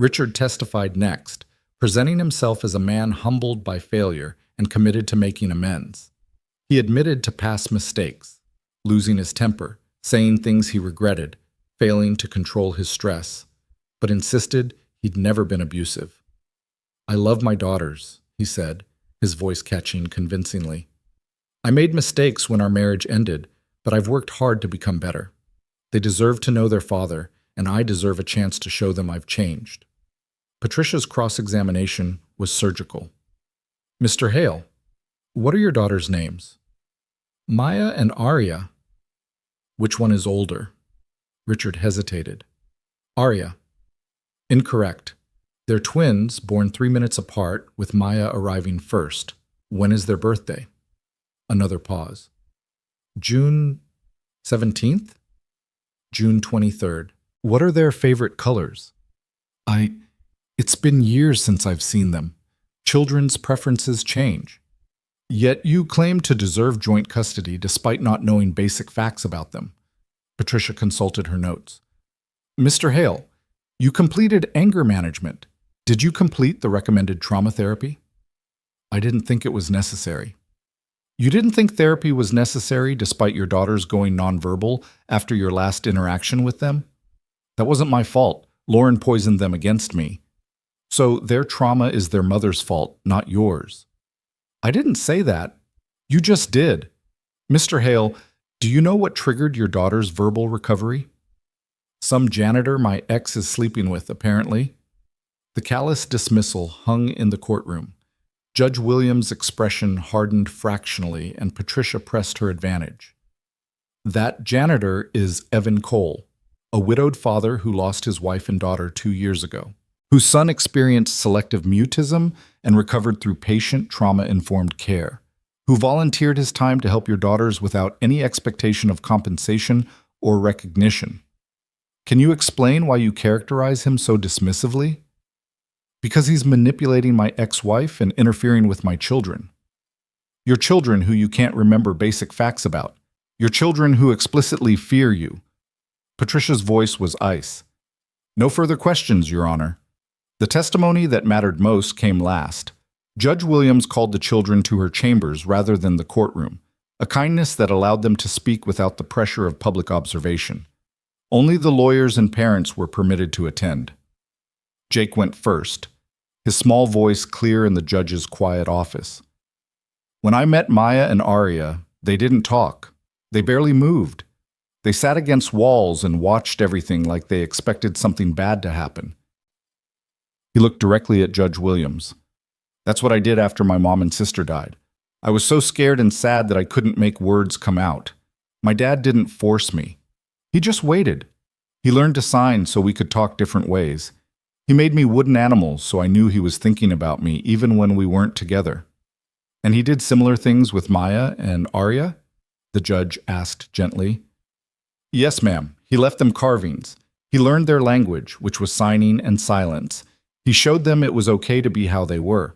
Richard testified next, presenting himself as a man humbled by failure and committed to making amends. He admitted to past mistakes, losing his temper, saying things he regretted, failing to control his stress, but insisted he'd never been abusive. I love my daughters, he said, his voice catching convincingly. I made mistakes when our marriage ended, but I've worked hard to become better. They deserve to know their father, and I deserve a chance to show them I've changed. Patricia's cross-examination was surgical. Mr. Hale, what are your daughters' names? Maya and Arya. Which one is older? Richard hesitated. Arya. Incorrect. They're twins, born 3 minutes apart, with Maya arriving first. When is their birthday? Another pause. June 17th? June 23rd. What are their favorite colors? It's been years since I've seen them. Children's preferences change. Yet you claim to deserve joint custody despite not knowing basic facts about them. Patricia consulted her notes. Mr. Hale, you completed anger management. Did you complete the recommended trauma therapy? I didn't think it was necessary. You didn't think therapy was necessary despite your daughters going nonverbal after your last interaction with them? That wasn't my fault. Lauren poisoned them against me. So their trauma is their mother's fault, not yours. I didn't say that. You just did. Mr. Hale, do you know what triggered your daughter's verbal recovery? Some janitor my ex is sleeping with, apparently. The callous dismissal hung in the courtroom. Judge Williams' expression hardened fractionally, and Patricia pressed her advantage. That janitor is Evan Cole, a widowed father who lost his wife and daughter 2 years ago, whose son experienced selective mutism and recovered through patient, trauma-informed care, who volunteered his time to help your daughters without any expectation of compensation or recognition. Can you explain why you characterize him so dismissively? Because he's manipulating my ex-wife and interfering with my children. Your children who you can't remember basic facts about. Your children who explicitly fear you. Patricia's voice was ice. No further questions, Your Honor. The testimony that mattered most came last. Judge Williams called the children to her chambers rather than the courtroom, a kindness that allowed them to speak without the pressure of public observation. Only the lawyers and parents were permitted to attend. Jake went first, his small voice clear in the judge's quiet office. When I met Maya and Arya, they didn't talk. They barely moved. They sat against walls and watched everything like they expected something bad to happen. He looked directly at Judge Williams. That's what I did after my mom and sister died. I was so scared and sad that I couldn't make words come out. My dad didn't force me. He just waited. He learned to sign so we could talk different ways. He made me wooden animals so I knew he was thinking about me even when we weren't together. And he did similar things with Maya and Arya? The judge asked gently. Yes, ma'am. He left them carvings. He learned their language, which was signing and silence. He showed them it was okay to be how they were.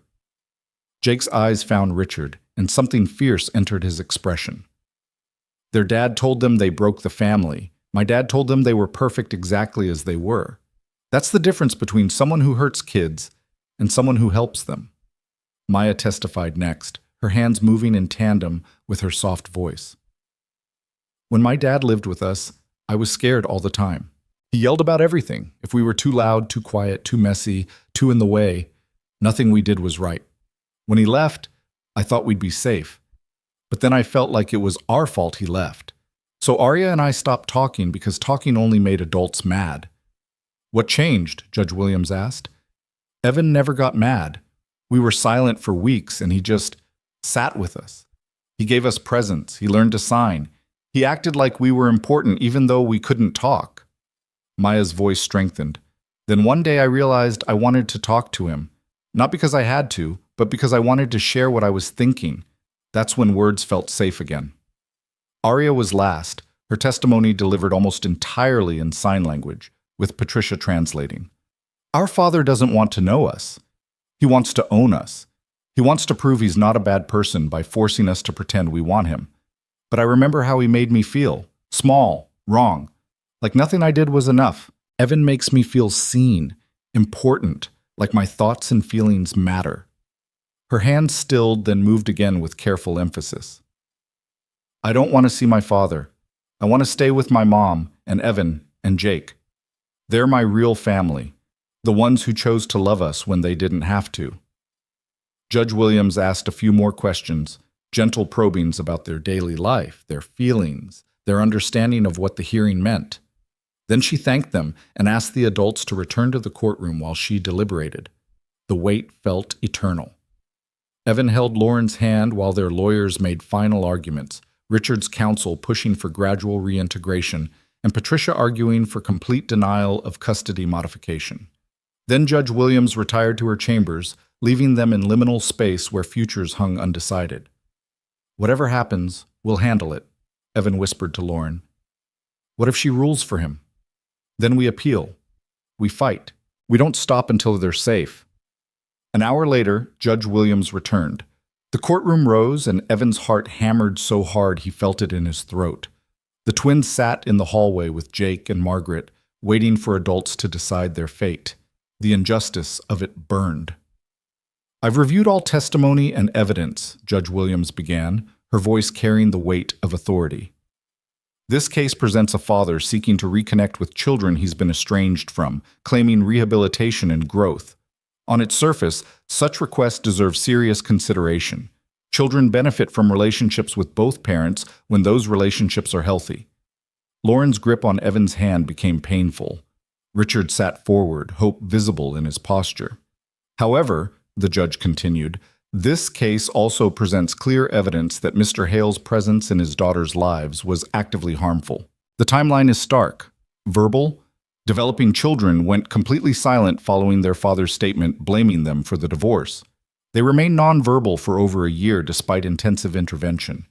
Jake's eyes found Richard, and something fierce entered his expression. Their dad told them they broke the family. My dad told them they were perfect exactly as they were. That's the difference between someone who hurts kids and someone who helps them. Maya testified next, her hands moving in tandem with her soft voice. When my dad lived with us, I was scared all the time. He yelled about everything. If we were too loud, too quiet, too messy, too in the way, nothing we did was right. When he left, I thought we'd be safe. But then I felt like it was our fault he left. So Arya and I stopped talking because talking only made adults mad. What changed? Judge Williams asked. Evan never got mad. We were silent for weeks and he just sat with us. He gave us presents. He learned to sign. He acted like we were important even though we couldn't talk. Maya's voice strengthened. Then one day I realized I wanted to talk to him. Not because I had to, but because I wanted to share what I was thinking. That's when words felt safe again. Arya was last, her testimony delivered almost entirely in sign language, with Patricia translating. Our father doesn't want to know us. He wants to own us. He wants to prove he's not a bad person by forcing us to pretend we want him. But I remember how he made me feel. Small, wrong. Like nothing I did was enough. Evan makes me feel seen, important, like my thoughts and feelings matter. Her hands stilled, then moved again with careful emphasis. I don't want to see my father. I want to stay with my mom and Evan and Jake. They're my real family, the ones who chose to love us when they didn't have to. Judge Williams asked a few more questions, gentle probings about their daily life, their feelings, their understanding of what the hearing meant. Then she thanked them and asked the adults to return to the courtroom while she deliberated. The wait felt eternal. Evan held Lauren's hand while their lawyers made final arguments, Richard's counsel pushing for gradual reintegration, and Patricia arguing for complete denial of custody modification. Then Judge Williams retired to her chambers, leaving them in liminal space where futures hung undecided. "Whatever happens, we'll handle it," Evan whispered to Lauren. "What if she rules for him? Then we appeal. We fight. We don't stop until they're safe." An hour later, Judge Williams returned. The courtroom rose, and Evan's heart hammered so hard he felt it in his throat. The twins sat in the hallway with Jake and Margaret, waiting for adults to decide their fate. The injustice of it burned. "I've reviewed all testimony and evidence," Judge Williams began, her voice carrying the weight of authority. "This case presents a father seeking to reconnect with children he's been estranged from, claiming rehabilitation and growth. On its surface, such requests deserve serious consideration. Children benefit from relationships with both parents when those relationships are healthy." Lauren's grip on Evan's hand became painful. Richard sat forward, hope visible in his posture. "However," the judge continued, "this case also presents clear evidence that Mr. Hale's presence in his daughter's lives was actively harmful. The timeline is stark. Verbal, developing children went completely silent following their father's statement blaming them for the divorce. They remained nonverbal for over a year despite intensive intervention.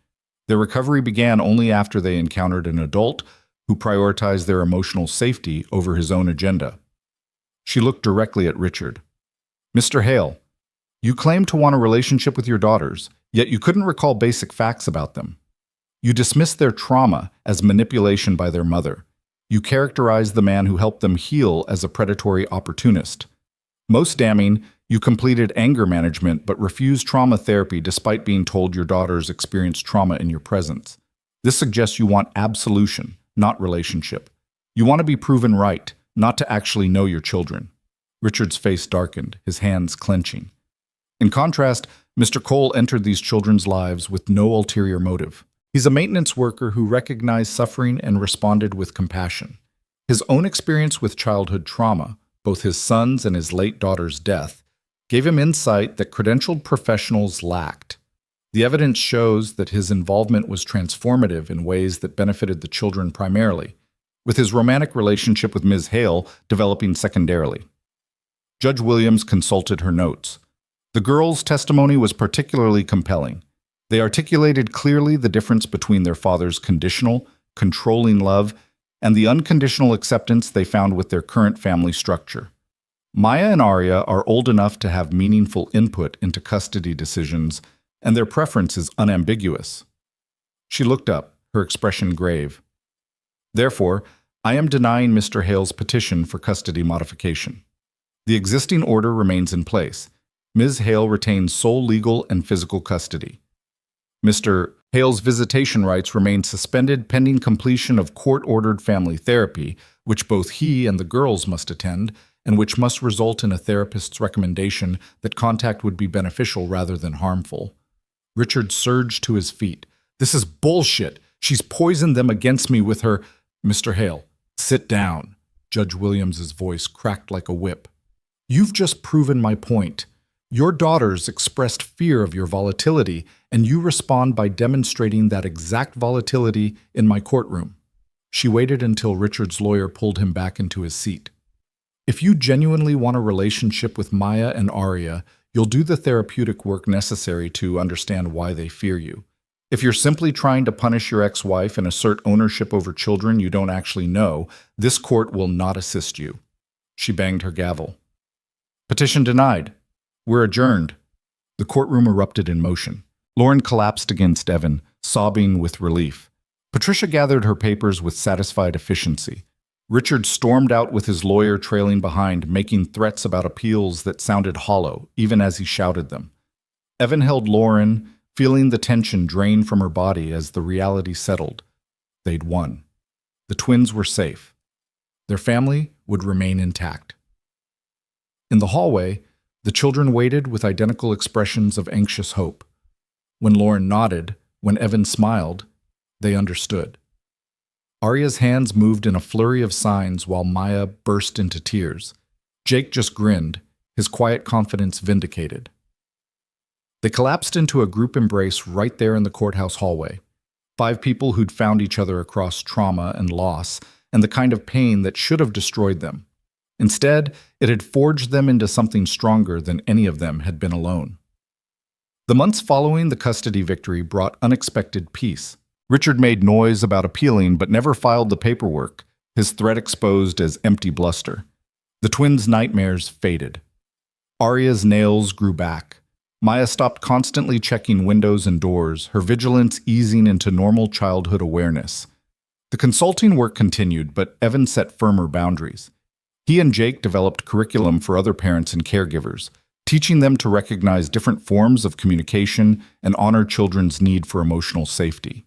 Their recovery began only after they encountered an adult who prioritized their emotional safety over his own agenda." She looked directly at Richard. "Mr. Hale, you claim to want a relationship with your daughters, yet you couldn't recall basic facts about them. You dismissed their trauma as manipulation by their mother. You characterized the man who helped them heal as a predatory opportunist. Most damning, you completed anger management but refused trauma therapy despite being told your daughters experienced trauma in your presence. This suggests you want absolution, not relationship. You want to be proven right, not to actually know your children." Richard's face darkened, his hands clenching. In contrast, Mr. Cole entered these children's lives with no ulterior motive. He's a maintenance worker who recognized suffering and responded with compassion. His own experience with childhood trauma, both his son's and his late daughter's death, gave him insight that credentialed professionals lacked. The evidence shows that his involvement was transformative in ways that benefited the children primarily, with his romantic relationship with Ms. Hale developing secondarily. Judge Williams consulted her notes. The girls' testimony was particularly compelling. They articulated clearly the difference between their father's conditional, controlling love and the unconditional acceptance they found with their current family structure. Maya and Arya are old enough to have meaningful input into custody decisions, and their preference is unambiguous. She looked up, her expression grave. "Therefore, I am denying Mr. Hale's petition for custody modification. The existing order remains in place. Ms. Hale retains sole legal and physical custody. Mr. Hale's visitation rights remain suspended pending completion of court-ordered family therapy, which both he and the girls must attend, and which must result in a therapist's recommendation that contact would be beneficial rather than harmful." Richard surged to his feet. "This is bullshit. She's poisoned them against me with her—" "Mr. Hale, sit down." Judge Williams's voice cracked like a whip. "You've just proven my point. Your daughters expressed fear of your volatility, and you respond by demonstrating that exact volatility in my courtroom." She waited until Richard's lawyer pulled him back into his seat. "If you genuinely want a relationship with Maya and Arya, you'll do the therapeutic work necessary to understand why they fear you. If you're simply trying to punish your ex-wife and assert ownership over children you don't actually know, this court will not assist you." She banged her gavel. "Petition denied. We're adjourned." The courtroom erupted in motion. Lauren collapsed against Evan, sobbing with relief. Patricia gathered her papers with satisfied efficiency. Richard stormed out with his lawyer trailing behind, making threats about appeals that sounded hollow, even as he shouted them. Evan held Lauren, feeling the tension drain from her body as the reality settled. They'd won. The twins were safe. Their family would remain intact. In the hallway, the children waited with identical expressions of anxious hope. When Lauren nodded, when Evan smiled, they understood. Arya's hands moved in a flurry of signs while Maya burst into tears. Jake just grinned, his quiet confidence vindicated. They collapsed into a group embrace right there in the courthouse hallway. 5 people who'd found each other across trauma and loss, and the kind of pain that should have destroyed them. Instead, it had forged them into something stronger than any of them had been alone. The months following the custody victory brought unexpected peace. Richard made noise about appealing but never filed the paperwork, his threat exposed as empty bluster. The twins' nightmares faded. Arya's nails grew back. Maya stopped constantly checking windows and doors, her vigilance easing into normal childhood awareness. The consulting work continued, but Evan set firmer boundaries. He and Jake developed curriculum for other parents and caregivers, teaching them to recognize different forms of communication and honor children's need for emotional safety.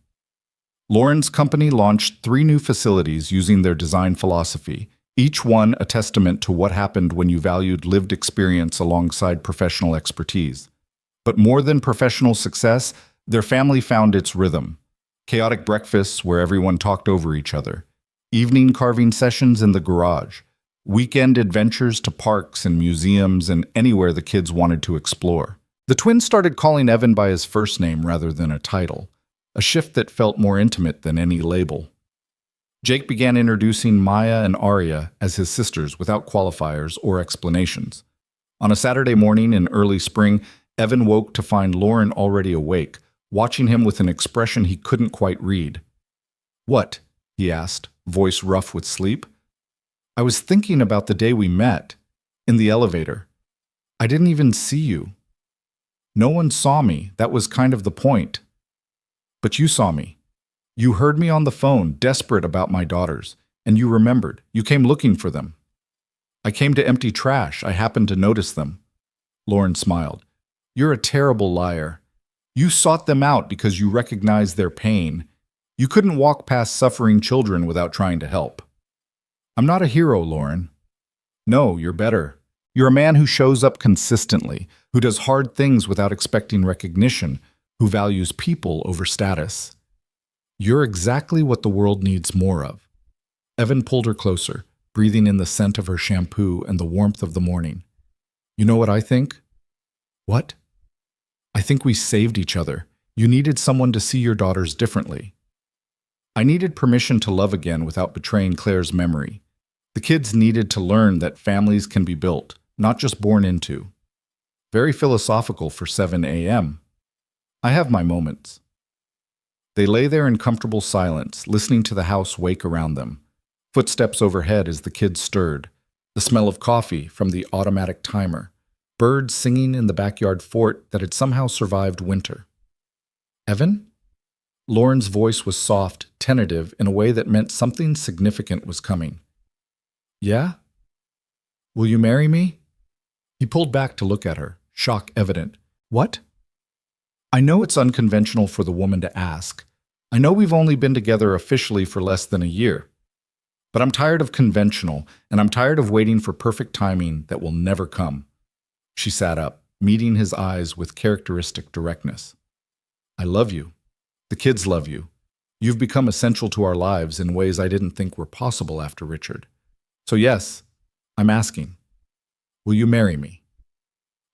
Lauren's company launched 3 new facilities using their design philosophy, each one a testament to what happened when you valued lived experience alongside professional expertise. But more than professional success, their family found its rhythm. Chaotic breakfasts where everyone talked over each other, evening carving sessions in the garage, weekend adventures to parks and museums and anywhere the kids wanted to explore. The twins started calling Evan by his first name rather than a title, a shift that felt more intimate than any label. Jake began introducing Maya and Arya as his sisters without qualifiers or explanations. On a Saturday morning in early spring, Evan woke to find Lauren already awake, watching him with an expression he couldn't quite read. "What?" he asked, voice rough with sleep. "I was thinking about the day we met, in the elevator. I didn't even see you. No one saw me, that was kind of the point. But you saw me. You heard me on the phone, desperate about my daughters, and you remembered. You came looking for them. I came to empty trash. I happened to notice them." Lauren smiled. "You're a terrible liar. You sought them out because you recognized their pain. You couldn't walk past suffering children without trying to help." "I'm not a hero, Lauren." "No, you're better. You're a man who shows up consistently, who does hard things without expecting recognition, who values people over status. You're exactly what the world needs more of." Evan pulled her closer, breathing in the scent of her shampoo and the warmth of the morning. "You know what I think?" "What?" "I think we saved each other. You needed someone to see your daughters differently. I needed permission to love again without betraying Claire's memory. The kids needed to learn that families can be built, not just born into." Very philosophical for 7 a.m. "I have my moments." They lay there in comfortable silence, listening to the house wake around them. Footsteps overhead as the kids stirred, the smell of coffee from the automatic timer, birds singing in the backyard fort that had somehow survived winter. "Evan?" Lauren's voice was soft, tentative, in a way that meant something significant was coming. "Yeah? Will you marry me?" He pulled back to look at her, shock evident. "What?" "I know it's unconventional for the woman to ask. I know we've only been together officially for less than a year. But I'm tired of conventional, and I'm tired of waiting for perfect timing that will never come." She sat up, meeting his eyes with characteristic directness. "I love you. The kids love you. You've become essential to our lives in ways I didn't think were possible after Richard. So yes, I'm asking. Will you marry me?"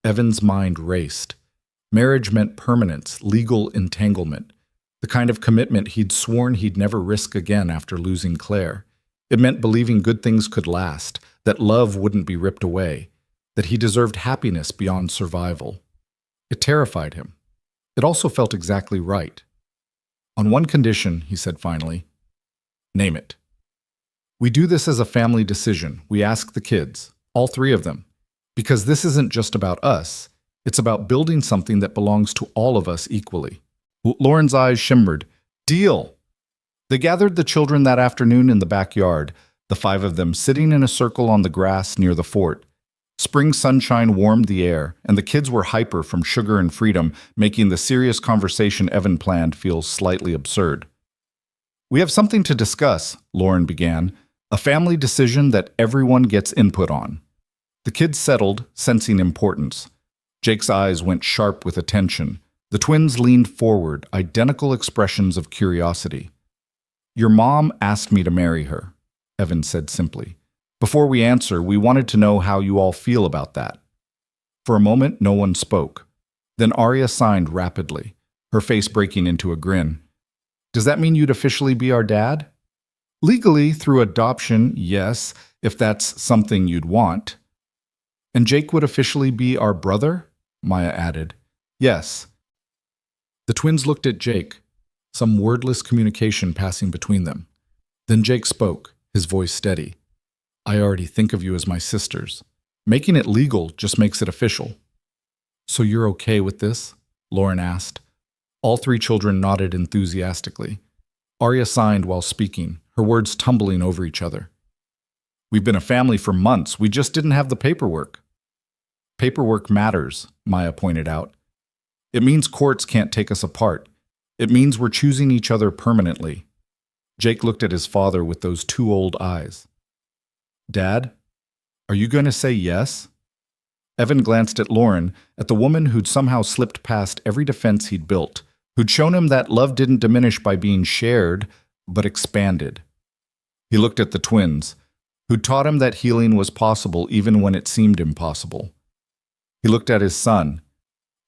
Evan's mind raced. Marriage meant permanence, legal entanglement, the kind of commitment he'd sworn he'd never risk again after losing Claire. It meant believing good things could last, that love wouldn't be ripped away, that he deserved happiness beyond survival. It terrified him. It also felt exactly right. "On one condition," he said finally. "Name it." "We do this as a family decision. We ask the kids, all 3 of them, because this isn't just about us. It's about building something that belongs to all of us equally." Lauren's eyes shimmered. "Deal!" They gathered the children that afternoon in the backyard, the 5 of them sitting in a circle on the grass near the fort. Spring sunshine warmed the air, and the kids were hyper from sugar and freedom, making the serious conversation Evan planned feel slightly absurd. "We have something to discuss," Lauren began, "a family decision that everyone gets input on." The kids settled, sensing importance. Jake's eyes went sharp with attention. The twins leaned forward, identical expressions of curiosity. "Your mom asked me to marry her," Evan said simply. "Before we answer, we wanted to know how you all feel about that." For a moment, no one spoke. Then Arya signed rapidly, her face breaking into a grin. Does that mean you'd officially be our dad? Legally, through adoption, yes, if that's something you'd want. And Jake would officially be our brother? Maya added. Yes. The twins looked at Jake, some wordless communication passing between them. Then Jake spoke, his voice steady. I already think of you as my sisters. Making it legal just makes it official. So you're okay with this? Lauren asked. All three children nodded enthusiastically. Arya signed while speaking, her words tumbling over each other. We've been a family for months. We just didn't have the paperwork. Paperwork matters, Maya pointed out. It means courts can't take us apart. It means we're choosing each other permanently. Jake looked at his father with those two old eyes. Dad, are you going to say yes? Evan glanced at Lauren, at the woman who'd somehow slipped past every defense he'd built, who'd shown him that love didn't diminish by being shared, but expanded. He looked at the twins, who'd taught him that healing was possible even when it seemed impossible. He looked at his son,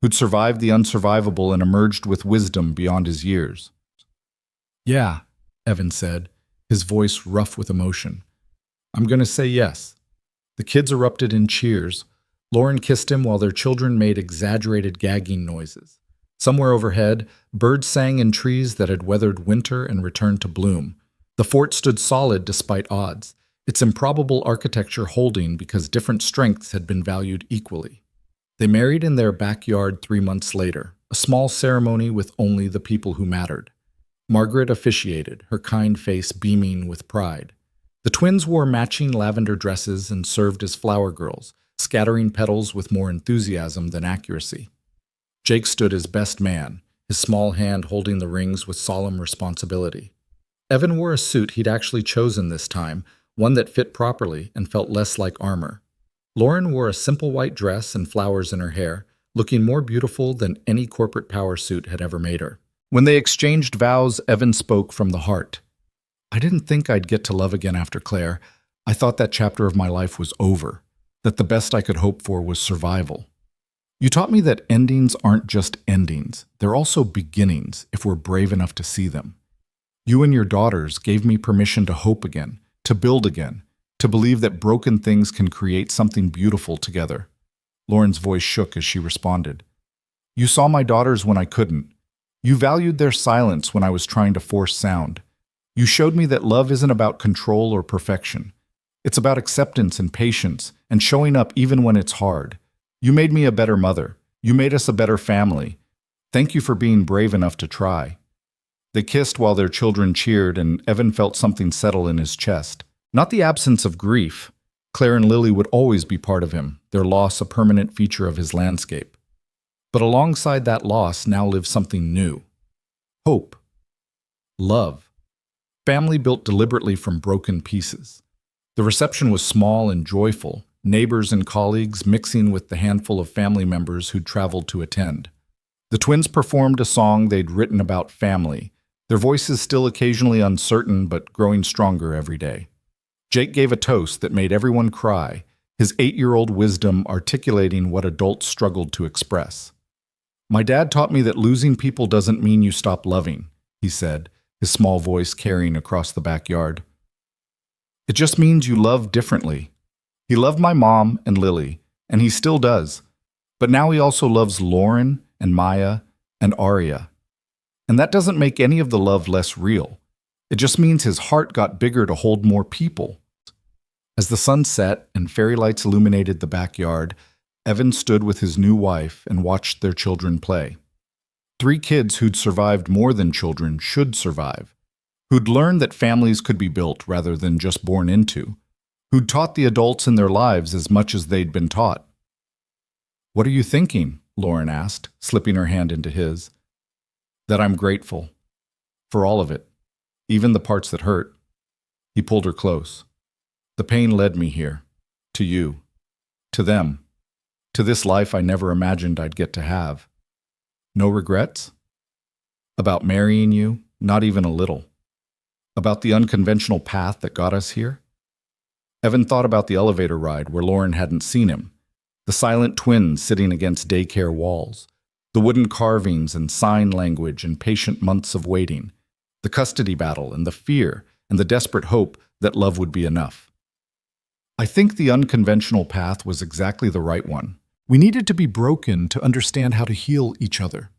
who'd survived the unsurvivable and emerged with wisdom beyond his years. Yeah, Evan said, his voice rough with emotion. I'm going to say yes. The kids erupted in cheers. Lauren kissed him while their children made exaggerated gagging noises. Somewhere overhead, birds sang in trees that had weathered winter and returned to bloom. The fort stood solid despite odds, its improbable architecture holding because different strengths had been valued equally. They married in their backyard 3 months later, a small ceremony with only the people who mattered. Margaret officiated, her kind face beaming with pride. The twins wore matching lavender dresses and served as flower girls, scattering petals with more enthusiasm than accuracy. Jake stood as best man, his small hand holding the rings with solemn responsibility. Evan wore a suit he'd actually chosen this time, one that fit properly and felt less like armor. Lauren wore a simple white dress and flowers in her hair, looking more beautiful than any corporate power suit had ever made her. When they exchanged vows, Evan spoke from the heart. I didn't think I'd get to love again after Claire. I thought that chapter of my life was over, that the best I could hope for was survival. You taught me that endings aren't just endings, they're also beginnings if we're brave enough to see them. You and your daughters gave me permission to hope again, to build again, to believe that broken things can create something beautiful together. Lauren's voice shook as she responded. You saw my daughters when I couldn't. You valued their silence when I was trying to force sound. You showed me that love isn't about control or perfection. It's about acceptance and patience and showing up even when it's hard. You made me a better mother. You made us a better family. Thank you for being brave enough to try. They kissed while their children cheered, and Evan felt something settle in his chest. Not the absence of grief. Claire and Lily would always be part of him, their loss a permanent feature of his landscape. But alongside that loss now lived something new. Hope. Love. Family built deliberately from broken pieces. The reception was small and joyful, neighbors and colleagues mixing with the handful of family members who'd traveled to attend. The twins performed a song they'd written about family, their voices still occasionally uncertain but growing stronger every day. Jake gave a toast that made everyone cry, his 8-year-old wisdom articulating what adults struggled to express. My dad taught me that losing people doesn't mean you stop loving, he said, his small voice carrying across the backyard. It just means you love differently. He loved my mom and Lily, and he still does. But now he also loves Lauren and Maya and Arya. And that doesn't make any of the love less real. It just means his heart got bigger to hold more people. As the sun set and fairy lights illuminated the backyard, Evan stood with his new wife and watched their children play. 3 kids who'd survived more than children should survive, who'd learned that families could be built rather than just born into, who'd taught the adults in their lives as much as they'd been taught. What are you thinking? Lauren asked, slipping her hand into his. That I'm grateful. For all of it. Even the parts that hurt. He pulled her close. The pain led me here. To you. To them. To this life I never imagined I'd get to have. No regrets? About marrying you? Not even a little. About the unconventional path that got us here? Evan thought about the elevator ride where Lauren hadn't seen him. The silent twins sitting against daycare walls. The wooden carvings and sign language and patient months of waiting. the custody battle and the fear and the desperate hope that love would be enough. I think the unconventional path was exactly the right one. We needed to be broken to understand how to heal each other.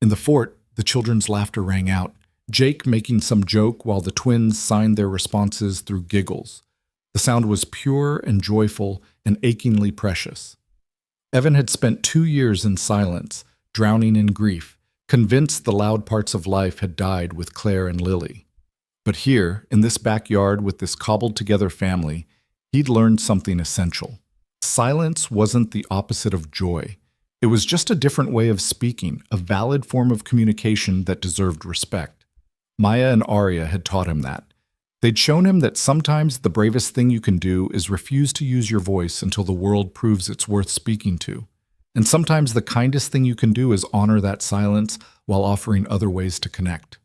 In the fort, the children's laughter rang out, Jake making some joke while the twins signed their responses through giggles. The sound was pure and joyful and achingly precious. Evan had spent 2 years in silence, drowning in grief, convinced the loud parts of life had died with Claire and Lily. But here, in this backyard with this cobbled-together family, he'd learned something essential. Silence wasn't the opposite of joy. It was just a different way of speaking, a valid form of communication that deserved respect. Maya and Arya had taught him that. They'd shown him that sometimes the bravest thing you can do is refuse to use your voice until the world proves it's worth speaking to. And sometimes the kindest thing you can do is honor that silence while offering other ways to connect.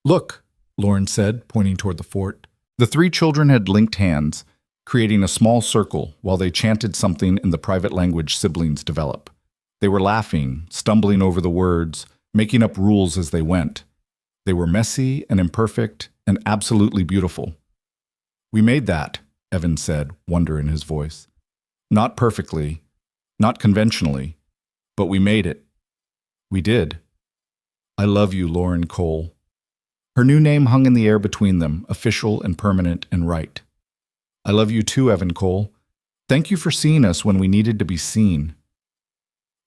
"Look," Lauren said, pointing toward the fort. The 3 children had linked hands, creating a small circle while they chanted something in the private language siblings develop. They were laughing, stumbling over the words, making up rules as they went. They were messy and imperfect and absolutely beautiful. "We made that," Evan said, wonder in his voice. "Not perfectly, not conventionally, but we made it. We did. I love you, Lauren Cole." Her new name hung in the air between them, official and permanent and right. "I love you too, Evan Cole. Thank you for seeing us when we needed to be seen."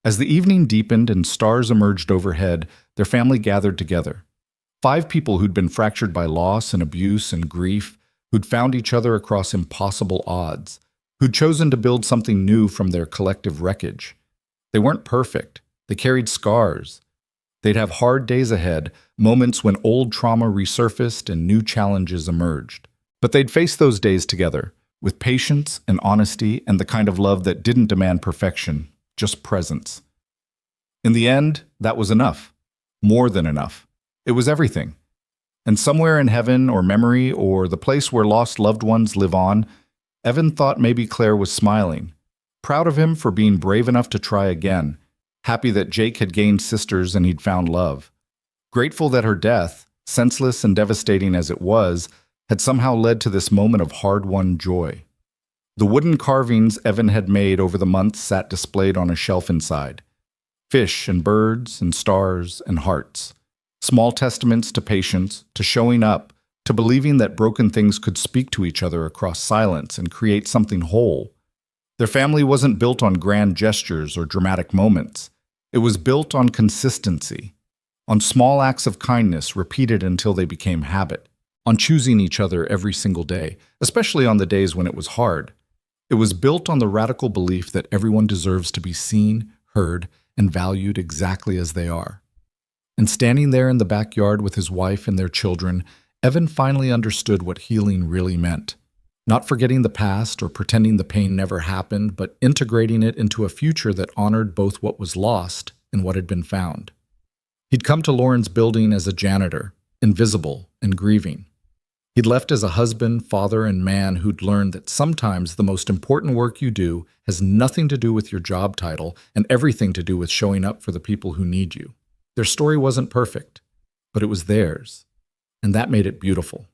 As the evening deepened and stars emerged overhead, their family gathered together. 5 people who'd been fractured by loss and abuse and grief, who'd found each other across impossible odds, who'd chosen to build something new from their collective wreckage. They weren't perfect. They carried scars. They'd have hard days ahead, moments when old trauma resurfaced and new challenges emerged. But they'd face those days together, with patience and honesty and the kind of love that didn't demand perfection, just presence. In the end, that was enough. More than enough. It was everything. And somewhere in heaven or memory or the place where lost loved ones live on, Evan thought maybe Claire was smiling, proud of him for being brave enough to try again, happy that Jake had gained sisters and he'd found love, grateful that her death, senseless and devastating as it was, had somehow led to this moment of hard-won joy. The wooden carvings Evan had made over the months sat displayed on a shelf inside. Fish and birds and stars and hearts. Small testaments to patience, to showing up, to believing that broken things could speak to each other across silence and create something whole. Their family wasn't built on grand gestures or dramatic moments. It was built on consistency, on small acts of kindness repeated until they became habit, on choosing each other every single day, especially on the days when it was hard. It was built on the radical belief that everyone deserves to be seen, heard, and valued exactly as they are. And standing there in the backyard with his wife and their children, Evan finally understood what healing really meant. Not forgetting the past or pretending the pain never happened, but integrating it into a future that honored both what was lost and what had been found. He'd come to Lauren's building as a janitor, invisible and grieving. He'd left as a husband, father, and man who'd learned that sometimes the most important work you do has nothing to do with your job title and everything to do with showing up for the people who need you. Their story wasn't perfect, but it was theirs, and that made it beautiful.